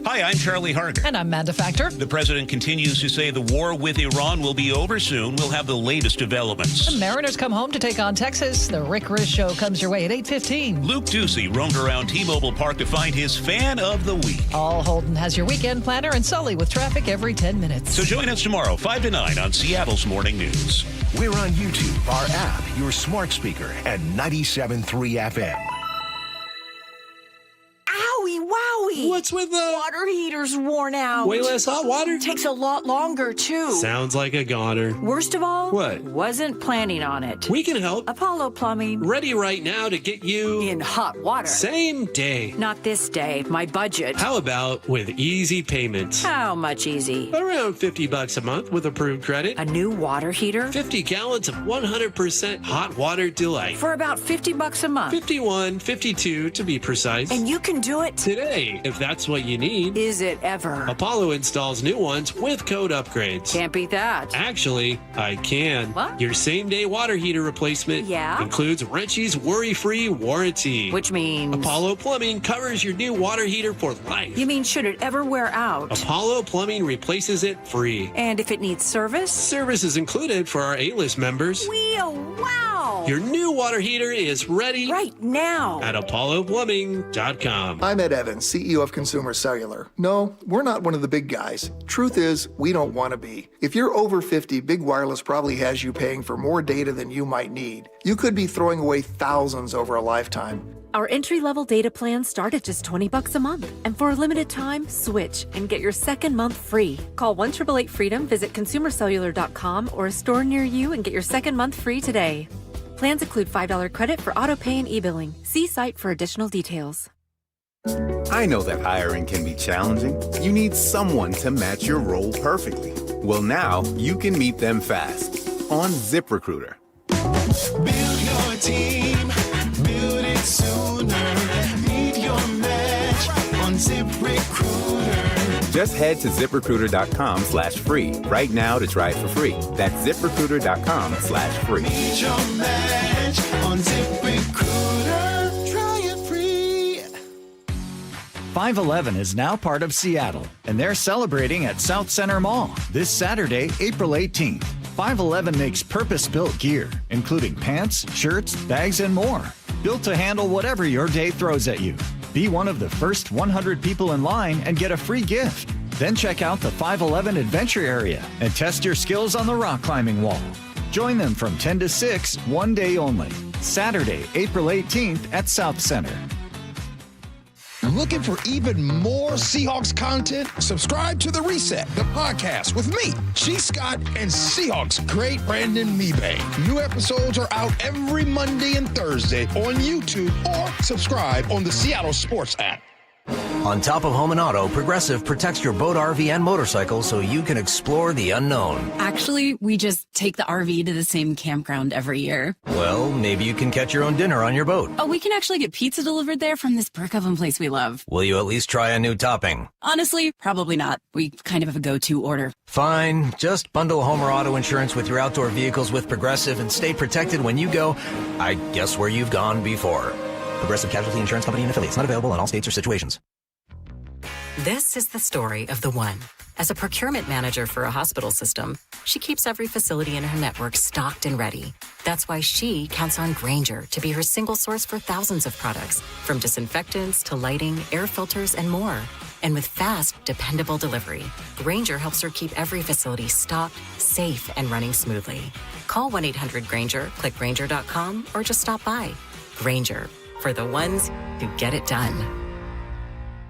Hi, I'm Charlie Harger. And I'm Amanda Factor. The president continues to say the war with Iran will be over soon. We'll have the latest developments. The Mariners come home to take on Texas. The Rick Riss Show comes your way at 8:15. Luke Ducey roamed around T-Mobile Park to find his fan of the week. All Holden has your weekend planner, and Sully with traffic every 10 minutes. So join us tomorrow, 5 to 9 on Seattle's Morning News. We're on YouTube, our app, your smart speaker, and 97.3 FM. Wowie! What's with the water heater's worn out? Way less hot water? Takes a lot longer, too. Sounds like a goner. Worst of all? What? Wasn't planning on it. We can help. Apollo Plumbing. Ready right now to get you... in hot water. Same day. Not this day. My budget. How about with easy payments? How much easy? Around $50 a month with approved credit. A new water heater? 50 gallons of 100% hot water delight. For about $50 a month. 51, 52 to be precise. And you can do it today, if that's what you need. Is it ever? Apollo installs new ones with code upgrades. Can't beat that. Actually, I can. What? Your same-day water heater replacement includes Wrenchie's worry-free warranty. Which means? Apollo Plumbing covers your new water heater for life. You mean should it ever wear out? Apollo Plumbing replaces it free. And if it needs service? Service is included for our A-list members. Wow! Your new water heater is ready right now at ApolloPlumbing.com. I'm Ed Evans, CEO of Consumer Cellular. No, we're not one of the big guys. Truth is, we don't want to be. If you're over 50, Big Wireless probably has you paying for more data than you might need. You could be throwing away thousands over a lifetime. Our entry-level data plans start at just $20 a month. And for a limited time, switch and get your second month free. Call 1-888-FREEDOM, visit consumercellular.com or a store near you and get your second month free today. Plans include $5 credit for auto pay and e-billing. See site for additional details. I know that hiring can be challenging. You need someone to match your role perfectly. Well, now you can meet them fast on ZipRecruiter. Build your team, build it sooner. Meet your match on ZipRecruiter. Just head to ZipRecruiter.com/free right now to try it for free. That's ZipRecruiter.com/free. Meet your match on ZipRecruiter. Try it free. 511 is now part of Seattle, and they're celebrating at South Center Mall this Saturday, April 18th. 511 makes purpose-built gear, including pants, shirts, bags, and more. Built to handle whatever your day throws at you. Be one of the first 100 people in line and get a free gift. Then check out the 511 Adventure Area and test your skills on the rock climbing wall. Join them from 10 to 6, one day only. Saturday, April 18th at South Center. Looking for even more Seahawks content? Subscribe to The Reset, the podcast with me, G. Scott, and Seahawks great Brandon Mebane. New episodes are out every Monday and Thursday on YouTube or subscribe on the Seattle Sports app. On top of home and auto, Progressive protects your boat, RV, and motorcycle so you can explore the unknown. Actually, we just take the RV to the same campground every year. Well, maybe you can catch your own dinner on your boat. Oh, we can actually get pizza delivered there from this brick oven place we love. Will you at least try a new topping? Honestly, probably not. We kind of have a go-to order. Fine. Just bundle home or auto insurance with your outdoor vehicles with Progressive and stay protected when you go, I guess, where you've gone before. Progressive Casualty Insurance Company and affiliates. Not available in all states or situations. This is the story of the one. As a procurement manager for a hospital system, she keeps every facility in her network stocked and ready. That's why she counts on Grainger to be her single source for thousands of products, from disinfectants to lighting, air filters, and more. And with fast, dependable delivery, Grainger helps her keep every facility stocked, safe, and running smoothly. Call 1-800-GRAINGER, click Grainger.com, or just stop by. Grainger, for the ones who get it done.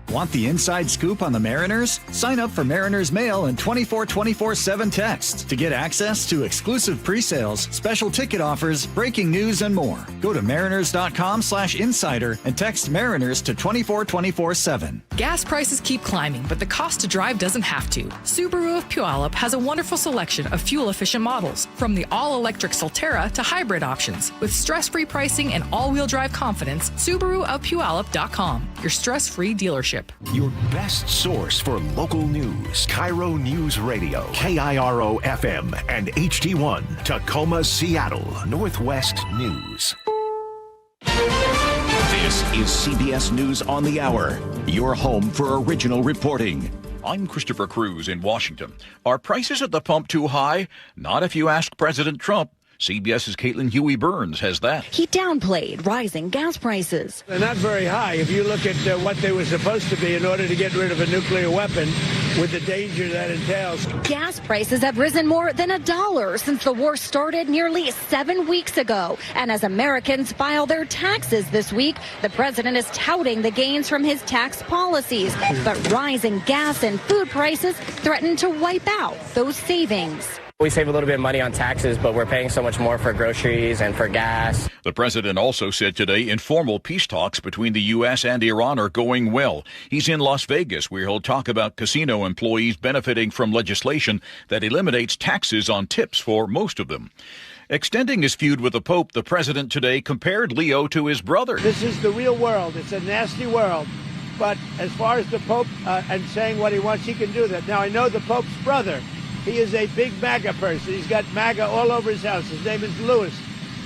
Want the inside scoop on the Mariners? Sign up for Mariners Mail and 24/7 text to get access to exclusive pre-sales, special ticket offers, breaking news, and more. Go to mariners.com/insider and text Mariners to 24/7. Gas prices keep climbing, but the cost to drive doesn't have to. Subaru of Puyallup has a wonderful selection of fuel-efficient models, from the all-electric Solterra to hybrid options. With stress-free pricing and all-wheel drive confidence, SubaruofPuyallup.com, your stress-free dealership. Your best source for local news. KIRO Newsradio, KIRO FM, and HD1, Tacoma, Seattle, Northwest News. This is CBS News on the Hour, your home for original reporting. I'm Christopher Cruz in Washington. Are prices at the pump too high? Not if you ask President Trump. CBS's Caitlin Huey-Burns has that. He downplayed rising gas prices. They're not very high if you look at what they were supposed to be in order to get rid of a nuclear weapon with the danger that entails. Gas prices have risen more than $1 since the war started nearly 7 weeks ago. And as Americans file their taxes this week, the president is touting the gains from his tax policies. But rising gas and food prices threaten to wipe out those savings. We save a little bit of money on taxes, but we're paying so much more for groceries and for gas. The president also said today informal peace talks between the U.S. and Iran are going well. He's in Las Vegas, where he'll talk about casino employees benefiting from legislation that eliminates taxes on tips for most of them. Extending his feud with the Pope, the president today compared Leo to his brother. This is the real world. It's a nasty world. But as far as the Pope and saying what he wants, he can do that. Now, I know the Pope's brother. He is a big MAGA person. He's got MAGA all over his house. His name is Louis.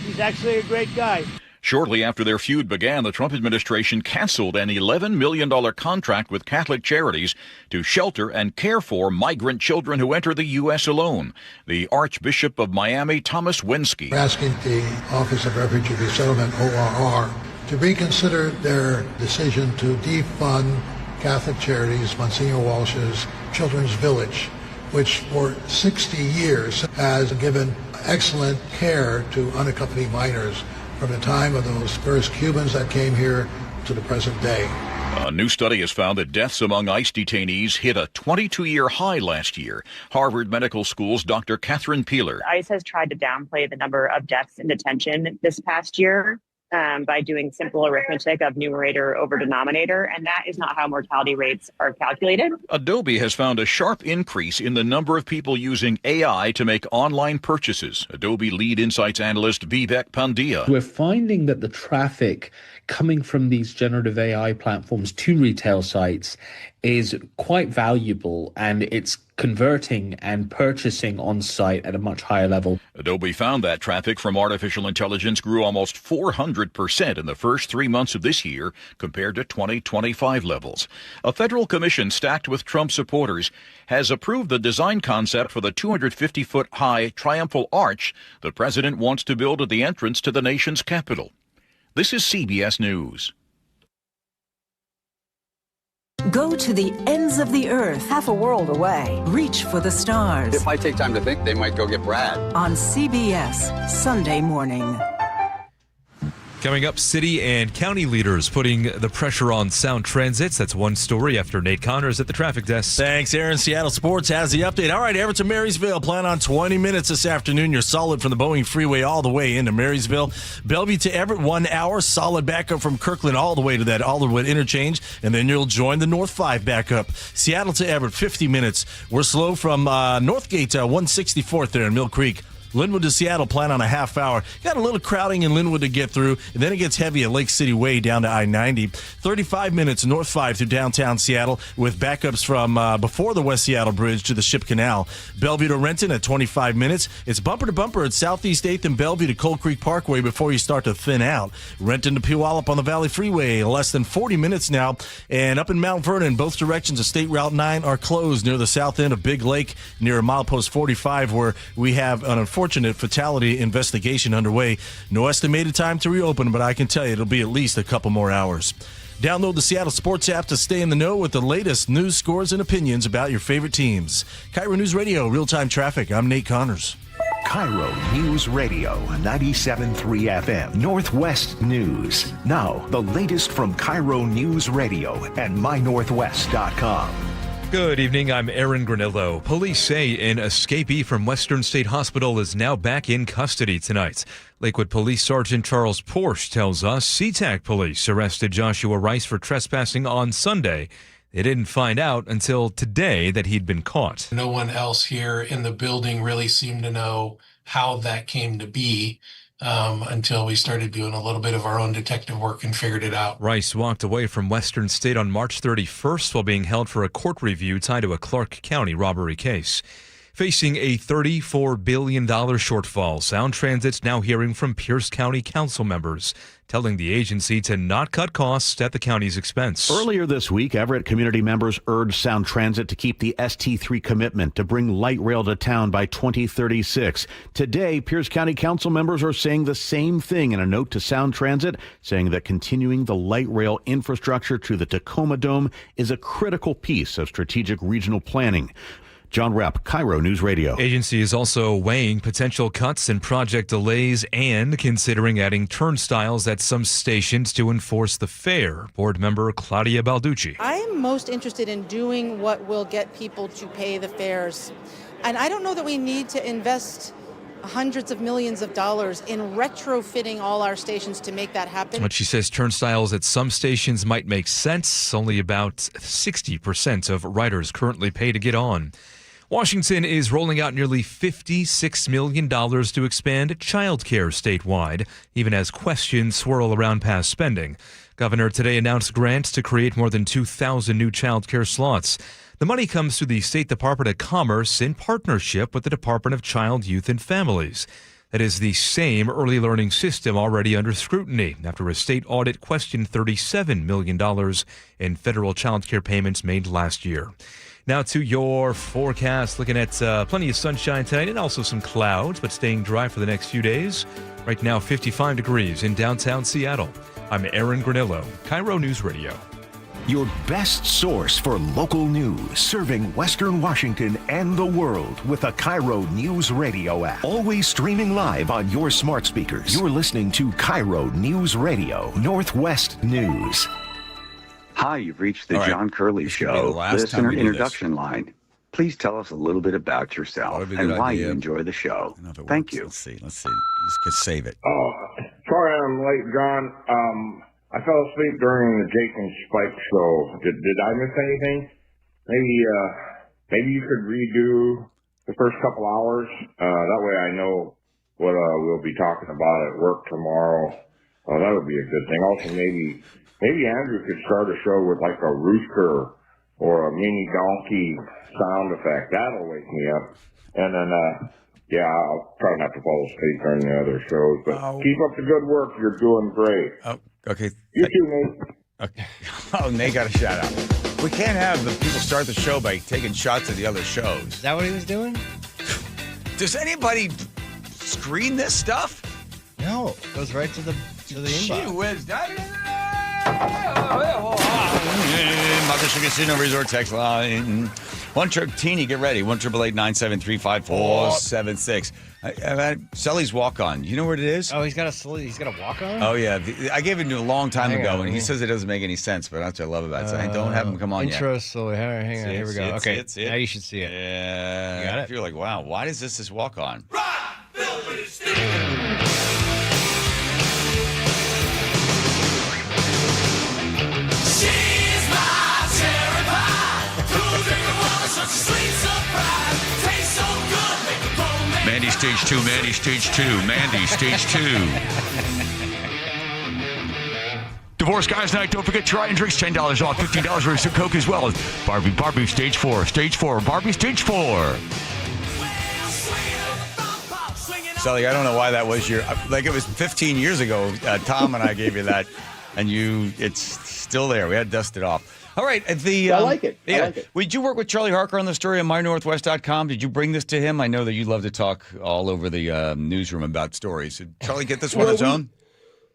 He's actually a great guy. Shortly after their feud began, the Trump administration canceled an $11 million contract with Catholic Charities to shelter and care for migrant children who enter the U.S. alone. The Archbishop of Miami, Thomas Wensky, We're asking the Office of Refugee Resettlement, ORR, to reconsider their decision to defund Catholic Charities, Monsignor Walsh's Children's Village, which for 60 years has given excellent care to unaccompanied minors from the time of those first Cubans that came here to the present day. A new study has found that deaths among ICE detainees hit a 22-year high last year. Harvard Medical School's Dr. Catherine Peeler. ICE has tried to downplay the number of deaths in detention this past year by doing simple arithmetic of numerator over denominator, and that is not how mortality rates are calculated. Adobe has found a sharp increase in the number of people using AI to make online purchases. Adobe lead insights analyst Vivek Pandya. We're finding that the traffic coming from these generative AI platforms to retail sites is quite valuable, and it's converting and purchasing on site at a much higher level. Adobe found that traffic from artificial intelligence grew almost 400% in the first 3 months of this year compared to 2025 levels. A federal commission stacked with Trump supporters has approved the design concept for the 250-foot high triumphal arch the president wants to build at the entrance to the nation's capital. This is CBS News. Go to the ends of the earth, half a world away. Reach for the stars. If I take time to think, they might go get Brad. On CBS, Sunday morning. Coming up, city and county leaders putting the pressure on Sound Transits. That's one story after Nate Connors at the traffic desk. Thanks, Aaron. Seattle Sports has the update. All right, Everett to Marysville. Plan on 20 minutes this afternoon. You're solid from the Boeing Freeway all the way into Marysville. Bellevue to Everett, 1 hour. Solid backup from Kirkland all the way to that Alderwood interchange. And then you'll join the North 5 backup. Seattle to Everett, 50 minutes. We're slow from Northgate to 164th there in Mill Creek. Linwood to Seattle, plan on a half hour. Got a little crowding in Linwood to get through, and then it gets heavy at Lake City Way down to I-90. 35 minutes North 5 through downtown Seattle with backups from before the West Seattle Bridge to the Ship Canal. Bellevue to Renton at 25 minutes. It's bumper to bumper at Southeast 8th and Bellevue to Cold Creek Parkway before you start to thin out. Renton to Puyallup on the Valley Freeway, less than 40 minutes now. And up in Mount Vernon, both directions of State Route 9 are closed near the south end of Big Lake, near milepost 45, where we have an unfortunate fatality investigation underway. No estimated time to reopen, but I can tell you it'll be at least a couple more hours. Download the Seattle Sports app to stay in the know with the latest news, scores, and opinions about your favorite teams. KIRO News Radio, real-time traffic. I'm Nate Connors. KIRO News Radio, 97.3 FM, Northwest News. Now, the latest from KIRO News Radio and mynorthwest.com. Good evening, I'm Aaron Granillo. Police say an escapee from Western State Hospital is now back in custody tonight. Lakewood Police Sergeant Charles Porsche tells us SeaTac Police arrested Joshua Rice for trespassing on Sunday. They didn't find out until today that he'd been caught. No one else here in the building really seemed to know how that came to be. Until we started doing a little bit of our own detective work and figured it out. Rice walked away from Western State on March 31st while being held for a court review tied to a Clark County robbery case. Facing a $34 billion shortfall, Sound Transit's now hearing from Pierce County council members, telling the agency to not cut costs at the county's expense. Earlier this week, Everett community members urged Sound Transit to keep the ST3 commitment to bring light rail to town by 2036. Today, Pierce County council members are saying the same thing in a note to Sound Transit, saying that continuing the light rail infrastructure to the Tacoma Dome is a critical piece of strategic regional planning. John Repp, KIRO News Radio. Agency is also weighing potential cuts and project delays and considering adding turnstiles at some stations to enforce the fare. Board member Claudia Balducci. I'm most interested in doing what will get people to pay the fares. And I don't know that we need to invest hundreds of millions of dollars in retrofitting all our stations to make that happen. But she says turnstiles at some stations might make sense. Only about 60% of riders currently pay to get on. Washington is rolling out nearly $56 million to expand childcare statewide, even as questions swirl around past spending. Governor today announced grants to create more than 2,000 new childcare slots. The money comes through the State Department of Commerce in partnership with the Department of Child, Youth, and Families. That is the same early learning system already under scrutiny after a state audit questioned $37 million in federal child care payments made last year. Now to your forecast, looking at plenty of sunshine tonight and also some clouds, but staying dry for the next few days. Right now, 55 degrees in downtown Seattle. I'm Aaron Granillo, KIRO News Radio. Your best source for local news, serving Western Washington and the world with the KIRO News Radio app. Always streaming live on your smart speakers. You're listening to KIRO News Radio, Northwest News. Hi, you've reached the John Curley Show, listener introduction line. Please tell us a little bit about yourself and why you enjoy the show. Thank you. Let's see. You just could save it. Oh, sorry I'm late, John. I fell asleep during the Jake and Spike show. Did I miss anything? Maybe you could redo the first couple hours. That way I know what we'll be talking about at work tomorrow. That would be a good thing. Also, maybe Andrew could start a show with like a rooster or a mini donkey sound effect. That'll wake me up. And then, I'll try not to fall asleep during the other shows. But keep up the good work. You're doing great. Oh, okay. You too, Nate. Okay. Oh, Nate got a shout out. We can't have the people start the show by taking shots at the other shows. Is that what he was doing? Does anybody screen this stuff? No, it goes right to the inbox. Gee whiz. Mothership Casino Resort text line. One trip teeny, get ready. 1-888-973-5476. Sully's walk on. You know what it is? Oh, he's got a walk on? Oh yeah, I gave it to him a long time ago, and he says it doesn't make any sense. But that's what I love about it. So don't have him come on intro yet. Sully. Hang on, here we go. Okay, now you should see it. Yeah, you got it. You're like, wow, why does this walk on? Mandy stage 2, Mandy stage 2, Mandy stage 2. Divorce Guys Night, don't forget try and drinks, $10 off, $15 for some Coke as well as Barbie stage 4, Barbie stage 4. Sully, I don't know why that was it was 15 years ago, Tom and I gave you that, and it's still there. We had to dust it off. All right. I like it. Yeah. Did you work with Charlie Harker on the story on mynorthwest.com? Did you bring this to him? I know that you love to talk all over the newsroom about stories. Did Charlie get this one on its own?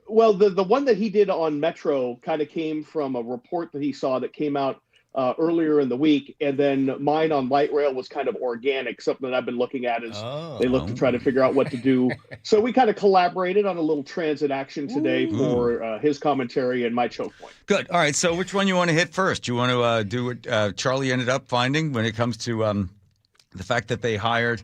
Well, the one that he did on Metro kind of came from a report that he saw that came out earlier in the week, and then mine on light rail was kind of organic, something that I've been looking at as they look to try to figure out what to do. So we kind of collaborated on a little transit action today for his commentary and my choke point. Good. All right. So which one you want to hit first? You want to do what Charlie ended up finding when it comes to the fact that they hired,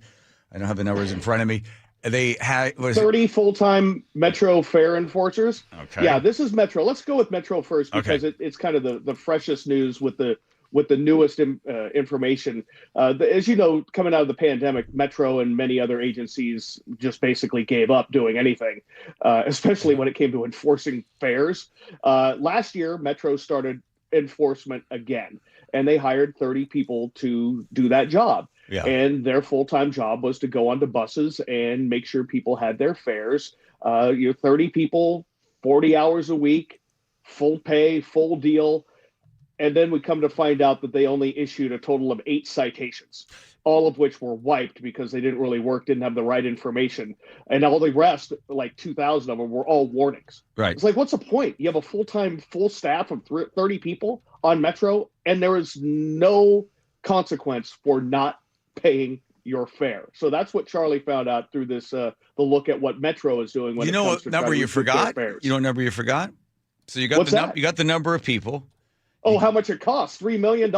I don't have the numbers in front of me, they had 30 full-time Metro fare enforcers. Okay. Yeah, this is Metro. Let's go with Metro first because it's kind of the freshest news with the newest information. As you know, coming out of the pandemic, Metro and many other agencies just basically gave up doing anything, especially when it came to enforcing fares. Last year, Metro started enforcement again, and they hired 30 people to do that job. Yeah. And their full-time job was to go onto buses and make sure people had their fares. 30 people, 40 hours a week, full pay, full deal. And then we come to find out that they only issued a total of 8 citations, all of which were wiped because they didn't really work, didn't have the right information. And all the rest, like 2,000 of them, were all warnings. Right. It's like, what's the point? You have a full-time, full staff of 30 people on Metro, and there is no consequence for not paying your fare. So that's what Charlie found out through this the look at what Metro is doing. When you know what number you forgot? You know what number you forgot? So you got you got the number of people. Oh, how much it costs? $3 million.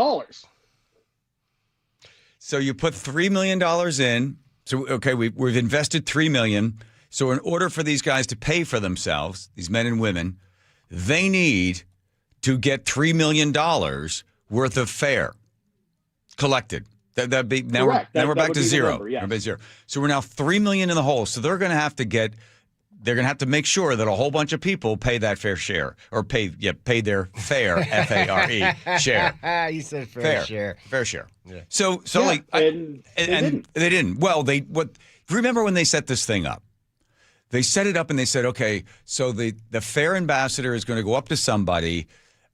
So you put $3 million in. So okay, we've invested $3 million. So in order for these guys to pay for themselves, these men and women, they need to get $3 million worth of fare collected. That'd be now Correct. We're back to zero. Number, yes. We're back to zero. So we're now $3 million in the hole. So they're going to have to make sure that a whole bunch of people pay that fair share or pay their fare FARE share. You said fair share. Fair share. Yeah. So they didn't. Well, remember when they set this thing up? They set it up and they said, okay, so the fare ambassador is going to go up to somebody,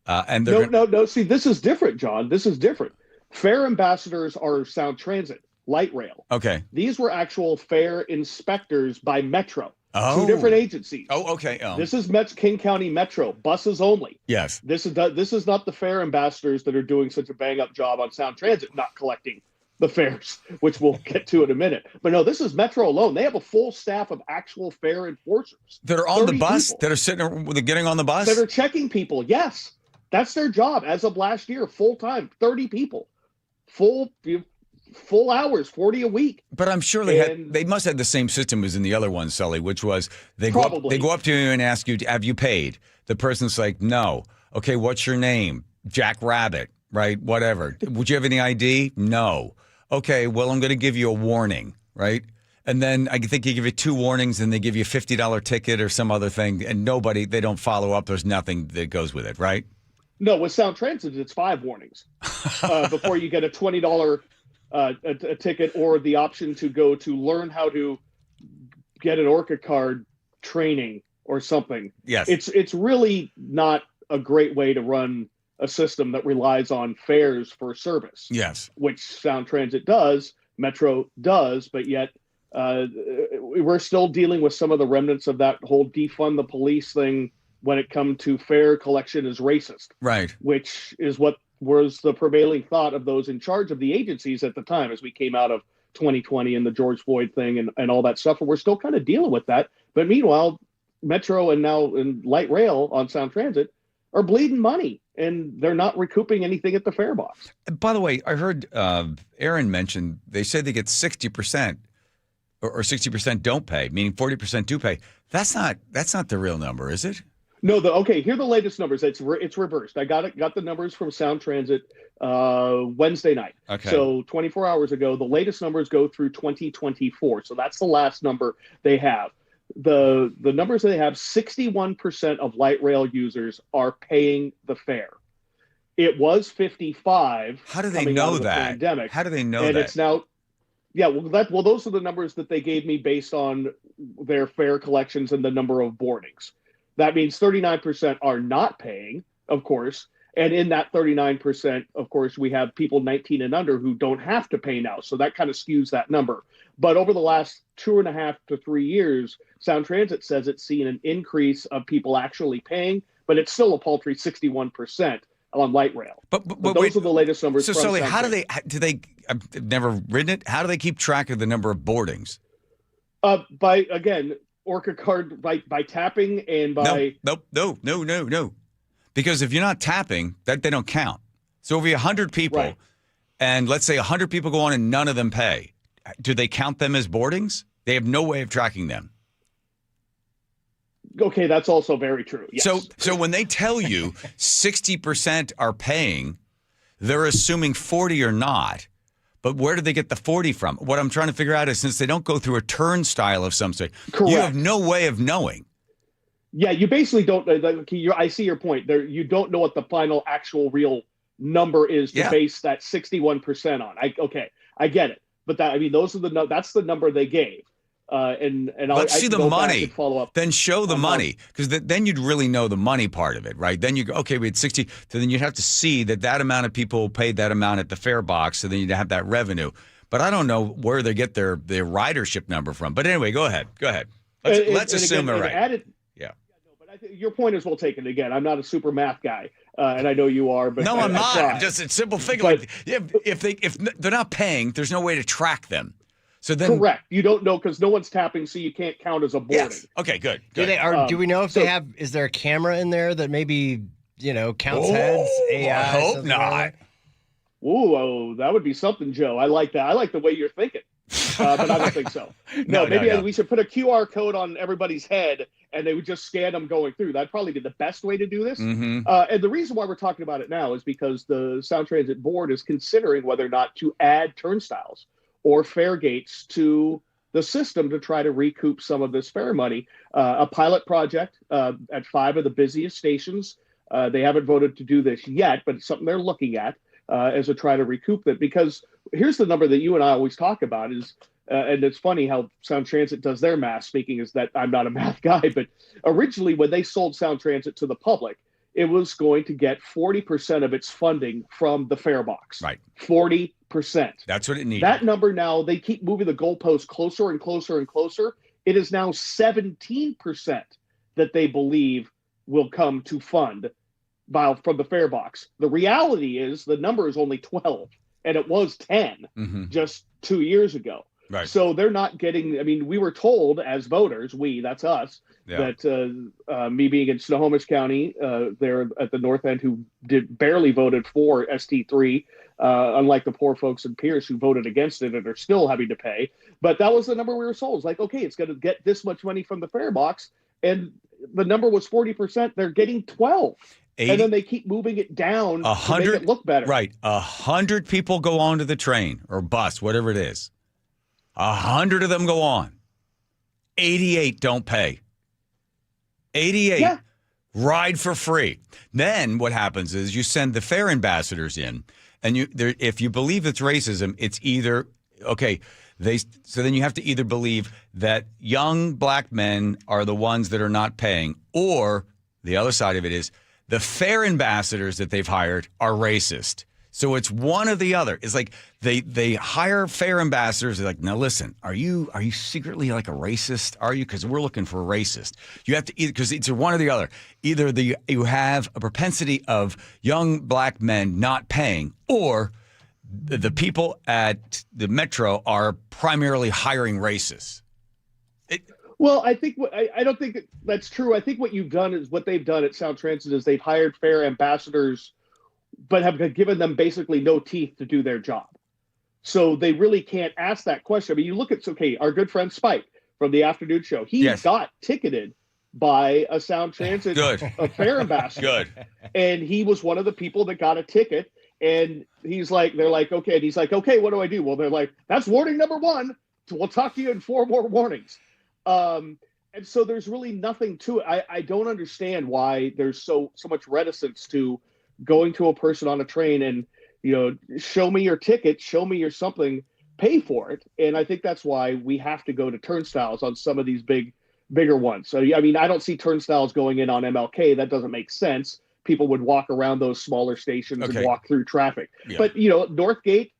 and they're no. See, this is different, John. This is different. Fare ambassadors are Sound Transit, light rail. Okay. These were actual fare inspectors by Metro. Oh. 2 different agencies. Oh, okay. Oh. This is King County Metro, buses only. Yes. This is not the fare ambassadors that are doing such a bang-up job on Sound Transit, not collecting the fares, which we'll get to in a minute. But no, this is Metro alone. They have a full staff of actual fare enforcers. That are on the bus? People. That are sitting, getting on the bus? That are checking people, yes. That's their job as of last year, full-time, 30 people. Full hours, 40 a week. But I'm sure they must have the same system as in the other one, Sully, which was they go up to you and ask you, have you paid? The person's like, no. Okay, what's your name? Jack Rabbit, right? Whatever. Would you have any ID? No. Okay, well, I'm going to give you a warning, right? And then I think you give you 2 warnings and they give you a $50 ticket or some other thing, and they don't follow up. There's nothing that goes with it, right? No, with Sound Transit, it's 5 warnings before you get a $20 a ticket or the option to go to learn how to get an Orca card training or something. Yes. It's really not a great way to run a system that relies on fares for service. Yes. Which Sound Transit does, Metro does, but yet we're still dealing with some of the remnants of that whole defund the police thing when it comes to fare collection is racist. Right. Which is what was the prevailing thought of those in charge of the agencies at the time as we came out of 2020 and the George Floyd thing and all that stuff. And we're still kind of dealing with that. But meanwhile, Metro and now in light rail on Sound Transit are bleeding money and they're not recouping anything at the fare box. By the way, I heard Aaron mention they say they get 60% or 60% don't pay, meaning 40% do pay. That's not the real number, is it? No, here are the latest numbers. It's reversed. I got the numbers from Sound Transit Wednesday night. Okay. So 24 hours ago, the latest numbers go through 2024. So that's the last number they have. The numbers they have, 61% of light rail users are paying the fare. It was 55. How do they know that? Pandemic, How do they know and that? it's now. Yeah, well, those are the numbers that they gave me based on their fare collections and the number of boardings. That means 39% are not paying, of course. And in that 39%, of course, we have people 19 and under who don't have to pay now. So that kind of skews that number. But over the last 2.5 to 3 years, Sound Transit says it's seen an increase of people actually paying, but it's still a paltry 61% on light rail. But those are the latest numbers. So, Sully, how do they, I've never ridden it. How do they keep track of the number of boardings? By, again, Orca card by tapping and by no. Because if you're not tapping, that they don't count. So if you 100 people, right, and let's say 100 people go on and none of them pay, do they count them as boardings? They have no way of tracking them. Okay, that's also very true. Yes. So when they tell you 60% are paying, they're assuming 40 are not. But where do they get the 40 from? What I'm trying to figure out is since they don't go through a turnstile of some sort, you have no way of knowing. Yeah, you basically don't. I see your point. There, you don't know what the final actual real number is to base that 61% on. I get it. But those are that's the number they gave. And let's see the money. Follow up. Then show the money, because then you'd really know the money part of it, right? Then you go, okay, we had 60. So then you'd have to see that amount of people paid that amount at the fare box. So then you'd have that revenue. But I don't know where they get their ridership number from. But anyway, go ahead. Let's assume they're right. Your point is well taken. Again, I'm not a super math guy, and I know you are. But no, I'm not. Just a simple thing. Like if they're not paying, there's no way to track them. So then, correct. You don't know because no one's tapping, so you can't count as a boarding. Yes. Okay, good. Do we know if they have? Is there a camera in there that maybe counts heads? AI. I hope not. Ooh, that would be something, Joe. I like that. I like the way you're thinking, but I don't think so. No, maybe we should put a QR code on everybody's head, and they would just scan them going through. That'd probably be the best way to do this. Mm-hmm. And the reason why we're talking about it now is because the Sound Transit Board is considering whether or not to add turnstiles or fare gates to the system to try to recoup some of this fare money. A pilot project at 5 of the busiest stations. They haven't voted to do this yet, but it's something they're looking at as a try to recoup it. Because here's the number that you and I always talk about is, and it's funny how Sound Transit does their math, speaking is that I'm not a math guy, but originally when they sold Sound Transit to the public, it was going to get 40% of its funding from the fare box. Right. 40%. That's what it needed. That number now, they keep moving the goalpost closer and closer and closer. It is now 17% that they believe will come to fund from the fare box. The reality is the number is only 12, and it was 10 just 2 years ago. Right. So they're not getting, we were told as voters, that's us, that me being in Snohomish County, there at the north end who barely voted for ST3, unlike the poor folks in Pierce who voted against it and are still having to pay. But that was the number we were sold. It's like, okay, it's going to get this much money from the fare box. And the number was 40%. They're getting 12. 80, and then they keep moving it down 100, to make it look better. Right. 100 people go onto the train or bus, whatever it is. 100 of them go on. 88 don't pay. 88. Yeah. Ride for free. Then what happens is you send the fair ambassadors in, and if you believe it's racism, it's either okay. So then you have to either believe that young black men are the ones that are not paying, or the other side of it is the fair ambassadors that they've hired are racist. So it's one or the other. It's like they hire fair ambassadors. They're like, now listen, are you secretly like a racist? Are you? Because we're looking for a racist. You have to either, because it's one or the other. Either you have a propensity of young black men not paying, or the people at the Metro are primarily hiring racists. Well, I think I don't think that's true. I think what they've done at Sound Transit is they've hired fair ambassadors, but have given them basically no teeth to do their job. So they really can't ask that question. I mean, you look at, our good friend Spike from the afternoon show. He got ticketed by a Sound Transit a fair ambassador. Good. And he was one of the people that got a ticket. And they're like, okay. And he's like, okay, what do I do? Well, they're like, that's warning number 1. We'll talk to you in 4 more warnings. And so there's really nothing to it. I don't understand why there's so much reticence to going to a person on a train and, show me your ticket, show me your something, pay for it. And I think that's why we have to go to turnstiles on some of these bigger ones. So, I mean, I don't see turnstiles going in on MLK. That doesn't make sense. People would walk around those smaller stations and walk through traffic. Yeah. But, Northgate,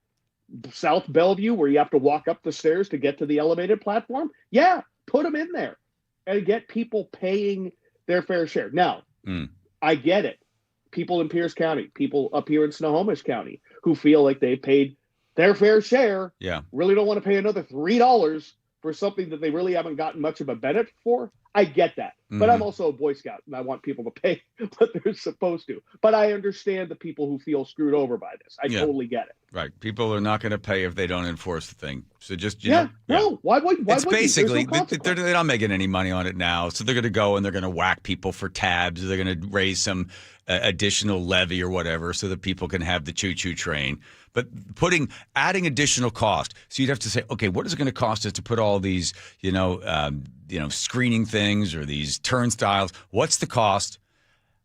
South Bellevue, where you have to walk up the stairs to get to the elevated platform, put them in there and get people paying their fair share. Now, I get it. People in Pierce County, people up here in Snohomish County who feel like they paid their fair share, really don't want to pay another $3 for something that they really haven't gotten much of a benefit for. I get that. But I'm also a Boy Scout, and I want people to pay what they're supposed to. But I understand the people who feel screwed over by this. I totally get it. Right. People are not going to pay if they don't enforce the thing. So just, no. Why it's basically, they're not making any money on it now. So they're going to go and they're going to whack people for tabs. Or they're going to raise some additional levy or whatever so that people can have the choo-choo train. But adding additional cost. So you'd have to say, okay, what is it going to cost us to put all these, screening things or these turnstiles? What's the cost?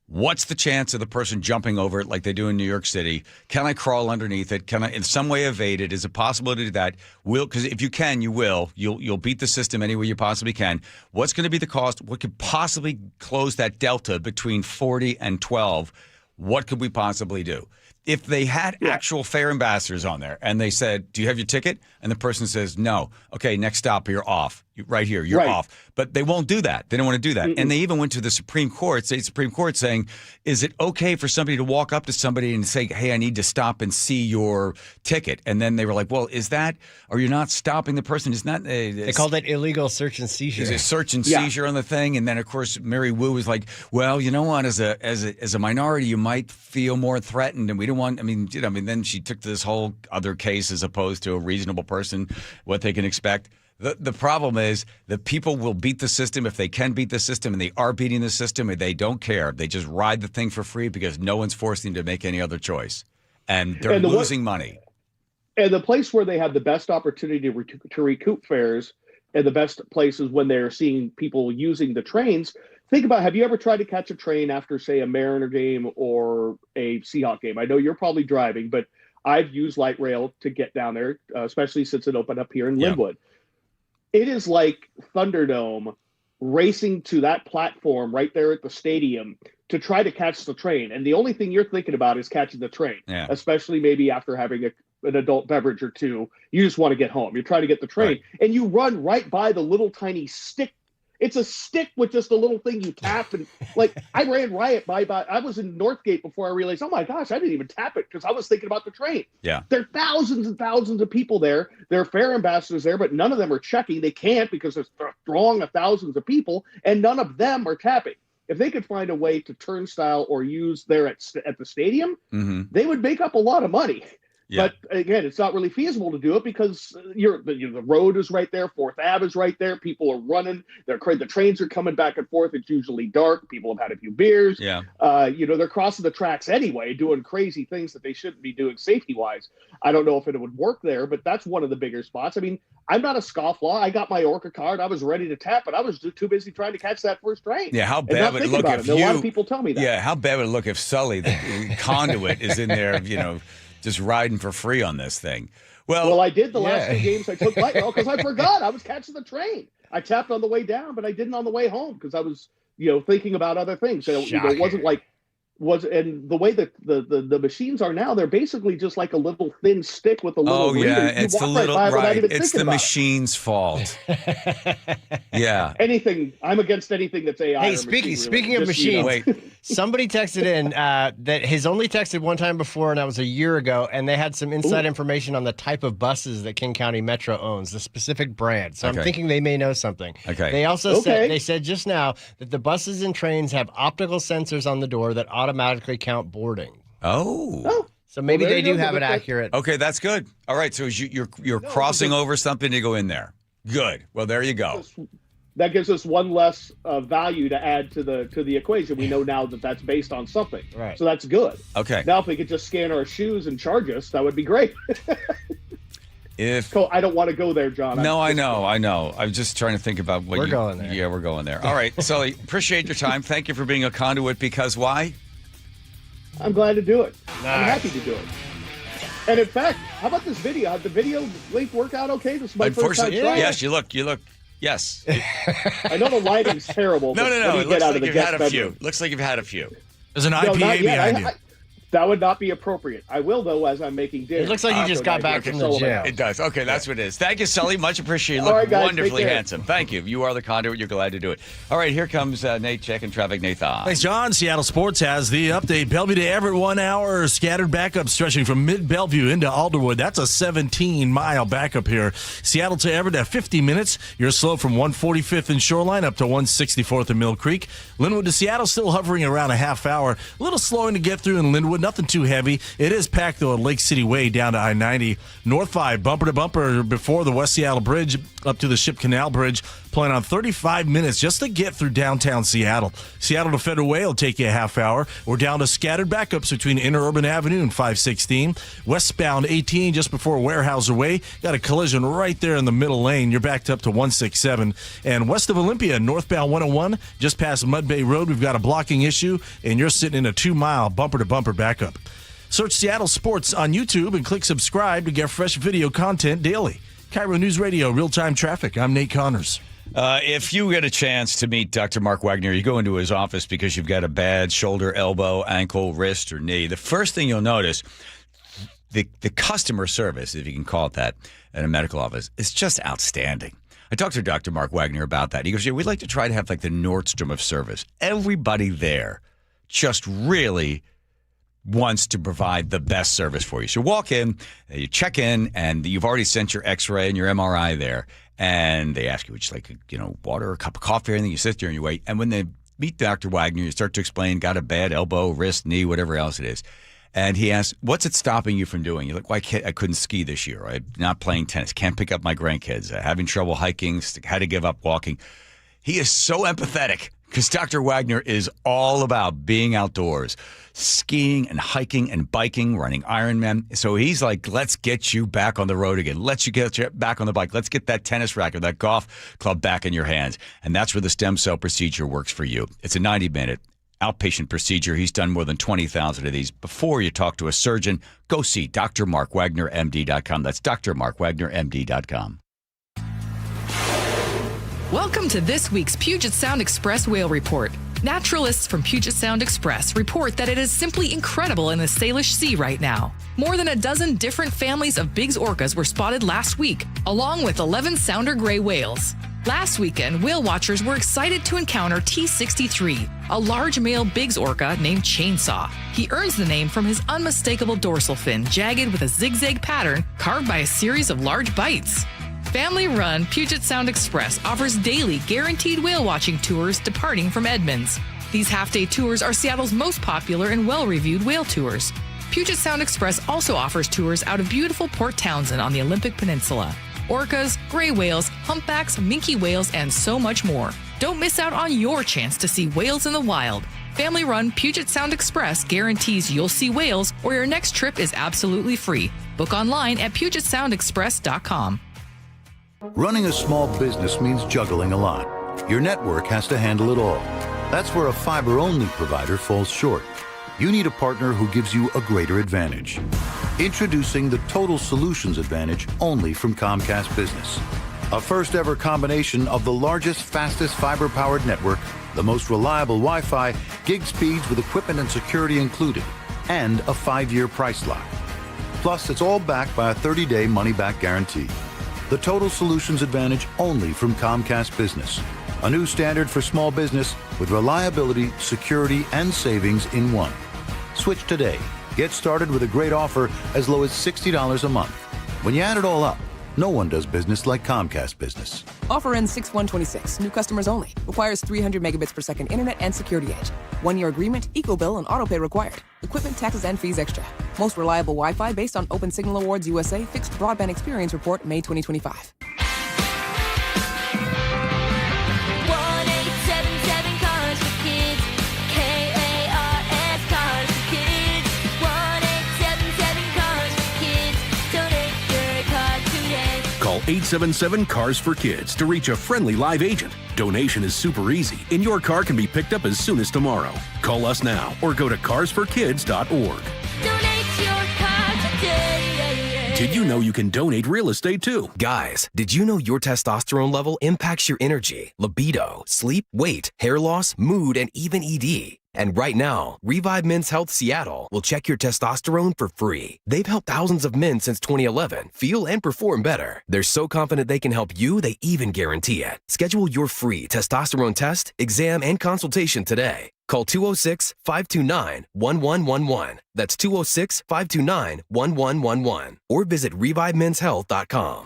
What's the chance of the person jumping over it like they do in New York City? Can I crawl underneath it? Can I in some way evade it? Is it possible to do that? Because if you can, you will. You'll beat the system any way you possibly can. What's going to be the cost? What could possibly close that delta between 40 and 12? What could we possibly do? If they had actual fair ambassadors on there and they said, do you have your ticket? And the person says, no. Okay, next stop, you're off. Right here, you're off. But they won't do that. They don't want to do that. And they even went to the Supreme Court, state Supreme Court, saying, is it okay for somebody to walk up to somebody and say, hey, I need to stop and see your ticket? And then they were like, well, are you not stopping the person? It's not. They called it illegal search and seizure. There's a search and seizure on the thing. And then, of course, Mary Wu was like, well, you know what? As a minority, you might feel more threatened. And we don't want, then she took this whole other case as opposed to a reasonable person, what they can expect. The problem is that people will beat the system if they can beat the system, and they are beating the system, and they don't care. They just ride the thing for free because no one's forcing them to make any other choice. And they're losing money. And the place where they have the best opportunity to recoup fares and the best places when they're seeing people using the trains, think about, have you ever tried to catch a train after, say, a Mariner game or a Seahawk game? I know you're probably driving, but I've used light rail to get down there, especially since it opened up here in Linwood. It is like Thunderdome racing to that platform right there at the stadium to try to catch the train. And the only thing you're thinking about is catching the train, especially maybe after having an adult beverage or two. You just want to get home. You're trying to get the train. And you run right by the little tiny stick. It's a stick with just a little thing you tap. And I ran riot by. I was in Northgate before I realized, oh my gosh, I didn't even tap it because I was thinking about the train. Yeah. There are thousands and thousands of people there. There are fair ambassadors there, but none of them are checking. They can't because there's a throng of thousands of people, and none of them are tapping. If they could find a way to turnstile or use there at the stadium, they would make up a lot of money. But again, it's not really feasible to do it because the road is right there, 4th Ave is right there. People are running. The trains are coming back and forth. It's usually dark. People have had a few beers. Yeah. They're crossing the tracks anyway, doing crazy things that they shouldn't be doing safety-wise. I don't know if it would work there, but that's one of the bigger spots. I mean, I'm not a scofflaw. I got my Orca card. I was ready to tap, but I was too busy trying to catch that first train. Yeah, how bad would it look if A lot of people tell me that. Yeah, how bad would it look if Sully, the conduit, is in there, just riding for free on this thing? Well, I did the last 2 games I took light rail because I forgot I was catching the train. I tapped on the way down, but I didn't on the way home because I was, thinking about other things. So it wasn't like and the way that the machines are now, they're basically just like a little thin stick with a little reader. It's the little It's the machine's fault. Yeah. I'm against anything that's AI. Hey, speaking of machines, somebody texted in that has only texted one time before, and that was a year ago, and they had some inside information on the type of buses that King County Metro owns, the specific brand. So I'm thinking they may know something. Okay. They also said just now that the buses and trains have optical sensors on the door that automatically count boarding. Oh. So maybe they do have it accurate. Okay, that's good. All right, so you're crossing over something to go in there. Good. Well, there you go. That gives us one less value to add to the equation. We know now that that's based on something. Right. So that's good. Okay. Now, if we could just scan our shoes and charge us, that would be great. I don't want to go there, John. No, I know. I'm just trying to think about what we're going there. Yeah, we're going there. All right, Sully, appreciate your time. Thank you for being a conduit because why? I'm glad to do it. Nice. I'm happy to do it. And in fact, how about this video? Did the video link work out okay? This is my first time trying. Yes, you look. Yes. I know the lighting's terrible. No. It looks like you've had a few. Looks like you've had a few. There's an IPA behind you. That would not be appropriate. I will, though, as I'm making dinner. It looks like you just got back from the gym. It does. Okay, that's what it is. Thank you, Sully. Much appreciated. You All look right, guys, wonderfully handsome. Thank you. You are the conduit. You're glad to do it. All right, here comes Nate checking traffic. Nathan. Thanks, John. Seattle Sports has the update. Bellevue to Everett, 1 hour. Scattered backup stretching from mid-Bellevue into Alderwood. That's a 17-mile backup here. Seattle to Everett at 50 minutes. You're slow from 145th and Shoreline up to 164th and Mill Creek. Linwood to Seattle still hovering around a half hour. A little slowing to get through in Linwood. Nothing too heavy. It is packed, though, at Lake City Way down to I-90. North 5, bumper to bumper before the West Seattle Bridge up to the Ship Canal Bridge. Playing on 35 minutes just to get through downtown Seattle. Seattle to Federal Way will take you a half hour. We're down to scattered backups between Interurban Avenue and 516. Westbound 18 just before Warehouser Way. Got a collision right there in the middle lane. You're backed up to 167. And west of Olympia, northbound 101, just past Mud Bay Road, we've got a blocking issue, and you're sitting in a 2-mile bumper-to-bumper backup. Search Seattle Sports on YouTube and click subscribe to get fresh video content daily. KIRO News Radio, real-time traffic. I'm Nate Connors. If you get a chance to meet Dr. Mark Wagner, you go into his office because you've got a bad shoulder, elbow, ankle, wrist, or knee. The first thing you'll notice, the customer service, if you can call it that, at a medical office, is just outstanding. I talked to Dr. Mark Wagner about that. He goes, we'd like to try to have like the Nordstrom of service. Everybody there just really wants to provide the best service for you. So walk in, you check in, and you've already sent your x-ray and your MRI there. And they ask you, would you like, water, a cup of coffee, or anything? You sit there and you wait. And when they meet Dr. Wagner, you start to explain, got a bad elbow, wrist, knee, whatever else it is. And he asks, what's it stopping you from doing? You're like, well, I couldn't ski this year. I'm not playing tennis. Can't pick up my grandkids. Having trouble hiking. Had to give up walking. He is so empathetic because Dr. Wagner is all about being outdoors, skiing and hiking and biking, running Ironman. So he's like, let's get you back on the road again. Let's get you back on the bike. Let's get that tennis racket, that golf club back in your hands. And that's where the stem cell procedure works for you. It's a 90-minute outpatient procedure. He's done more than 20,000 of these. Before you talk to a surgeon, go see drmarkwagnermd.com. That's drmarkwagnermd.com. Welcome to this week's Puget Sound Express Whale Report. Naturalists from Puget Sound Express report that it is simply incredible in the Salish Sea right now. More than a dozen different families of Biggs orcas were spotted last week, along with 11 sounder gray whales. Last weekend, whale watchers were excited to encounter T63, a large male Biggs orca named Chainsaw. He earns the name from his unmistakable dorsal fin, jagged with a zigzag pattern carved by a series of large bites. Family-run Puget Sound Express offers daily guaranteed whale watching tours departing from Edmonds. These half-day tours are Seattle's most popular and well-reviewed whale tours. Puget Sound Express also offers tours out of beautiful Port Townsend on the Olympic Peninsula. Orcas, gray whales, humpbacks, minke whales, and so much more. Don't miss out on your chance to see whales in the wild. Family-run Puget Sound Express guarantees you'll see whales or your next trip is absolutely free. Book online at PugetSoundExpress.com. Running a small business means juggling a lot. Your network has to handle it all. That's where a fiber-only provider falls short. You need a partner who gives you a greater advantage. Introducing the Total Solutions Advantage only from Comcast Business. A first-ever combination of the largest, fastest fiber-powered network, the most reliable Wi-Fi, gig speeds with equipment and security included, and a 5-year price lock. Plus, it's all backed by a 30-day money-back guarantee. The Total Solutions Advantage only from Comcast Business. A new standard for small business with reliability, security, and savings in one. Switch today. Get started with a great offer as low as $60 a month. When you add it all up, no one does business like Comcast Business. Offer ends 6/1/26. New customers only. Requires 300 megabits per second internet and security edge. 1-year agreement, eco-bill, and autopay required. Equipment, taxes, and fees extra. Most reliable Wi-Fi based on Open Signal Awards USA Fixed Broadband Experience Report, May 2025. 1-877 Cars for Kids. KARS Cars for Kids. 1-877 Cars for Kids. Donate your car today. Call 877-CARS-FOR-KIDS to reach a friendly live agent. Donation is super easy, and your car can be picked up as soon as tomorrow. Call us now or go to carsforkids.org. Donate your car today. Did you know you can donate real estate too? Guys, did you know your testosterone level impacts your energy, libido, sleep, weight, hair loss, mood, and even ED? And right now, Revive Men's Health Seattle will check your testosterone for free. They've helped thousands of men since 2011 feel and perform better. They're so confident they can help you, they even guarantee it. Schedule your free testosterone test, exam, and consultation today. Call 206-529-1111. That's 206-529-1111. Or visit ReviveMen'sHealth.com.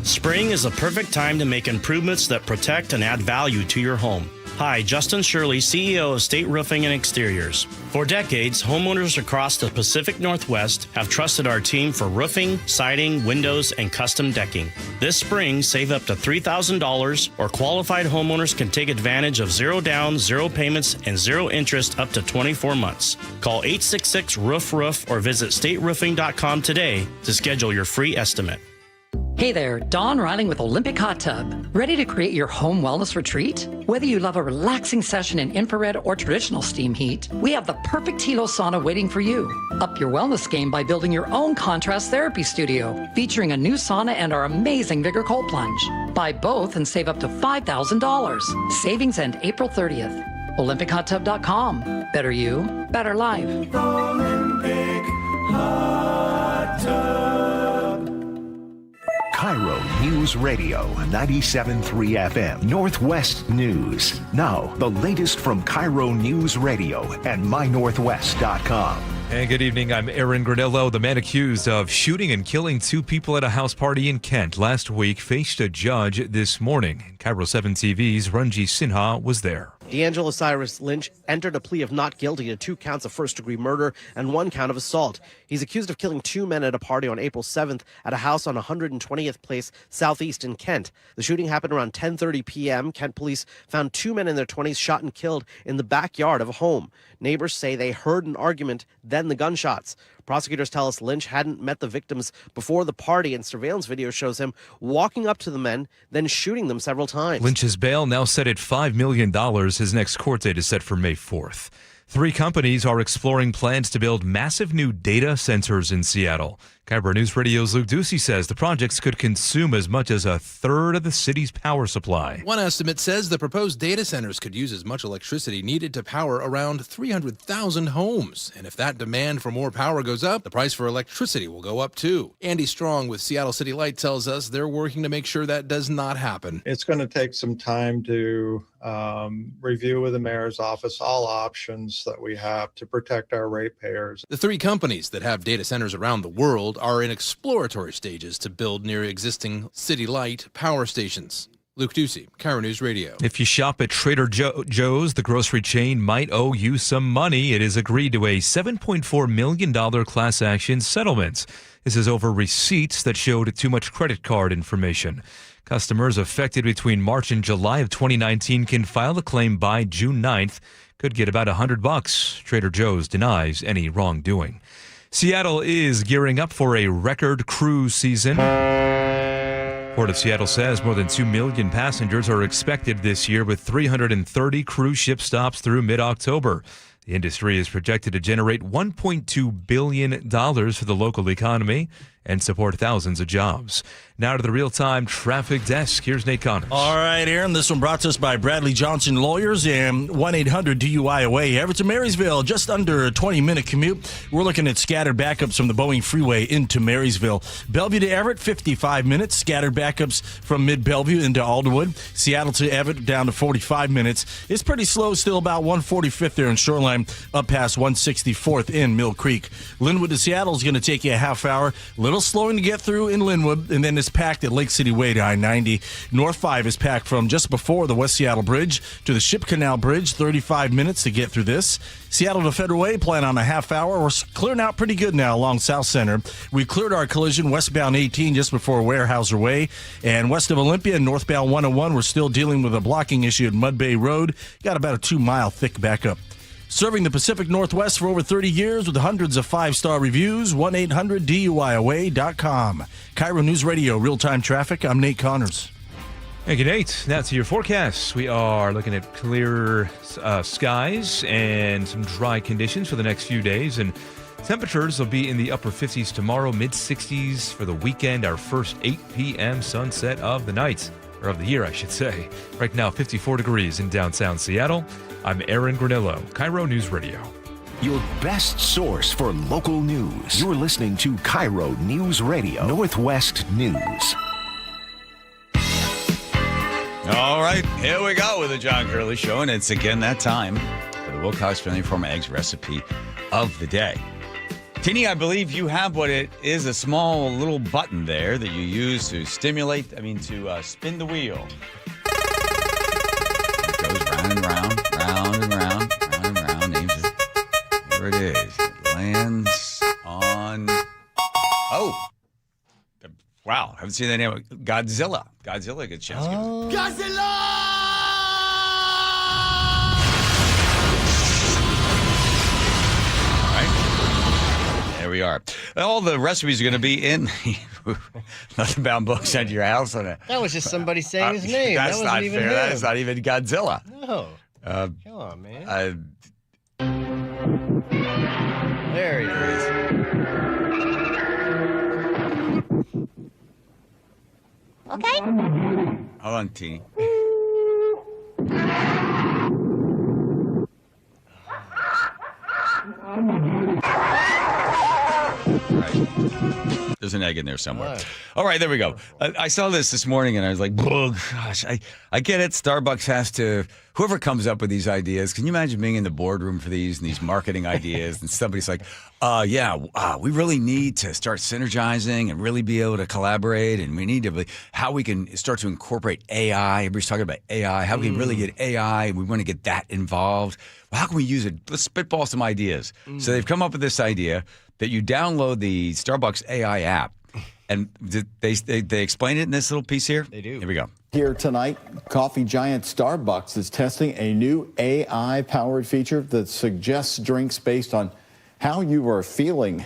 Spring is the perfect time to make improvements that protect and add value to your home. Hi, Justin Shirley, CEO of State Roofing and Exteriors. For decades, homeowners across the Pacific Northwest have trusted our team for roofing, siding, windows, and custom decking. This spring, save up to $3,000, or qualified homeowners can take advantage of 0 down, 0 payments, and 0 interest up to 24 months. Call 866-ROOF-ROOF or visit stateroofing.com today to schedule your free estimate. Hey there, Dawn Riling with Olympic Hot Tub. Ready to create your home wellness retreat? Whether you love a relaxing session in infrared or traditional steam heat, we have the perfect Hilo sauna waiting for you. Up your wellness game by building your own contrast therapy studio, featuring a new sauna and our amazing Vigor Cold Plunge. Buy both and save up to $5,000. Savings end April 30th. OlympicHotTub.com. Better you, better life. Olympic Hot Tub. KIRO News Radio 97.3 FM Northwest News. Now, the latest from KIRO News Radio and mynorthwest.com. And good evening. I'm Aaron Granillo. The man accused of shooting and killing 2 people at a house party in Kent last week faced a judge this morning. KIRO 7 TV's Ranji Sinha was there. D'Angelo Cyrus Lynch entered a plea of not guilty to 2 counts of first-degree murder and 1 count of assault. He's accused of killing 2 men at a party on April 7th at a house on 120th Place Southeast in Kent. The shooting happened around 10:30 p.m. Kent police found 2 men in their 20s shot and killed in the backyard of a home. Neighbors say they heard an argument, then the gunshots. Prosecutors tell us Lynch hadn't met the victims before the party, and surveillance video shows him walking up to the men, then shooting them several times. Lynch's bail now set at $5 million. His next court date is set for May 4th. 3 companies are exploring plans to build massive new data centers in Seattle. KIRO News Radio's Luke Ducey says the projects could consume as much as a third of the city's power supply. One estimate says the proposed data centers could use as much electricity needed to power around 300,000 homes. And if that demand for more power goes up, the price for electricity will go up too. Andy Strong with Seattle City Light tells us they're working to make sure that does not happen. It's going to take some time to review with the mayor's office all options that we have to protect our ratepayers. The 3 companies that have data centers around the world are in exploratory stages to build near existing City Light power stations. Luke Ducey, KIRO News Radio. If you shop at Trader Joe's, the grocery chain might owe you some money. It has agreed to a $7.4 million class action settlement. This is over receipts that showed too much credit card information. Customers affected between March and July of 2019 can file a claim by June 9th. Could get about $100. Trader Joe's denies any wrongdoing. Seattle is gearing up for a record cruise season. Port of Seattle says more than 2 million passengers are expected this year, with 330 cruise ship stops through mid-October. The industry is projected to generate $1.2 billion for the local economy and support thousands of jobs. Now to the real-time traffic desk. Here's Nate Connors. All right, Aaron, this one brought to us by Bradley Johnson Lawyers and 1-800-DUI-AWAY. Everett to Marysville, just under a 20-minute commute. We're looking at scattered backups from the Boeing Freeway into Marysville. Bellevue to Everett, 55 minutes. Scattered backups from mid-Bellevue into Alderwood. Seattle to Everett, down to 45 minutes. It's pretty slow, still about 145th there in Shoreline, up past 164th in Mill Creek. Linwood to Seattle is going to take you a half hour. Little slowing to get through in Linwood, and then it's packed at Lake City Way to I-90. North 5 is packed from just before the West Seattle Bridge to the Ship Canal Bridge, 35 minutes to get through this. Seattle to Federal Way, plan on a half hour. We're clearing out pretty good now along South Center. We cleared our collision westbound 18 just before Warehouser Way, and west of Olympia and northbound 101, we're still dealing with a blocking issue at Mud Bay Road. Got about a 2-mile thick backup. Serving the Pacific Northwest for over 30 years with hundreds of 5-star reviews, 1-800-DUIAWAY.com. KIRO News Radio, real-time traffic. I'm Nate Connors. Thank you, Nate. Now to your forecast. We are looking at clear skies and some dry conditions for the next few days. And temperatures will be in the upper 50s tomorrow, mid-60s for the weekend, our first 8 p.m. sunset of the night, or of the year, I should say. Right now, 54 degrees in downtown Seattle. I'm Aaron Granillo, KIRO News Radio. Your best source for local news. You're listening to KIRO News Radio, Northwest News. All right, here we go with the John Curley Show, and it's again that time for the Wilcox Family Farm Eggs recipe of the day. Tini, I believe you have what it is, a small little button there that you use to spin the wheel. It goes round and round, round and round, round and round. Names it. Here it is. It lands on. Oh. Wow. Haven't seen that name. Godzilla. Godzilla gets a chance. Godzilla! There we are. All the recipes are going to be in Nothing Bound books at your house. On that was just somebody saying his name. That's that not even fair. him. That is not even Godzilla. No. Come on, man. There he is. Okay. Hold on, T. There's an egg in there somewhere. All right, there we go. I saw this morning, and I was like, oh, gosh, I get it. Starbucks has to, whoever comes up with these ideas, can you imagine being in the boardroom for these and these marketing ideas? And somebody's like, we really need to start synergizing and really be able to collaborate. And we need to, how we can start to incorporate AI. Everybody's talking about AI. How we can really get AI. We want to get that involved. Well, how can we use it? Let's spitball some ideas. So they've come up with this idea that you download the Starbucks AI app. And they explain it in this little piece here? They do. Here we go. Here tonight, coffee giant Starbucks is testing a new AI-powered feature that suggests drinks based on how you are feeling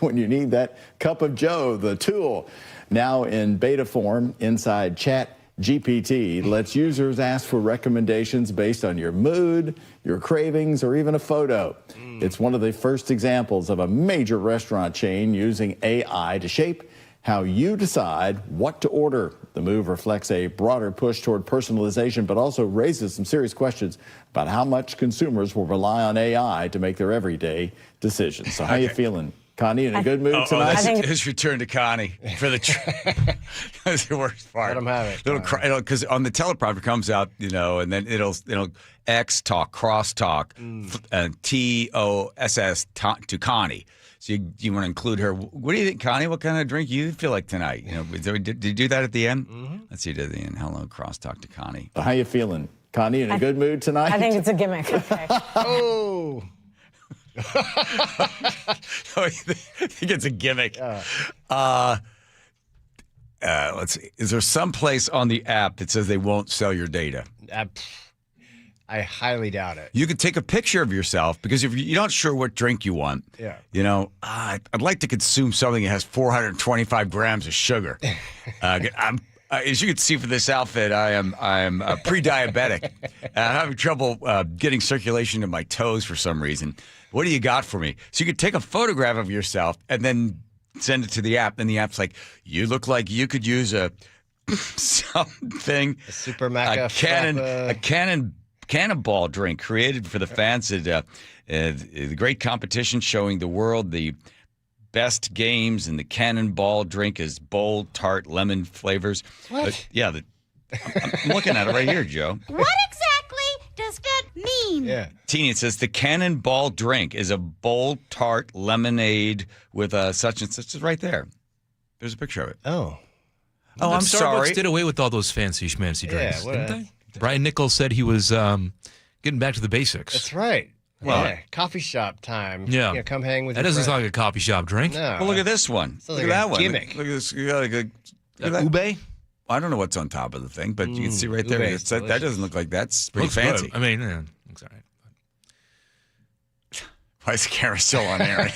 when you need that cup of joe. The tool, now in beta form inside ChatGPT, lets users ask for recommendations based on your mood, your cravings, or even a photo. It's one of the first examples of a major restaurant chain using AI to shape how you decide what to order. The move reflects a broader push toward personalization, but also raises some serious questions about how much consumers will rely on AI to make their everyday decisions. So how you feeling, Connie? In a good mood tonight? That's his return to Connie for the that's the worst part. Let him have it. Because on the teleprompter comes out, and then it'll X talk, cross talk, TOSS to Connie. So you want to include her. What do you think, Connie? What kind of drink you feel like tonight? Did you do that at the end? Mm-hmm. Let's see, at the end. Hello, crosstalk to Connie. How you feeling, Connie? In a good mood tonight? I think it's a gimmick. Okay. Oh. I think it's a gimmick. Let's see. Is there some place on the app that says they won't sell your data? I highly doubt it. You could take a picture of yourself because if you're not sure what drink you want, I'd like to consume something that has 425 grams of sugar. As you can see from this outfit, I am pre-diabetic. I'm having trouble getting circulation to my toes for some reason. What do you got for me? So you could take a photograph of yourself and then send it to the app. And the app's like, you look like you could use something. A Super Maca Cannonball drink created for the fans at the great competition showing the world the best games, and the Cannonball drink is bold, tart, lemon flavors. What? I'm looking at it right here, Joe. What exactly does that mean? Yeah. Teeny, it says the Cannonball drink is a bold, tart lemonade with such and such. It's right there. There's a picture of it. Oh, I'm Starbucks sorry. did away with all those fancy schmancy drinks, Yeah, didn't they? Brian Nichols said he was getting back to the basics. That's right. Well, coffee shop time. Yeah. Come hang with that your doesn't friend. sound like a coffee shop drink. No. Well, look at this one. Sounds Look like at a that one. gimmick. Look at this. You got look at that. Ube? I don't know what's on top of the thing, but you can see right there. Ube is That doesn't look like that's pretty Looks fancy. good. I mean, looks all right. Why is the camera still on there?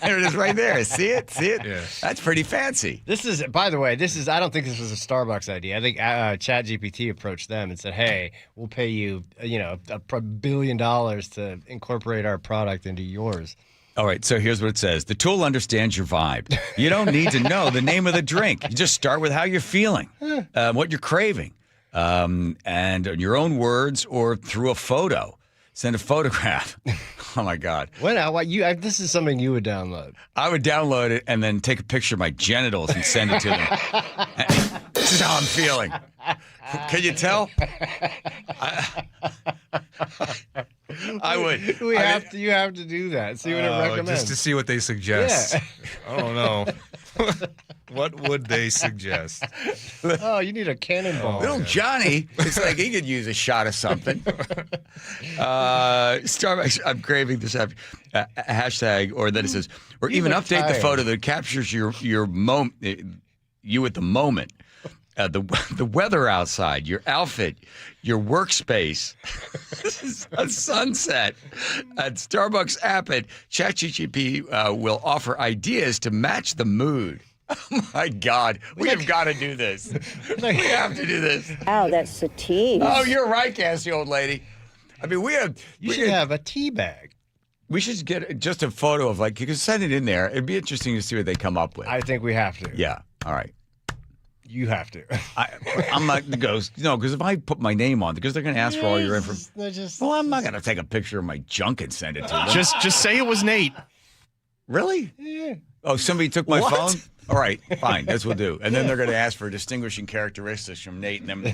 There it is right there. See it? Yeah. That's pretty fancy. This is, by the way, I don't think this was a Starbucks idea. I think ChatGPT approached them and said, hey, we'll pay you, $1 billion to incorporate our product into yours. All right, so here's what it says. The tool understands your vibe. You don't need to know the name of the drink. You just start with how you're feeling, what you're craving, and your own words or through a photo. Send a photograph. Oh, my God. This is something you would download. I would download it and then take a picture of my genitals and send it to them. This is how I'm feeling. Can you tell? I would. You have to do that. See what it recommends. Just to see what they suggest. Yeah. I don't know. What would they suggest? Oh, you need a cannonball. Little Johnny, it's like he could use a shot of something. Starbucks, I'm craving this hashtag, or then it says, or even update the photo that captures your moment, you at the moment. The weather outside, your outfit, your workspace, a sunset. At Starbucks app at ChatGPT will offer ideas to match the mood. Oh, my God. We have got to do this. We have to do this. Oh, that's a tease. Oh, you're right, Cassie, old lady. I mean, You should have a tea bag. We should get just a photo of, you can send it in there. It'd be interesting to see what they come up with. I think we have to. Yeah. All right. You have to. I'm not going to go, because if I put my name on, because they're going to ask for all your information. Well, I'm not going to take a picture of my junk and send it to them. Just say it was Nate. Really? Yeah. Oh, somebody took my What? phone? All right, fine. That's what we'll do. And then they're going to ask for distinguishing characteristics from Nate, and then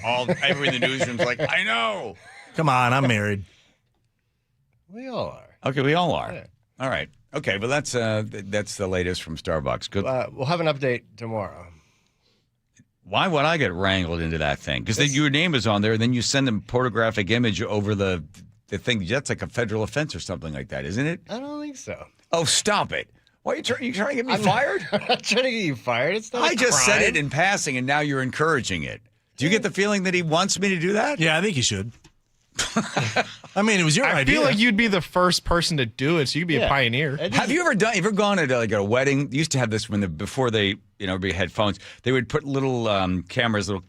everyone in the newsroom's like, I know. Come on, I'm married. We all are. Okay, we all are. Yeah. All right. Okay, but that's the latest from Starbucks. Good. We'll have an update tomorrow. Why would I get wrangled into that thing? Because your name is on there, and then you send them a photographic image over the thing. That's like a federal offense or something like that, isn't it? I don't think so. Oh, stop it. Why are you trying to get me fired? I'm not trying to get you fired. It's not I a just crime. said it in passing, and now you're encouraging it. Do you get the feeling that he wants me to do that? Yeah, I think you should. I mean, it was your I idea. feel like you'd be the first person to do it, so you could be a pioneer. Have you ever gone to like a wedding? They used to have this before they, everybody had phones. They would put little cameras, little.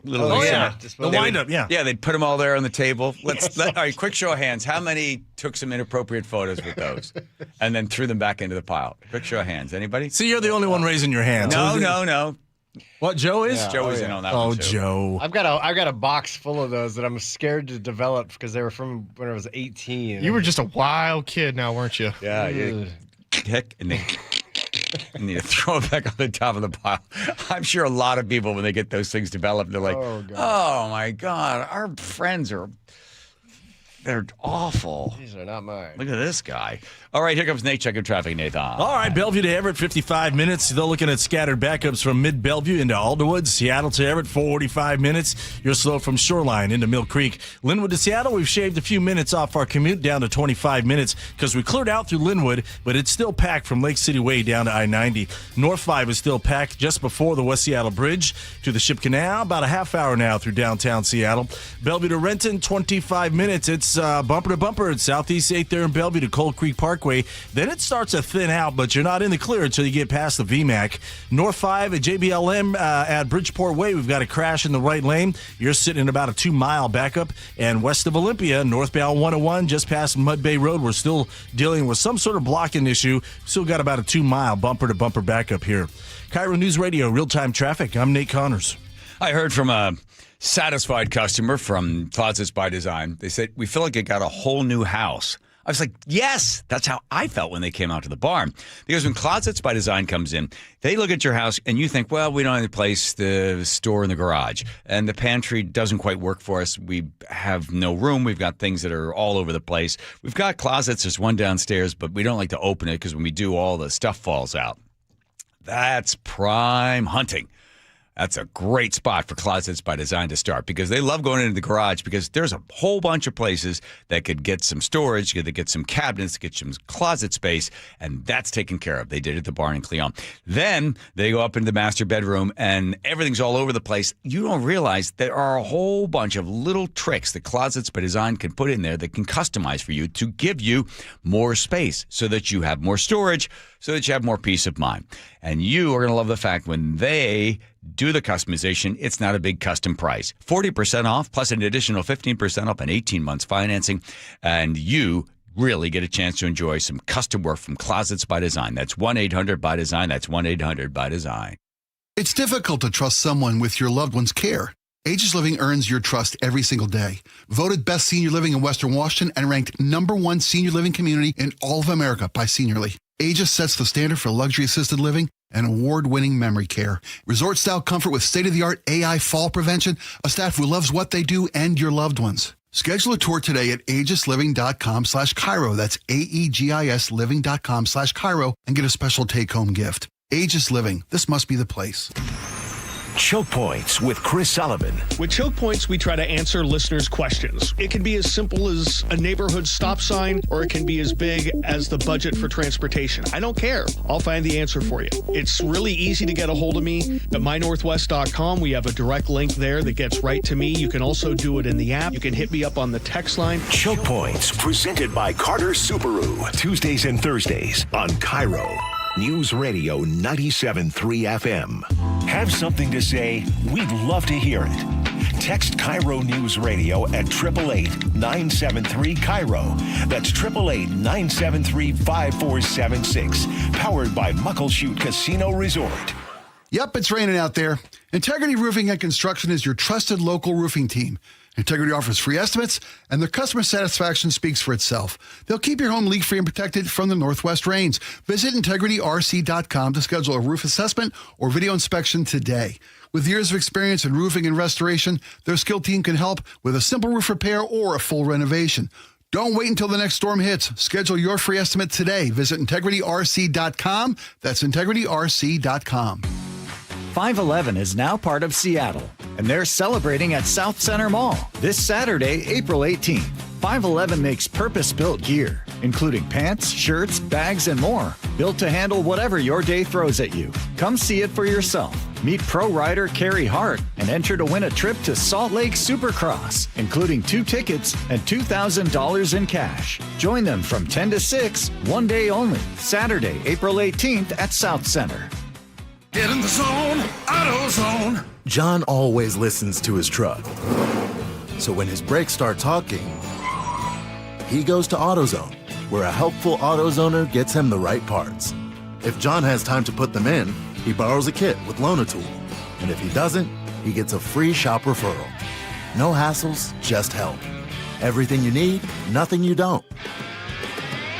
The wind up, yeah. Yeah, they'd put them all there on the table. All right, quick show of hands. How many took some inappropriate photos with those and then threw them back into the pile? Quick show of hands. Anybody? See, you're the only one raising your hand. No. What, Joe is? Yeah. Joe was in on that one, too. Joe. I've got a box full of those that I'm scared to develop because they were from when I was 18. You were just a wild kid now, weren't you? Yeah, you kick and then and you throw it back on the top of the pile. I'm sure a lot of people, when they get those things developed, they're like, oh my God, our friends are They're awful. These are not mine. Look at this guy. All right, here comes Nate checking traffic, Nathan. All right, Bellevue to Everett, 55 minutes. Still looking at scattered backups from mid-Bellevue into Alderwood. Seattle to Everett, 45 minutes. You're slow from Shoreline into Mill Creek. Linwood to Seattle, we've shaved a few minutes off our commute down to 25 minutes because we cleared out through Linwood, but it's still packed from Lake City Way down to I-90. North 5 is still packed just before the West Seattle Bridge to the Ship Canal. About a half hour now through downtown Seattle. Bellevue to Renton, 25 minutes. It's bumper to bumper at Southeast 8 there in Bellevue to Cold Creek Parkway. Then it starts to thin out, but you're not in the clear until you get past the VMAC. North 5 at JBLM at Bridgeport Way, we've got a crash in the right lane. You're sitting in about a 2-mile backup. And west of Olympia, northbound 101, just past Mud Bay Road, we're still dealing with some sort of blocking issue. Still got about a 2-mile bumper-to-bumper backup here. KIRO News Radio, real-time traffic. I'm Nate Connors. I heard from a satisfied customer from Closets by Design. They said, we feel like it got a whole new house. I was like, yes, that's how I felt when they came out to the barn. Because when Closets by Design comes in, they look at your house and you think, well, we don't have any place to store in the garage. And the pantry doesn't quite work for us. We have no room. We've got things that are all over the place. We've got closets. There's one downstairs, but we don't like to open it because when we do, all the stuff falls out. That's prime hunting. That's a great spot for Closets by Design to start because they love going into the garage because there's a whole bunch of places that could get some storage, that get some cabinets, get some closet space, and that's taken care of. They did it at the barn in Cleon. Then they go up into the master bedroom and everything's all over the place. You don't realize there are a whole bunch of little tricks that Closets by Design can put in there that can customize for you to give you more space so that you have more storage, so that you have more peace of mind. And you are going to love the fact when they do the customization, it's not a big custom price. 40% off plus an additional 15% off and 18 months financing. And you really get a chance to enjoy some custom work from Closets by Design. That's 1-800-BY-DESIGN. That's 1-800-BY-DESIGN. It's difficult to trust someone with your loved one's care. Aegis Living earns your trust every single day. Voted best senior living in Western Washington and ranked #1 senior living community in all of America by Seniorly. Aegis sets the standard for luxury assisted living and award-winning memory care. Resort-style comfort with state-of-the-art AI fall prevention, a staff who loves what they do, and your loved ones. Schedule a tour today at aegisliving.com/KIRO. That's AEGIS living.com/KIRO and get a special take-home gift. Aegis Living. This must be the place. Choke Points with Chris Sullivan. With Choke Points, we try to answer listeners' questions. It can be as simple as a neighborhood stop sign, or it can be as big as the budget for transportation. I don't care. I'll find the answer for you. It's really easy to get a hold of me at mynorthwest.com. We have a direct link there that gets right to me. You can also do it in the app. You can hit me up on the text line. Choke Points, presented by Carter Subaru. Tuesdays and Thursdays on KIRO News Radio 97.3 FM. Have something to say? We'd love to hear it. Text KIRO News Radio at 888-973-KIRO. That's 888-973-5476. Powered by Muckleshoot Casino Resort. Yep, it's raining out there. Integrity Roofing and Construction is your trusted local roofing team. Integrity offers free estimates, and their customer satisfaction speaks for itself. They'll keep your home leak-free and protected from the northwest rains. Visit integrityrc.com to schedule a roof assessment or video inspection today. With years of experience in roofing and restoration, their skilled team can help with a simple roof repair or a full renovation. Don't wait until the next storm hits. Schedule your free estimate today. Visit integrityrc.com. That's integrityrc.com. 511 is now part of Seattle, and they're celebrating at South Center Mall this Saturday, April 18th. 511 makes purpose-built gear, including pants, shirts, bags, and more, built to handle whatever your day throws at you. Come see it for yourself. Meet pro rider Carrie Hart and enter to win a trip to Salt Lake Supercross, including 2 tickets and $2,000 in cash. Join them from 10 to 6, one day only, Saturday, April 18th at South Center. Get in the zone, AutoZone. John always listens to his truck. So when his brakes start talking, he goes to AutoZone, where a helpful AutoZoner gets him the right parts. If John has time to put them in, he borrows a kit with Loan-A-Tool. And if he doesn't, he gets a free shop referral. No hassles, just help. Everything you need, nothing you don't.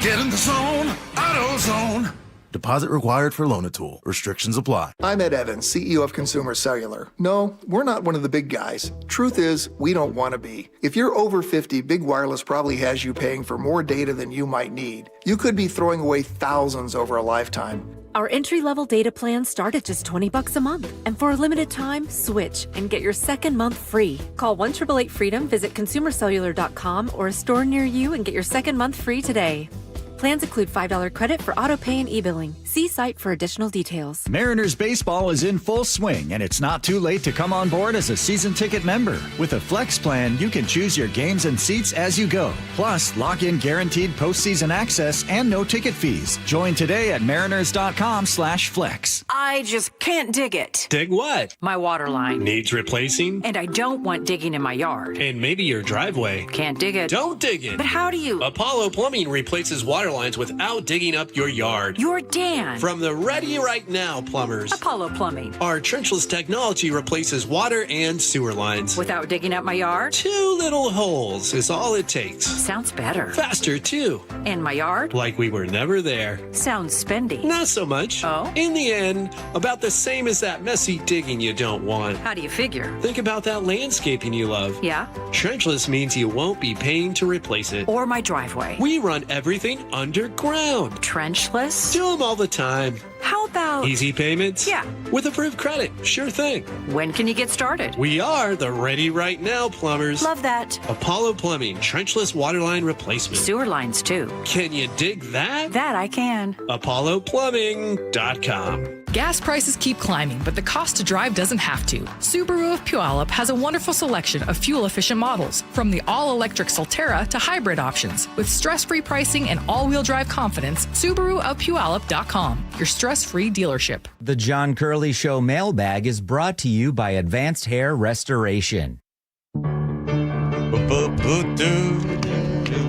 Get in the zone, AutoZone. Deposit required for Loan-A-Tool. Restrictions apply. I'm Ed Evans, CEO of Consumer Cellular. No, we're not one of the big guys. Truth is, we don't want to be. If you're over 50, Big Wireless probably has you paying for more data than you might need. You could be throwing away thousands over a lifetime. Our entry-level data plans start at just $20 a month. And for a limited time, switch and get your second month free. Call 1-888-FREEDOM, visit consumercellular.com or a store near you and get your second month free today. Plans include $5 credit for auto pay and e-billing. See site for additional details. Mariners baseball is in full swing, and it's not too late to come on board as a season ticket member. With a Flex plan, you can choose your games and seats as you go. Plus, lock in guaranteed postseason access and no ticket fees. Join today at mariners.com/flex. I just can't dig it. Dig what? My water line. Needs replacing? And I don't want digging in my yard. And maybe your driveway. Can't dig it. Don't dig it. But how do you? Apollo Plumbing replaces water lines without digging up your yard. You're Dan. From the Ready Right Now plumbers. Apollo Plumbing. Our trenchless technology replaces water and sewer lines. Without digging up my yard? 2 little holes is all it takes. Sounds better. Faster, too. And my yard? Like we were never there. Sounds spendy. Not so much. Oh? In the end, about the same as that messy digging you don't want. How do you figure? Think about that landscaping you love. Yeah? Trenchless means you won't be paying to replace it. Or my driveway. We run everything underground. Trenchless? Do them all the time. How about... Easy payments? Yeah. With approved credit. Sure thing. When can you get started? We are the Ready Right Now plumbers. Love that. Apollo Plumbing, trenchless waterline replacement. Sewer lines, too. Can you dig that? That I can. ApolloPlumbing.com. Gas prices keep climbing, but the cost to drive doesn't have to. Subaru of Puyallup has a wonderful selection of fuel-efficient models, from the all-electric Solterra to hybrid options. With stress-free pricing and all-wheel drive confidence, SubaruofPuyallup.com, your stress-free dealership. The John Curley Show mailbag is brought to you by Advanced Hair Restoration.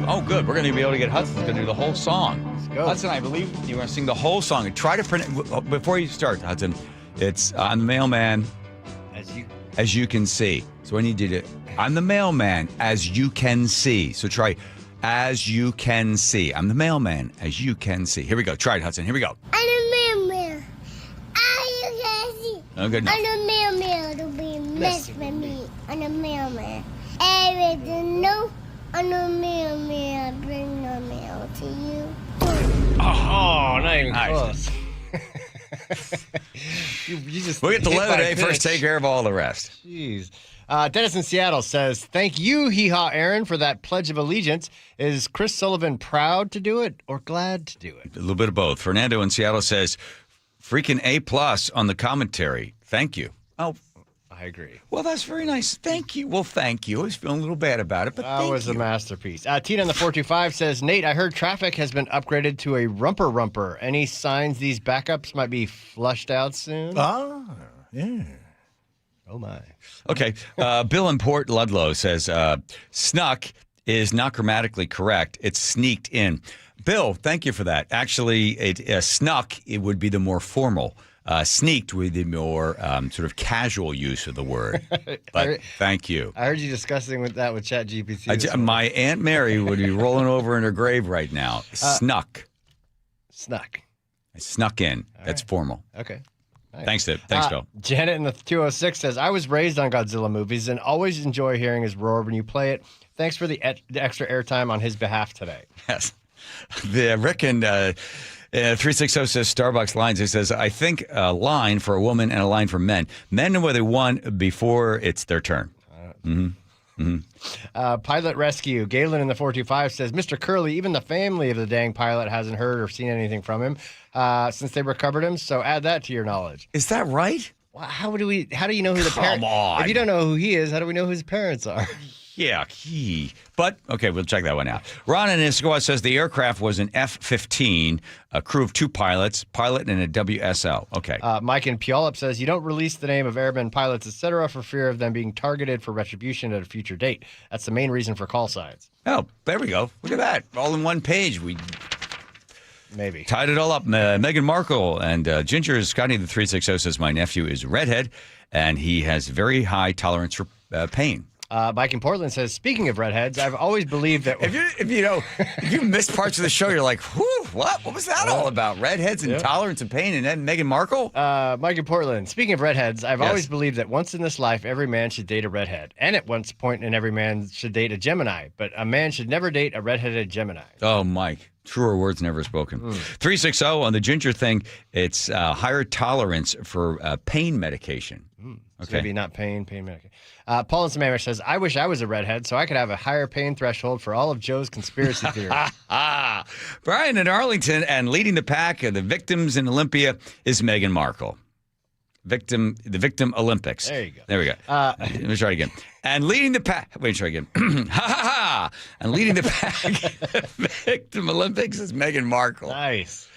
Oh, good. We're going to be able to get Hudson's going to do the whole song. Hudson, I believe you're going to sing the whole song. And try to before you start, Hudson, it's I'm the mailman, as you can see. So I need you to, I'm the mailman, as you can see. So try, as you can see. I'm the mailman, as you can see. Here we go. Try it, Hudson. Here we go. I'm the mailman. As you can see. Oh, good enough. I'm the mailman to be mess with me. I'm the mailman. Everything new. I'm the mailman. Bring the mail to you. Oh, not even close. you just We'll get the lemonade first, take care of all the rest. Jeez. Dennis in Seattle says, thank you, Hee Haw Aaron, for that Pledge of Allegiance. Is Chris Sullivan proud to do it or glad to do it? A little bit of both. Fernando in Seattle says, freaking A+ on the commentary. Thank you. Oh, I agree. Well, that's very nice. Thank you. Well, thank you. I was feeling a little bad about it, but that was a masterpiece. Tina in the 425 says, Nate, I heard traffic has been upgraded to a rumper. Any signs these backups might be flushed out soon? Ah, yeah. Oh, my. Okay. Bill in Port Ludlow says, snuck is not grammatically correct. It's sneaked in. Bill, thank you for that. Actually, snuck, it would be the more formal. Sneaked with the more sort of casual use of the word. But thank you. I heard you discussing that with ChatGPT. My Aunt Mary would be rolling over in her grave right now. Snuck. I snuck in. All That's right. formal. Okay. Nice. Thanks, Phil. Janet in the 206 says, I was raised on Godzilla movies and always enjoy hearing his roar when you play it. Thanks for the extra airtime on his behalf today. Yes. The Rick and 360 says Starbucks lines. He says, I think a line for a woman and a line for men. Men know where they won before it's their turn. Pilot Rescue. Galen in the 425 says, Mr. Curley, even the family of the dang pilot hasn't heard or seen anything from him since they recovered him. So add that to your knowledge. Is that right? Well, how do you know who the parents are? Come on. If you don't know who he is, how do we know who his parents are? Yeah, But, okay, we'll check that one out. Ron in Issaquah says the aircraft was an F-15, a crew of 2 pilots, pilot and a WSL. Okay. Mike in Puyallup says, you don't release the name of airmen, pilots, etc. for fear of them being targeted for retribution at a future date. That's the main reason for call signs. Oh, there we go. Look at that. All in one page. We maybe tied it all up. Meghan Markle and Ginger Scotty, the 360 says, my nephew is a redhead, and he has very high tolerance for pain. Mike in Portland says, speaking of redheads, I've always believed that if you missed parts of the show, you're like, whew, what was that all about? Redheads and tolerance and pain and then Meghan Markle? Mike in Portland, speaking of redheads, I've always believed that once in this life, every man should date a redhead. And at one point in every man should date a Gemini. But a man should never date a redheaded Gemini. Oh, Mike. Truer words never spoken. 360 on the ginger thing, it's higher tolerance for pain medication. So maybe not pain medication. Paul in Sammamish says, I wish I was a redhead so I could have a higher pain threshold for all of Joe's conspiracy theories. Brian in Arlington, and leading the pack of the victims in Olympia is Meghan Markle. The victim Olympics. There you go. There we go. Let me try it again. And leading the pack. Wait, try again. And leading the pack, victim Olympics is Meghan Markle. Nice.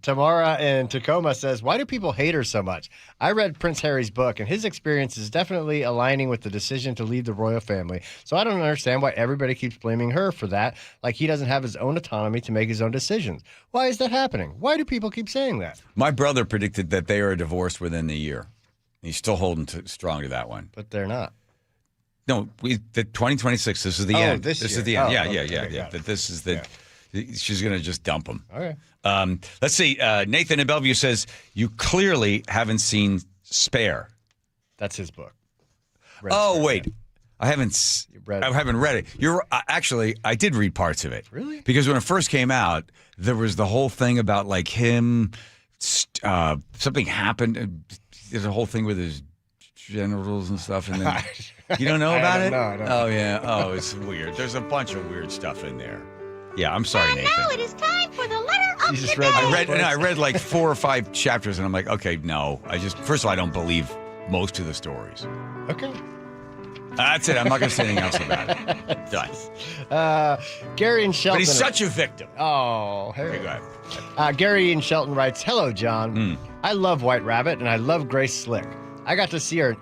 Tamara in Tacoma says, why do people hate her so much? I read Prince Harry's book, and his experience is definitely aligning with the decision to leave the royal family. So I don't understand why everybody keeps blaming her for that, like he doesn't have his own autonomy to make his own decisions. Why is that happening? Why do people keep saying that? My brother predicted that they are divorced within the year. He's still holding strong to that one. But they're not. No, the 2026, this is the end. This is the end. Oh, Yeah. This is the... She's going to just dump him. Okay. Let's see. Nathan in Bellevue says, you clearly haven't seen Spare. That's his book. Wait. I haven't read it. Actually, I did read parts of it. Really? Because when it first came out, there was the whole thing about like him, something happened. There's a whole thing with his genitals and stuff. And then, you don't know about it? No, I don't. Oh, yeah. Oh, it's weird. There's a bunch of weird stuff in there. Yeah, I'm sorry, Nathan. Now it is time for the letter of the day. I read like 4 or 5 chapters, and I'm like, okay, no. First of all, I don't believe most of the stories. Okay. That's it. I'm not going to say anything else about it. Done. Gary and Shelton. But he's such a victim. Oh, Okay, go ahead. Gary and Shelton writes, hello, John. I love White Rabbit, and I love Grace Slick. I got to see her in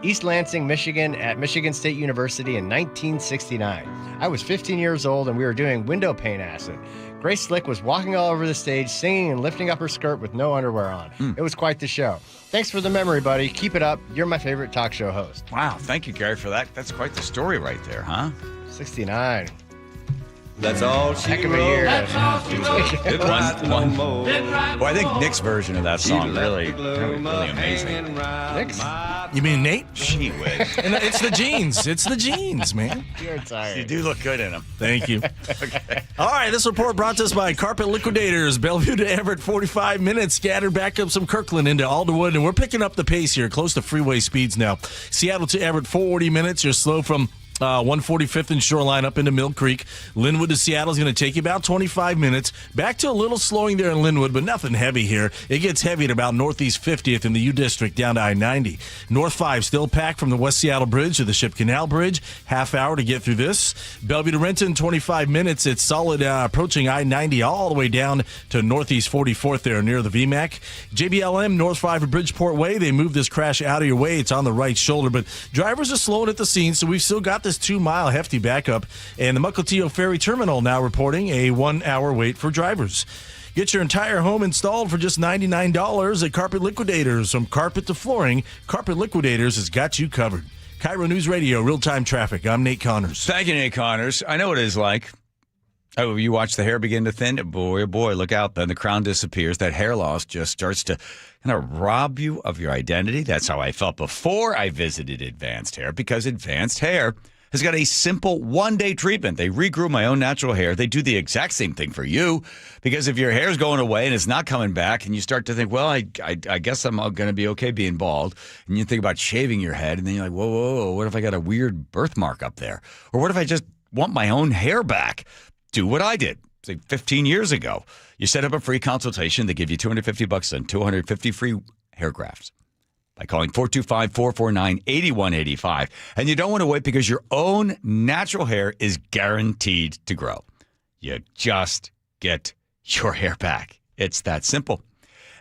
East Lansing, Michigan at Michigan State University in 1969. I was 15 years old, and we were doing window pane acid. Grace Slick was walking all over the stage, singing and lifting up her skirt with no underwear on. It was quite the show. Thanks for the memory, buddy. Keep it up. You're my favorite talk show host. Wow, thank you, Gary, for that. That's quite the story right there, huh? 69. That's all she Heck of a year. Well, I think Nick's version of that song really amazing. Nick's? You mean Nate? She whiz. And it's the jeans. It's the jeans, man. You're tired. You do look good in them. Thank you. Okay. All right, this report brought to us by Carpet Liquidators. Bellevue to Everett, 45 minutes. Scattered back up some Kirkland into Alderwood, and we're picking up the pace here, close to freeway speeds now. Seattle to Everett, 40 minutes. You're slow from 145th and Shoreline up into Mill Creek. Linwood to Seattle is going to take you about 25 minutes. Back to a little slowing there in Linwood, but nothing heavy here. It gets heavy at about Northeast 50th in the U District down to I-90. North 5 still packed from the West Seattle Bridge to the Ship Canal Bridge. Half hour to get through this. Bellevue to Renton, 25 minutes. It's solid approaching I-90 all the way down to Northeast 44th there near the VMAC. JBLM, North 5 of Bridgeport Way. They moved this crash out of your way. It's on the right shoulder, but drivers are slowing at the scene, so we've still got this 2-mile hefty backup. And the Mukilteo Ferry Terminal now reporting a 1-hour wait for drivers. Get your entire home installed for just $99 at Carpet Liquidators. From carpet to flooring, Carpet Liquidators has got you covered. KIRO News Radio, real-time traffic. I'm Nate Connors. Thank you, Nate Connors. I know what it is like. Oh, you watch the hair begin to thin? Boy, oh boy, look out. Then the crown disappears. That hair loss just starts to kind of rob you of your identity. That's how I felt before I visited Advanced Hair, because Advanced Hair has got a simple one-day treatment. They regrew my own natural hair. They do the exact same thing for you, because if your hair's going away and it's not coming back and you start to think, well, I guess I'm going to be okay being bald, and you think about shaving your head, and then you're like, whoa, what if I got a weird birthmark up there? Or what if I just want my own hair back? Do what I did, say 15 years ago. You set up a free consultation. They give you $250 and 250 free hair grafts by calling 425-449-8185. And you don't want to wait, because your own natural hair is guaranteed to grow. You just get your hair back. It's that simple.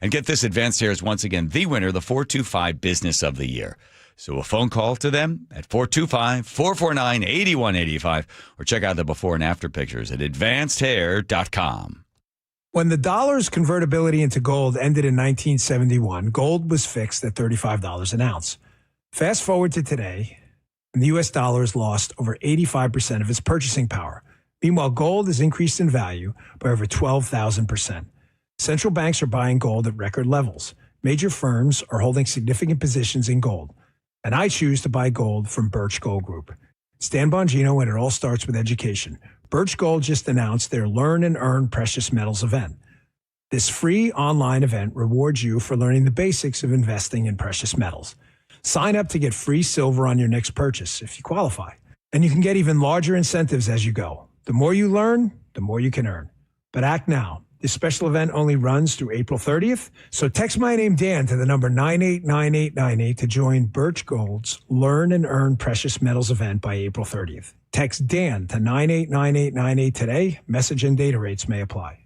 And get this, Advanced Hair is once again the winner, the 425 Business of the Year. So a phone call to them at 425-449-8185, or check out the before and after pictures at advancedhair.com. When the dollar's convertibility into gold ended in 1971, gold was fixed at $35 an ounce. Fast forward to today, and the U.S. dollar has lost over 85% of its purchasing power. Meanwhile, gold has increased in value by over 12,000%. Central banks are buying gold at record levels. Major firms are holding significant positions in gold. And I choose to buy gold from Birch Gold Group. It's Dan Bongino, and it all starts with education. Birch Gold just announced their Learn and Earn Precious Metals event. This free online event rewards you for learning the basics of investing in precious metals. Sign up to get free silver on your next purchase if you qualify. And you can get even larger incentives as you go. The more you learn, the more you can earn. But act now. This special event only runs through April 30th. So text my name, Dan, to the number 989898 to join Birch Gold's Learn and Earn Precious Metals event by April 30th. Text Dan to 989898 today. Message and data rates may apply.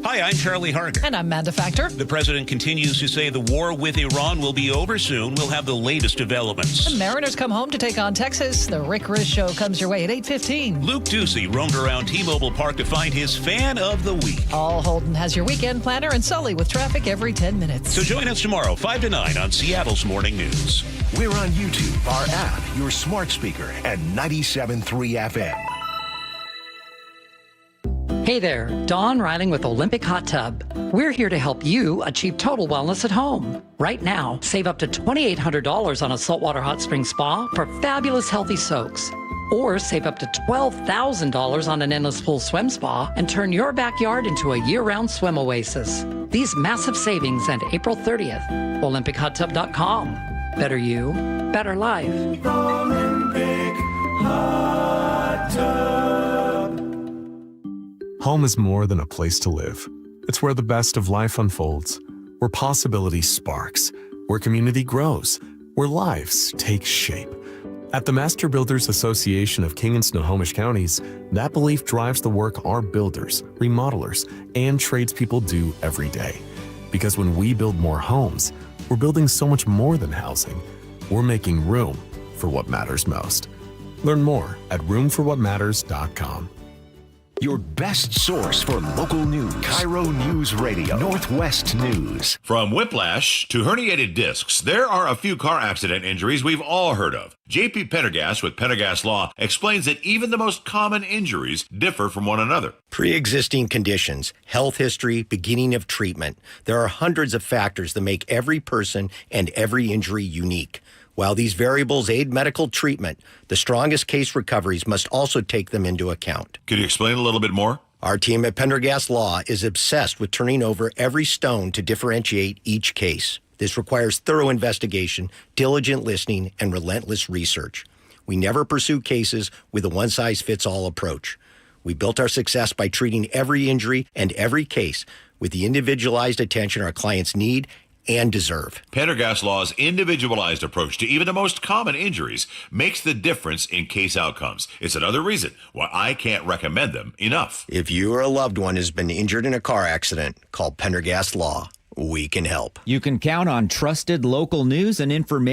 Hi, I'm Charlie Harger. And I'm Amanda Factor. The president continues to say the war with Iran will be over soon. We'll have the latest developments. The Mariners come home to take on Texas. The Rick Riss Show comes your way at 8:15. Luke Ducey roamed around T-Mobile Park to find his fan of the week. Paul Holden has your weekend planner, and Sully with traffic every 10 minutes. So join us tomorrow, 5 to 9 on Seattle's Morning News. We're on YouTube, our app, your smart speaker, and 97.3 FM. Hey there, Dawn Riling with Olympic Hot Tub. We're here to help you achieve total wellness at home. Right now, save up to $2,800 on a saltwater hot spring spa for fabulous healthy soaks. Or save up to $12,000 on an endless pool swim spa and turn your backyard into a year-round swim oasis. These massive savings end April 30th. OlympicHotTub.com. Better you, better life. Olympic Hot Tub. Home is more than a place to live. It's where the best of life unfolds, where possibility sparks, where community grows, where lives take shape. At the Master Builders Association of King and Snohomish Counties, that belief drives the work our builders, remodelers, and tradespeople do every day. Because when we build more homes, we're building so much more than housing. We're making room for what matters most. Learn more at roomforwhatmatters.com. Your best source for local news. KIRO Newsradio, Northwest News. From whiplash to herniated discs, there are a few car accident injuries we've all heard of. JP Pendergast with Pendergast Law explains that even the most common injuries differ from one another. Pre-existing conditions, health history, beginning of treatment. There are hundreds of factors that make every person and every injury unique. While these variables aid medical treatment, the strongest case recoveries must also take them into account. Could you explain a little bit more? Our team at Pendergast Law is obsessed with turning over every stone to differentiate each case. This requires thorough investigation, diligent listening, and relentless research. We never pursue cases with a one-size-fits-all approach. We built our success by treating every injury and every case with the individualized attention our clients need and deserve. Pendergast Law's individualized approach to even the most common injuries makes the difference in case outcomes. It's another reason why I can't recommend them enough. If you or a loved one has been injured in a car accident, call Pendergast Law. We can help. You can count on trusted local news and information.